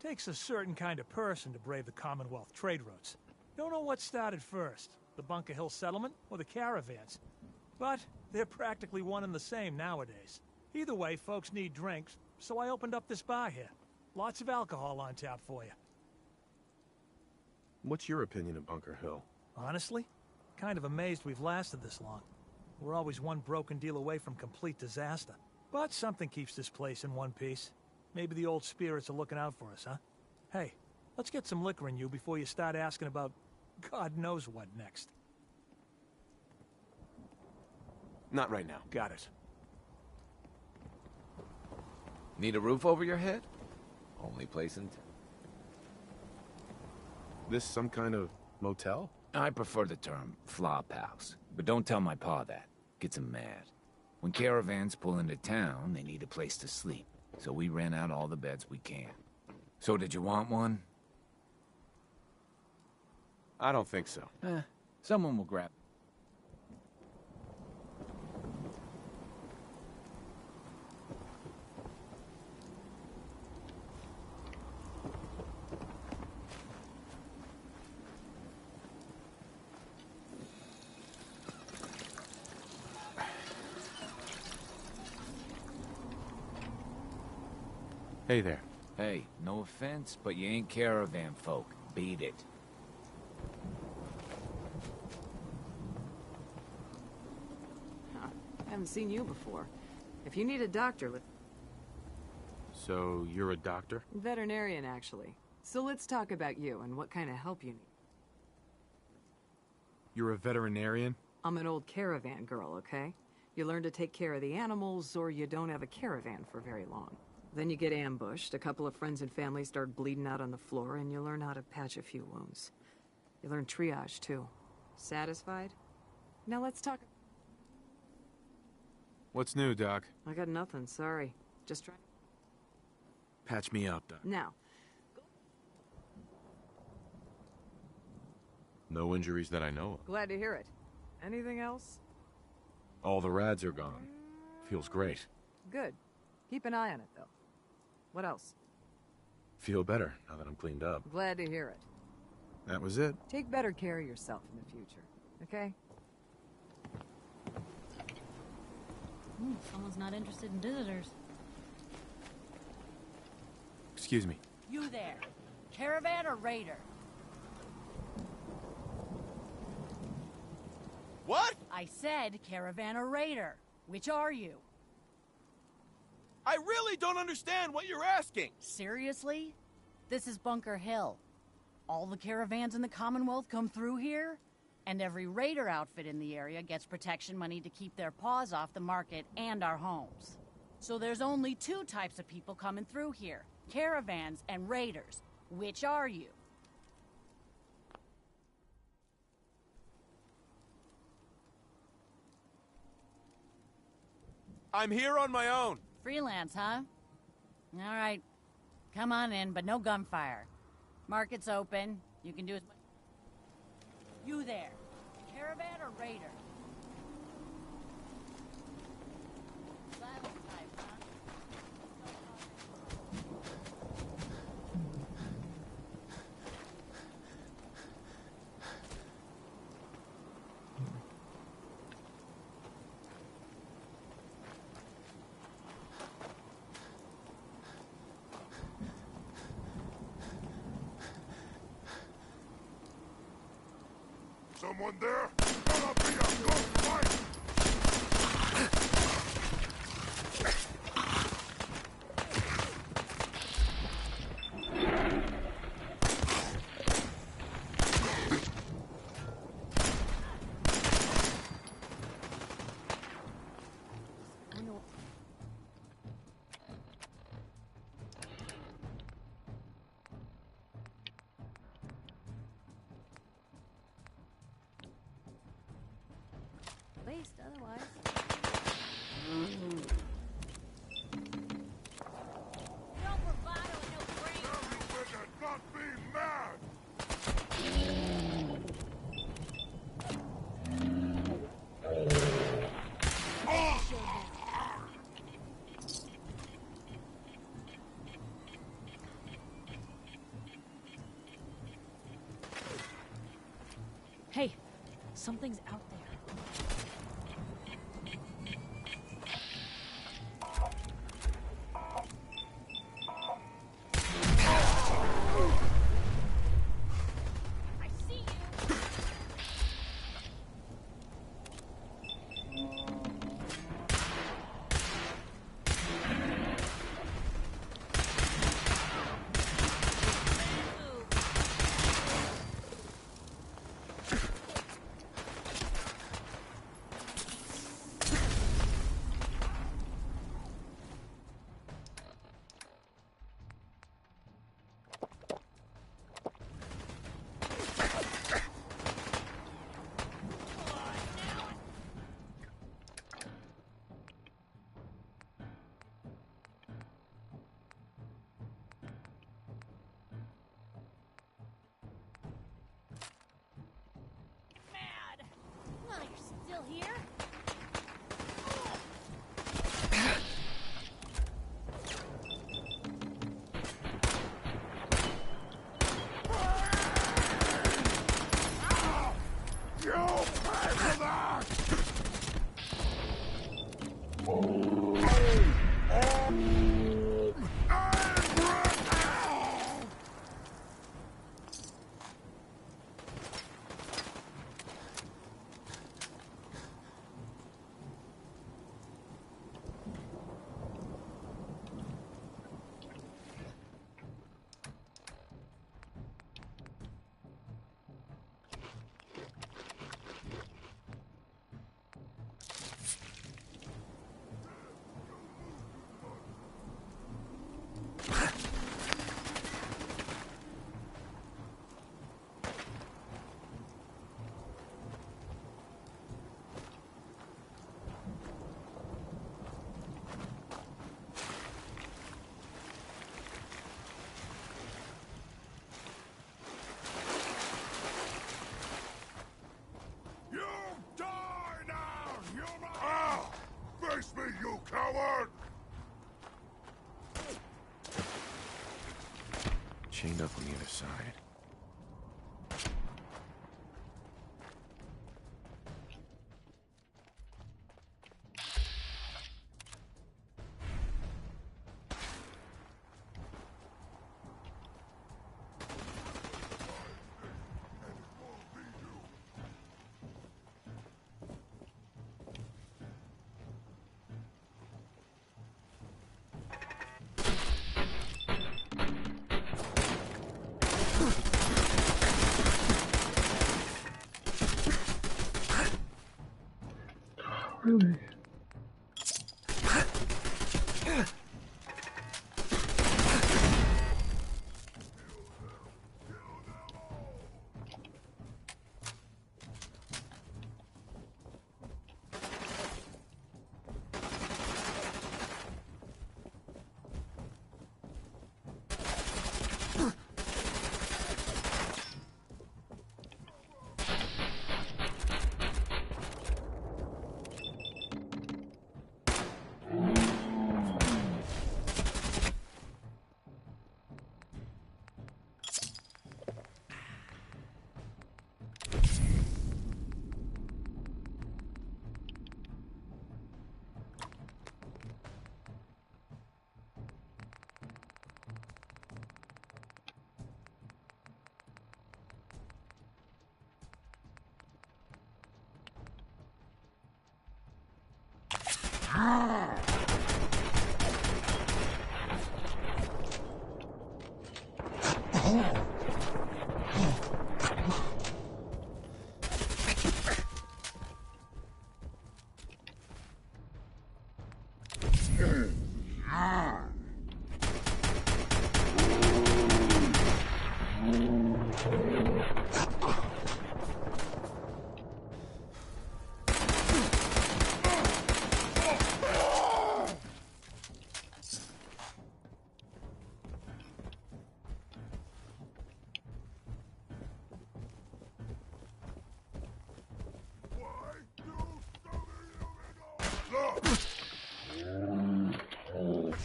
Takes a certain kind of person to brave the Commonwealth trade routes. Don't know what started first, the Bunker Hill settlement or the caravans. But they're practically one and the same nowadays. Either way, folks need drinks, so I opened up this bar here. Lots of alcohol on tap for you. What's your opinion of Bunker Hill? Honestly, kind of amazed we've lasted this long. We're always one broken deal away from complete disaster. But something keeps this place in one piece. Maybe the old spirits are looking out for us, huh? Hey, let's get some liquor in you before you start asking about God knows what next. Not right now. Got it. Need a roof over your head? Only place in town. This some kind of motel? I prefer the term flop house, but don't tell my pa that. Gets him mad. When caravans pull into town, they need a place to sleep, so we rent out all the beds we can. So did you want one? I don't think so. Someone will grab. Hey there. Hey, no offense, but you ain't caravan folk. Beat it. I haven't seen you before. If you need a doctor, So, you're a doctor? veterinarian actually. So let's talk about you and what kind of help you need. You're a veterinarian? I'm an old caravan girl, okay? You learn to take care of the animals, or you don't have a caravan for very long. Then you get ambushed, a couple of friends and family start bleeding out on the floor, and you learn how to patch a few wounds. You learn triage, too. Satisfied? Now let's talk. What's new, Doc? I got nothing, sorry. Just trying. Patch me up, Doc. Now, No injuries that I know of. glad to hear it. Anything else? All the rads are gone. Feels great. Good. Keep an eye on it, though. What else? Feel better now that I'm cleaned up. Glad to hear it. That was it. Take better care of yourself in the future, okay? Someone's not interested in visitors. Excuse me. You there. Caravan or raider? What? I said caravan or raider. Which are you? I really don't understand what you're asking. Seriously? This is Bunker Hill. All the caravans in the Commonwealth come through here, and every raider outfit in the area gets protection money to keep their paws off the market and our homes. So there's only two types of people coming through here, caravans and raiders. Which are you? I'm here on my own. Freelance, huh? All right. Come on in, but no gunfire. Market's open. You can do as much... You there. Caravan or raider? Silent type, huh? Someone there? Gonna be a good fight! Waste otherwise. No bravado and no brains. You better not be mad! Hey, something's out there. chained up on the other side. Really?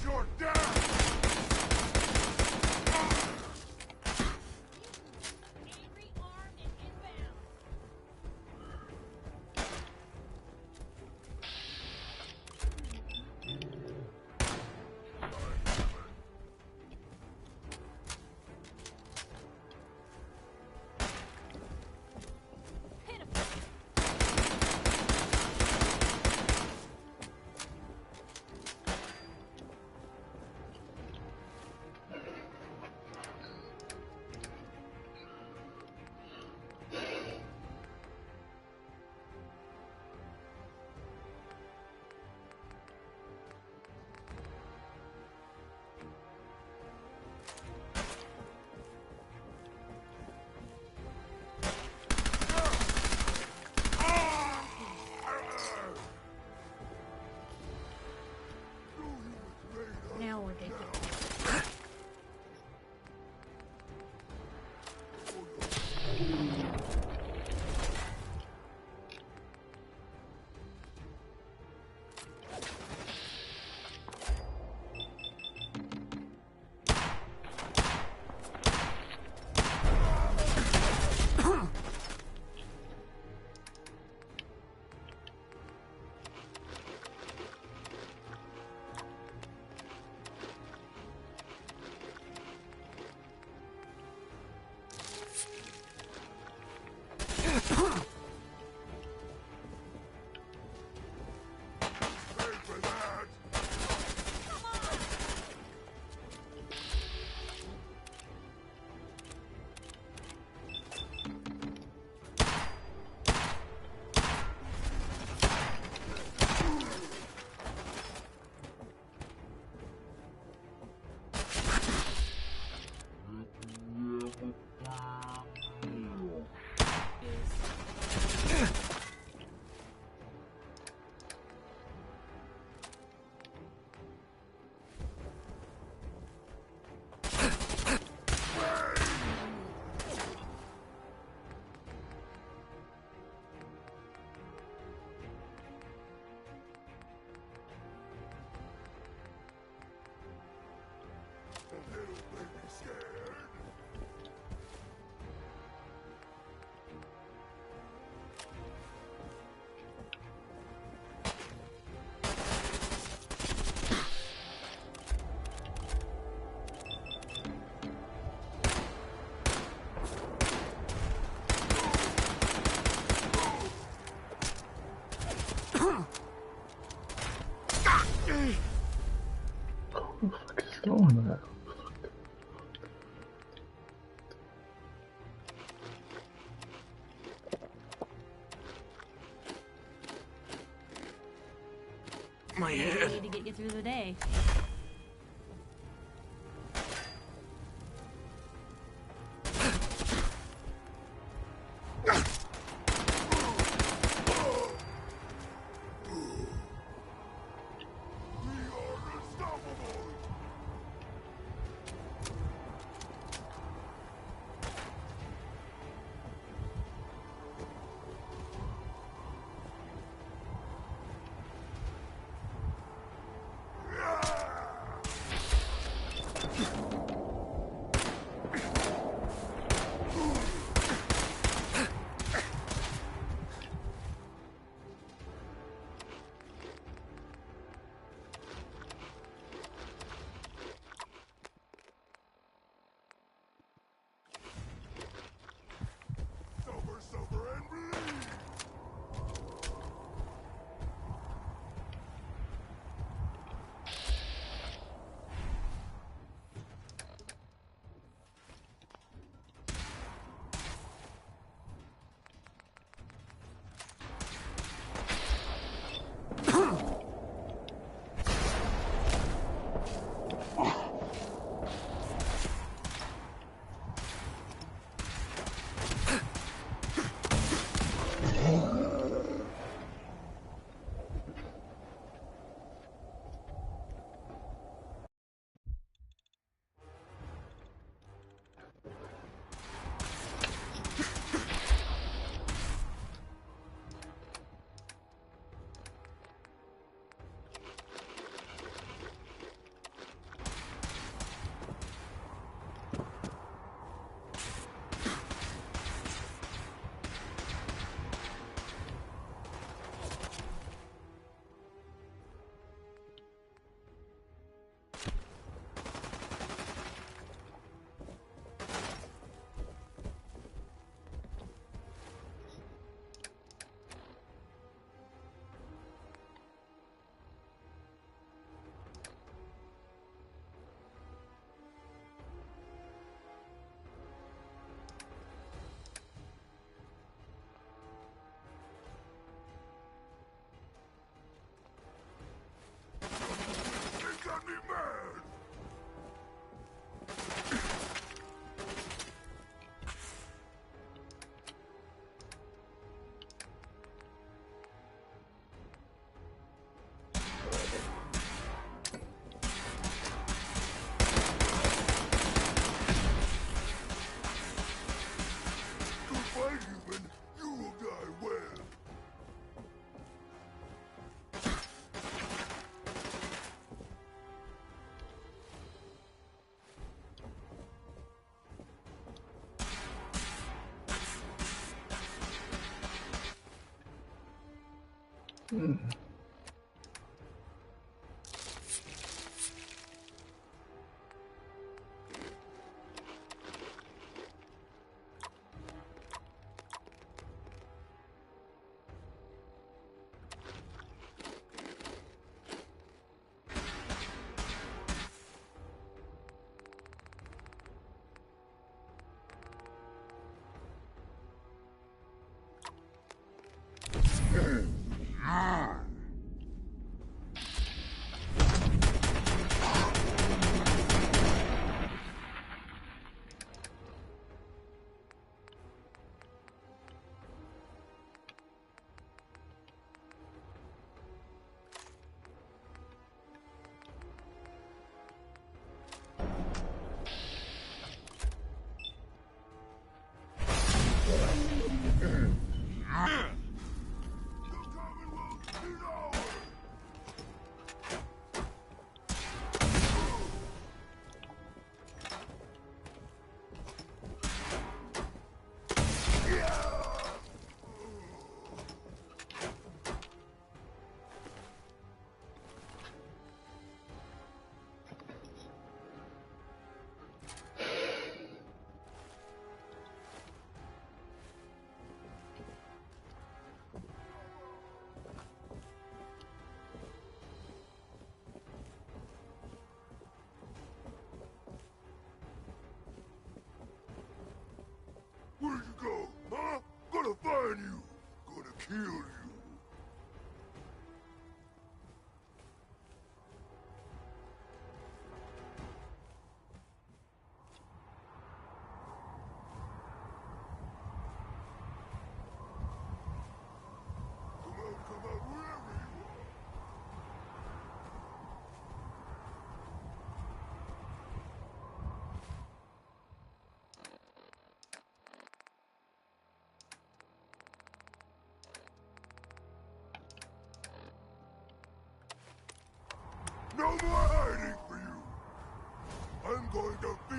You're down! Now we're digging. A little baby scared. What the fuck is going on? My head. Way to get you through the day.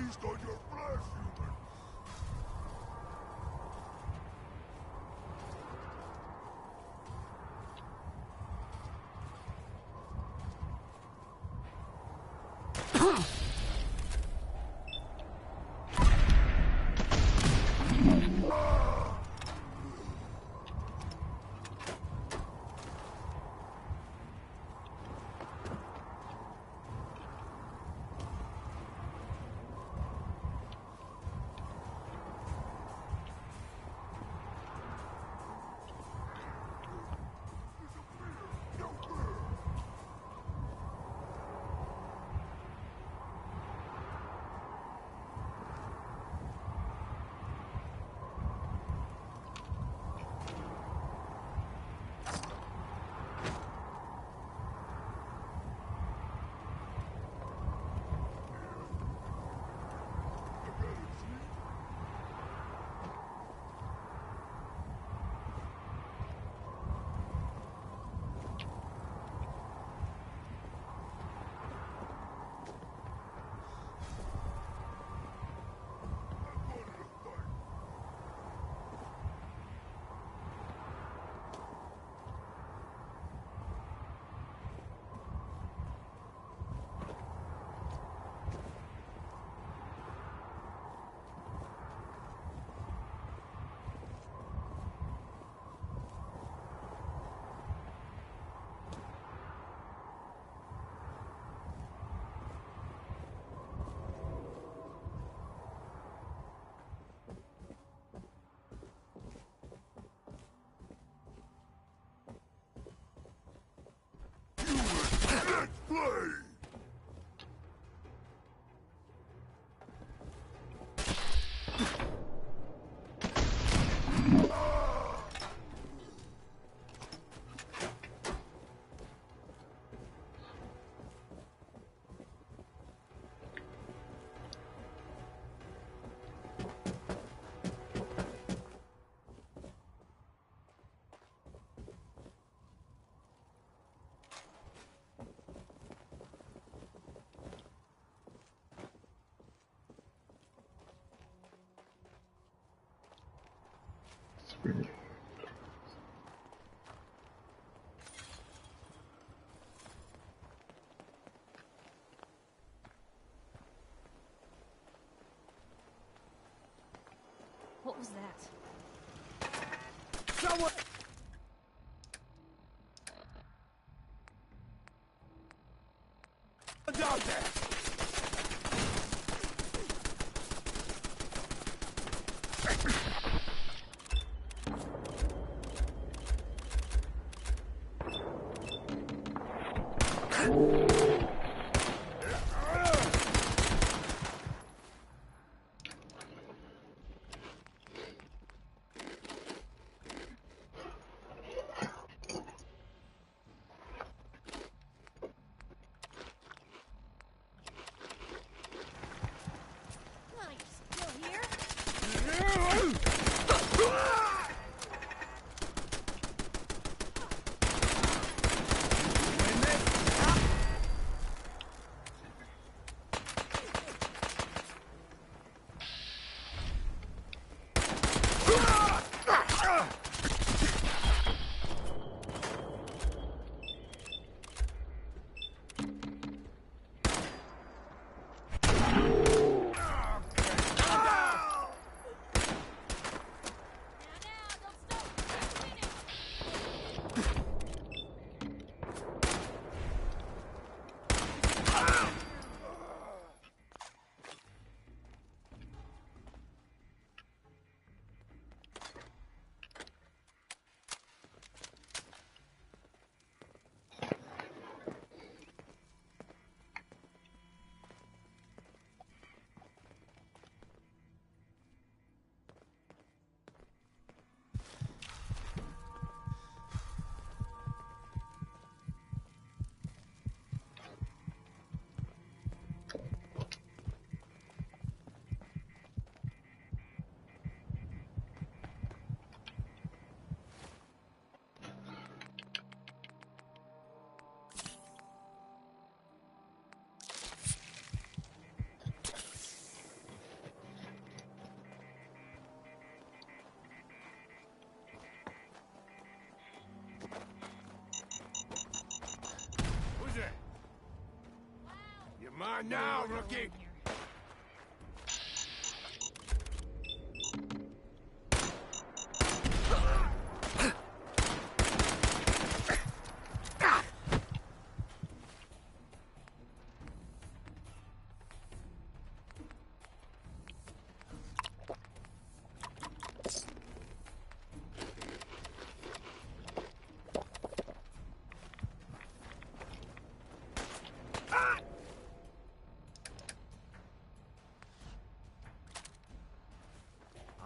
feast on your flesh, human. Let's play! What was that? Someone! Down there! Come on now, rookie!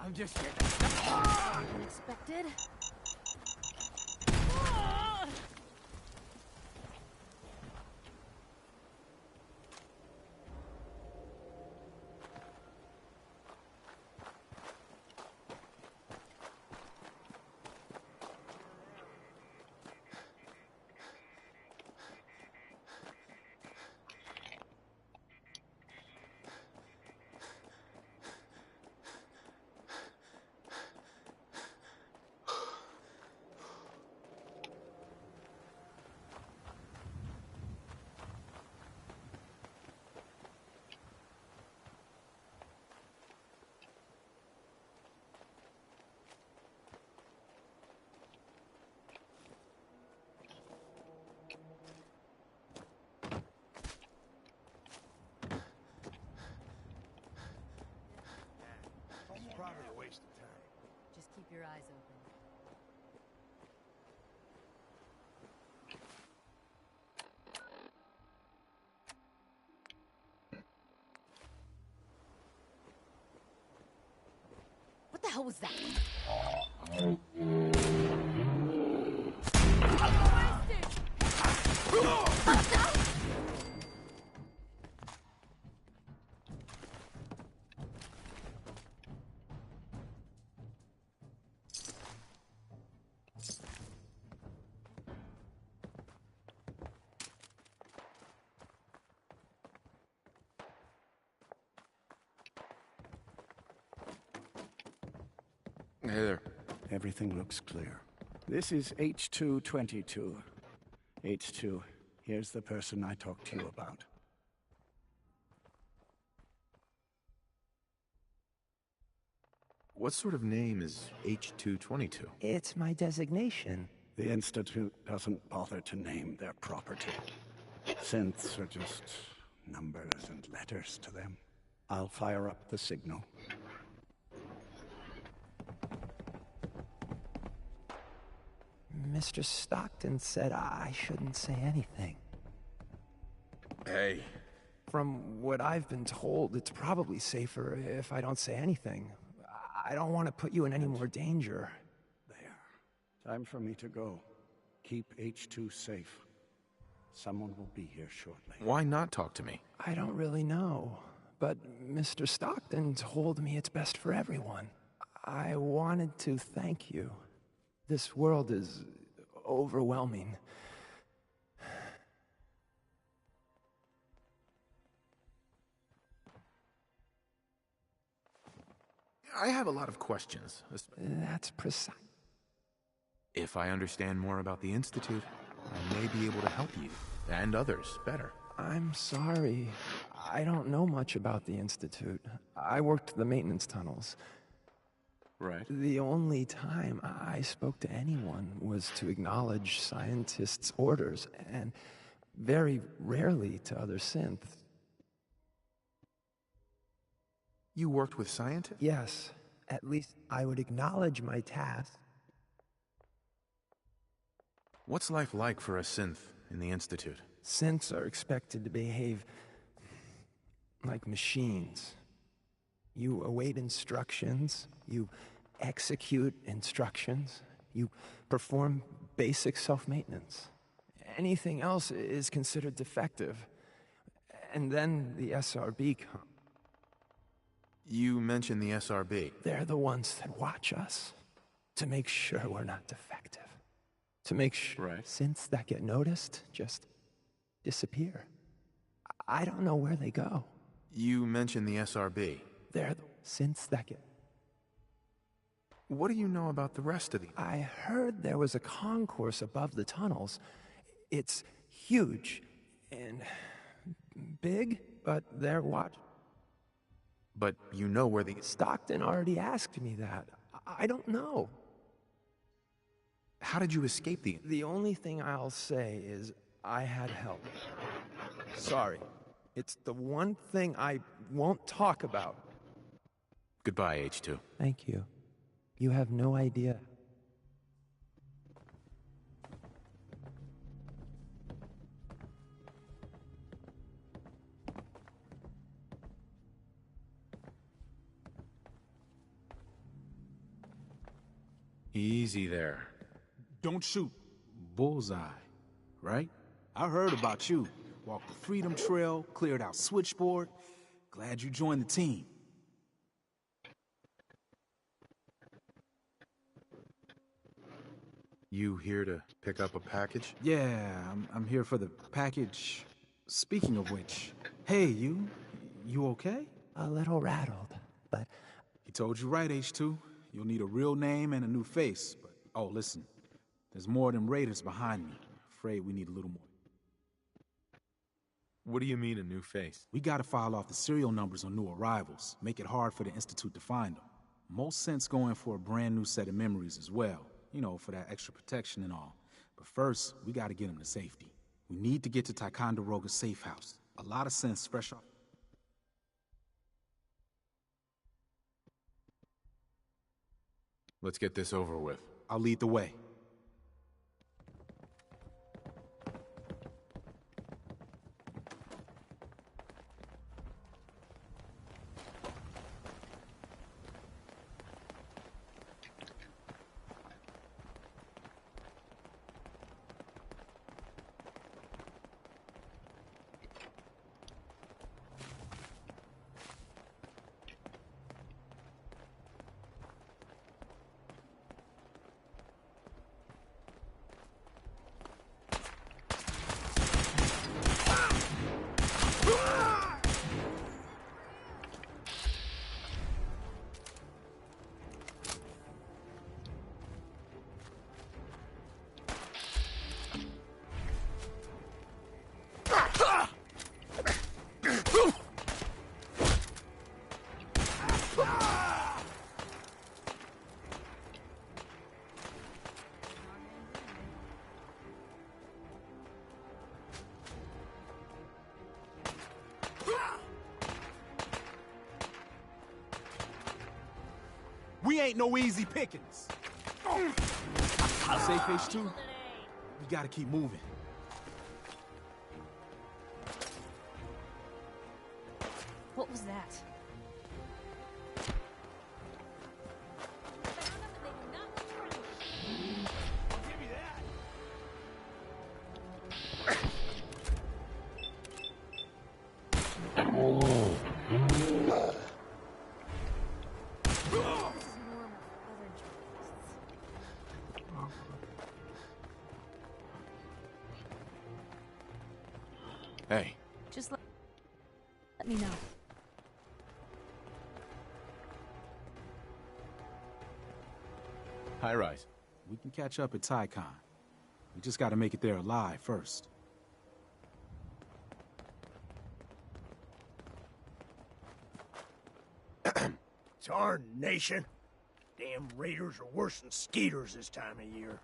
I'm just here. Unexpected. It's probably a waste of time. Just keep your eyes open. What the hell was that? Hey there. Everything looks clear. This is H222. H2, here's the person I talked to you about. What sort of name is H222? It's my designation. The Institute doesn't bother to name their property. Synths are just numbers and letters to them. I'll fire up the signal. Mr. Stockton said I shouldn't say anything. Hey. From what I've been told, it's probably safer if I don't say anything. I don't want to put you in any more danger. There. Time for me to go. Keep H2 safe. Someone will be here shortly. Why not talk to me? I don't really know, but Mr. Stockton told me it's best for everyone. I wanted to thank you. This world is overwhelming. I have a lot of questions. That's precise. If I understand more about the Institute, I may be able to help you, and others, better. I'm sorry. I don't know much about the Institute. I worked the maintenance tunnels. Right. The only time I spoke to anyone was to acknowledge scientists' orders, and very rarely to other synths. You worked with scientists? Yes. At least I would acknowledge my task. What's life like for a synth in the Institute? Synths are expected to behave like machines. You await instructions, you execute instructions, you perform basic self-maintenance. Anything else is considered defective. And then the SRB comes. You mentioned the SRB. They're the ones that watch us to make sure we're not defective. To make sure synths that get noticed just disappear. I don't know where they go. You mentioned the SRB. They're the synths that get... What do you know about the rest of the... I heard there was a concourse above the tunnels. It's huge and big. but they're watching. But you know where the... Stockton already asked me that. I don't know. How did you escape the... The only thing I'll say is I had help. Sorry. It's the one thing I won't talk about. Goodbye, H2. Thank you. You have no idea. Easy there. Don't shoot. Bullseye, right? I heard about you. Walked the Freedom Trail, cleared out Switchboard. Glad you joined the team. You here to pick up a package? Yeah, I'm here for the package. Speaking of which, hey, you okay? A little rattled, but... He told you right, H2. You'll need a real name and a new face. But, oh, listen. There's more than raiders behind me. Afraid we need a little more. What do you mean, a new face? We gotta file off the serial numbers on new arrivals. Make it hard for the Institute to find them. Most sense going for a brand new set of memories as well. You know, for that extra protection and all. But first, we gotta get them to safety. We need to get to Ticonderoga's safe house. A lot of sense fresh off. Let's get this over with. I'll lead the way. We ain't no easy pickings. Safe H2? We gotta keep moving. What was that? Hey. Just let me know. High rise. We can catch up at Tycon. We just gotta make it there alive first. Tarnation. Damn raiders are worse than skeeters this time of year.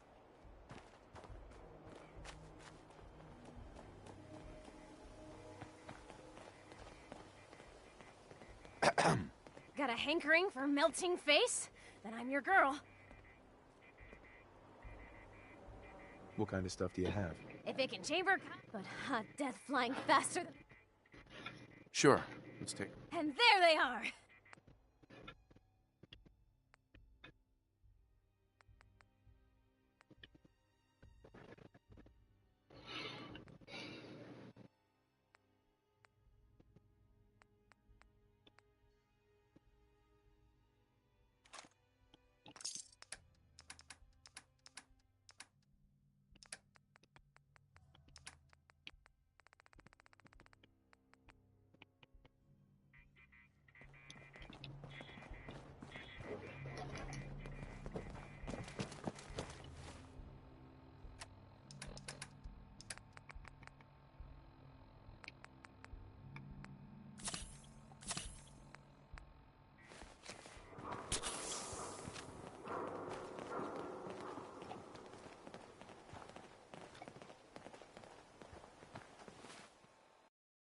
Got a hankering for melting face? Then I'm your girl. What kind of stuff do you have? A vacant chamber, but hot death flying faster than... Sure. Let's take... And there they are!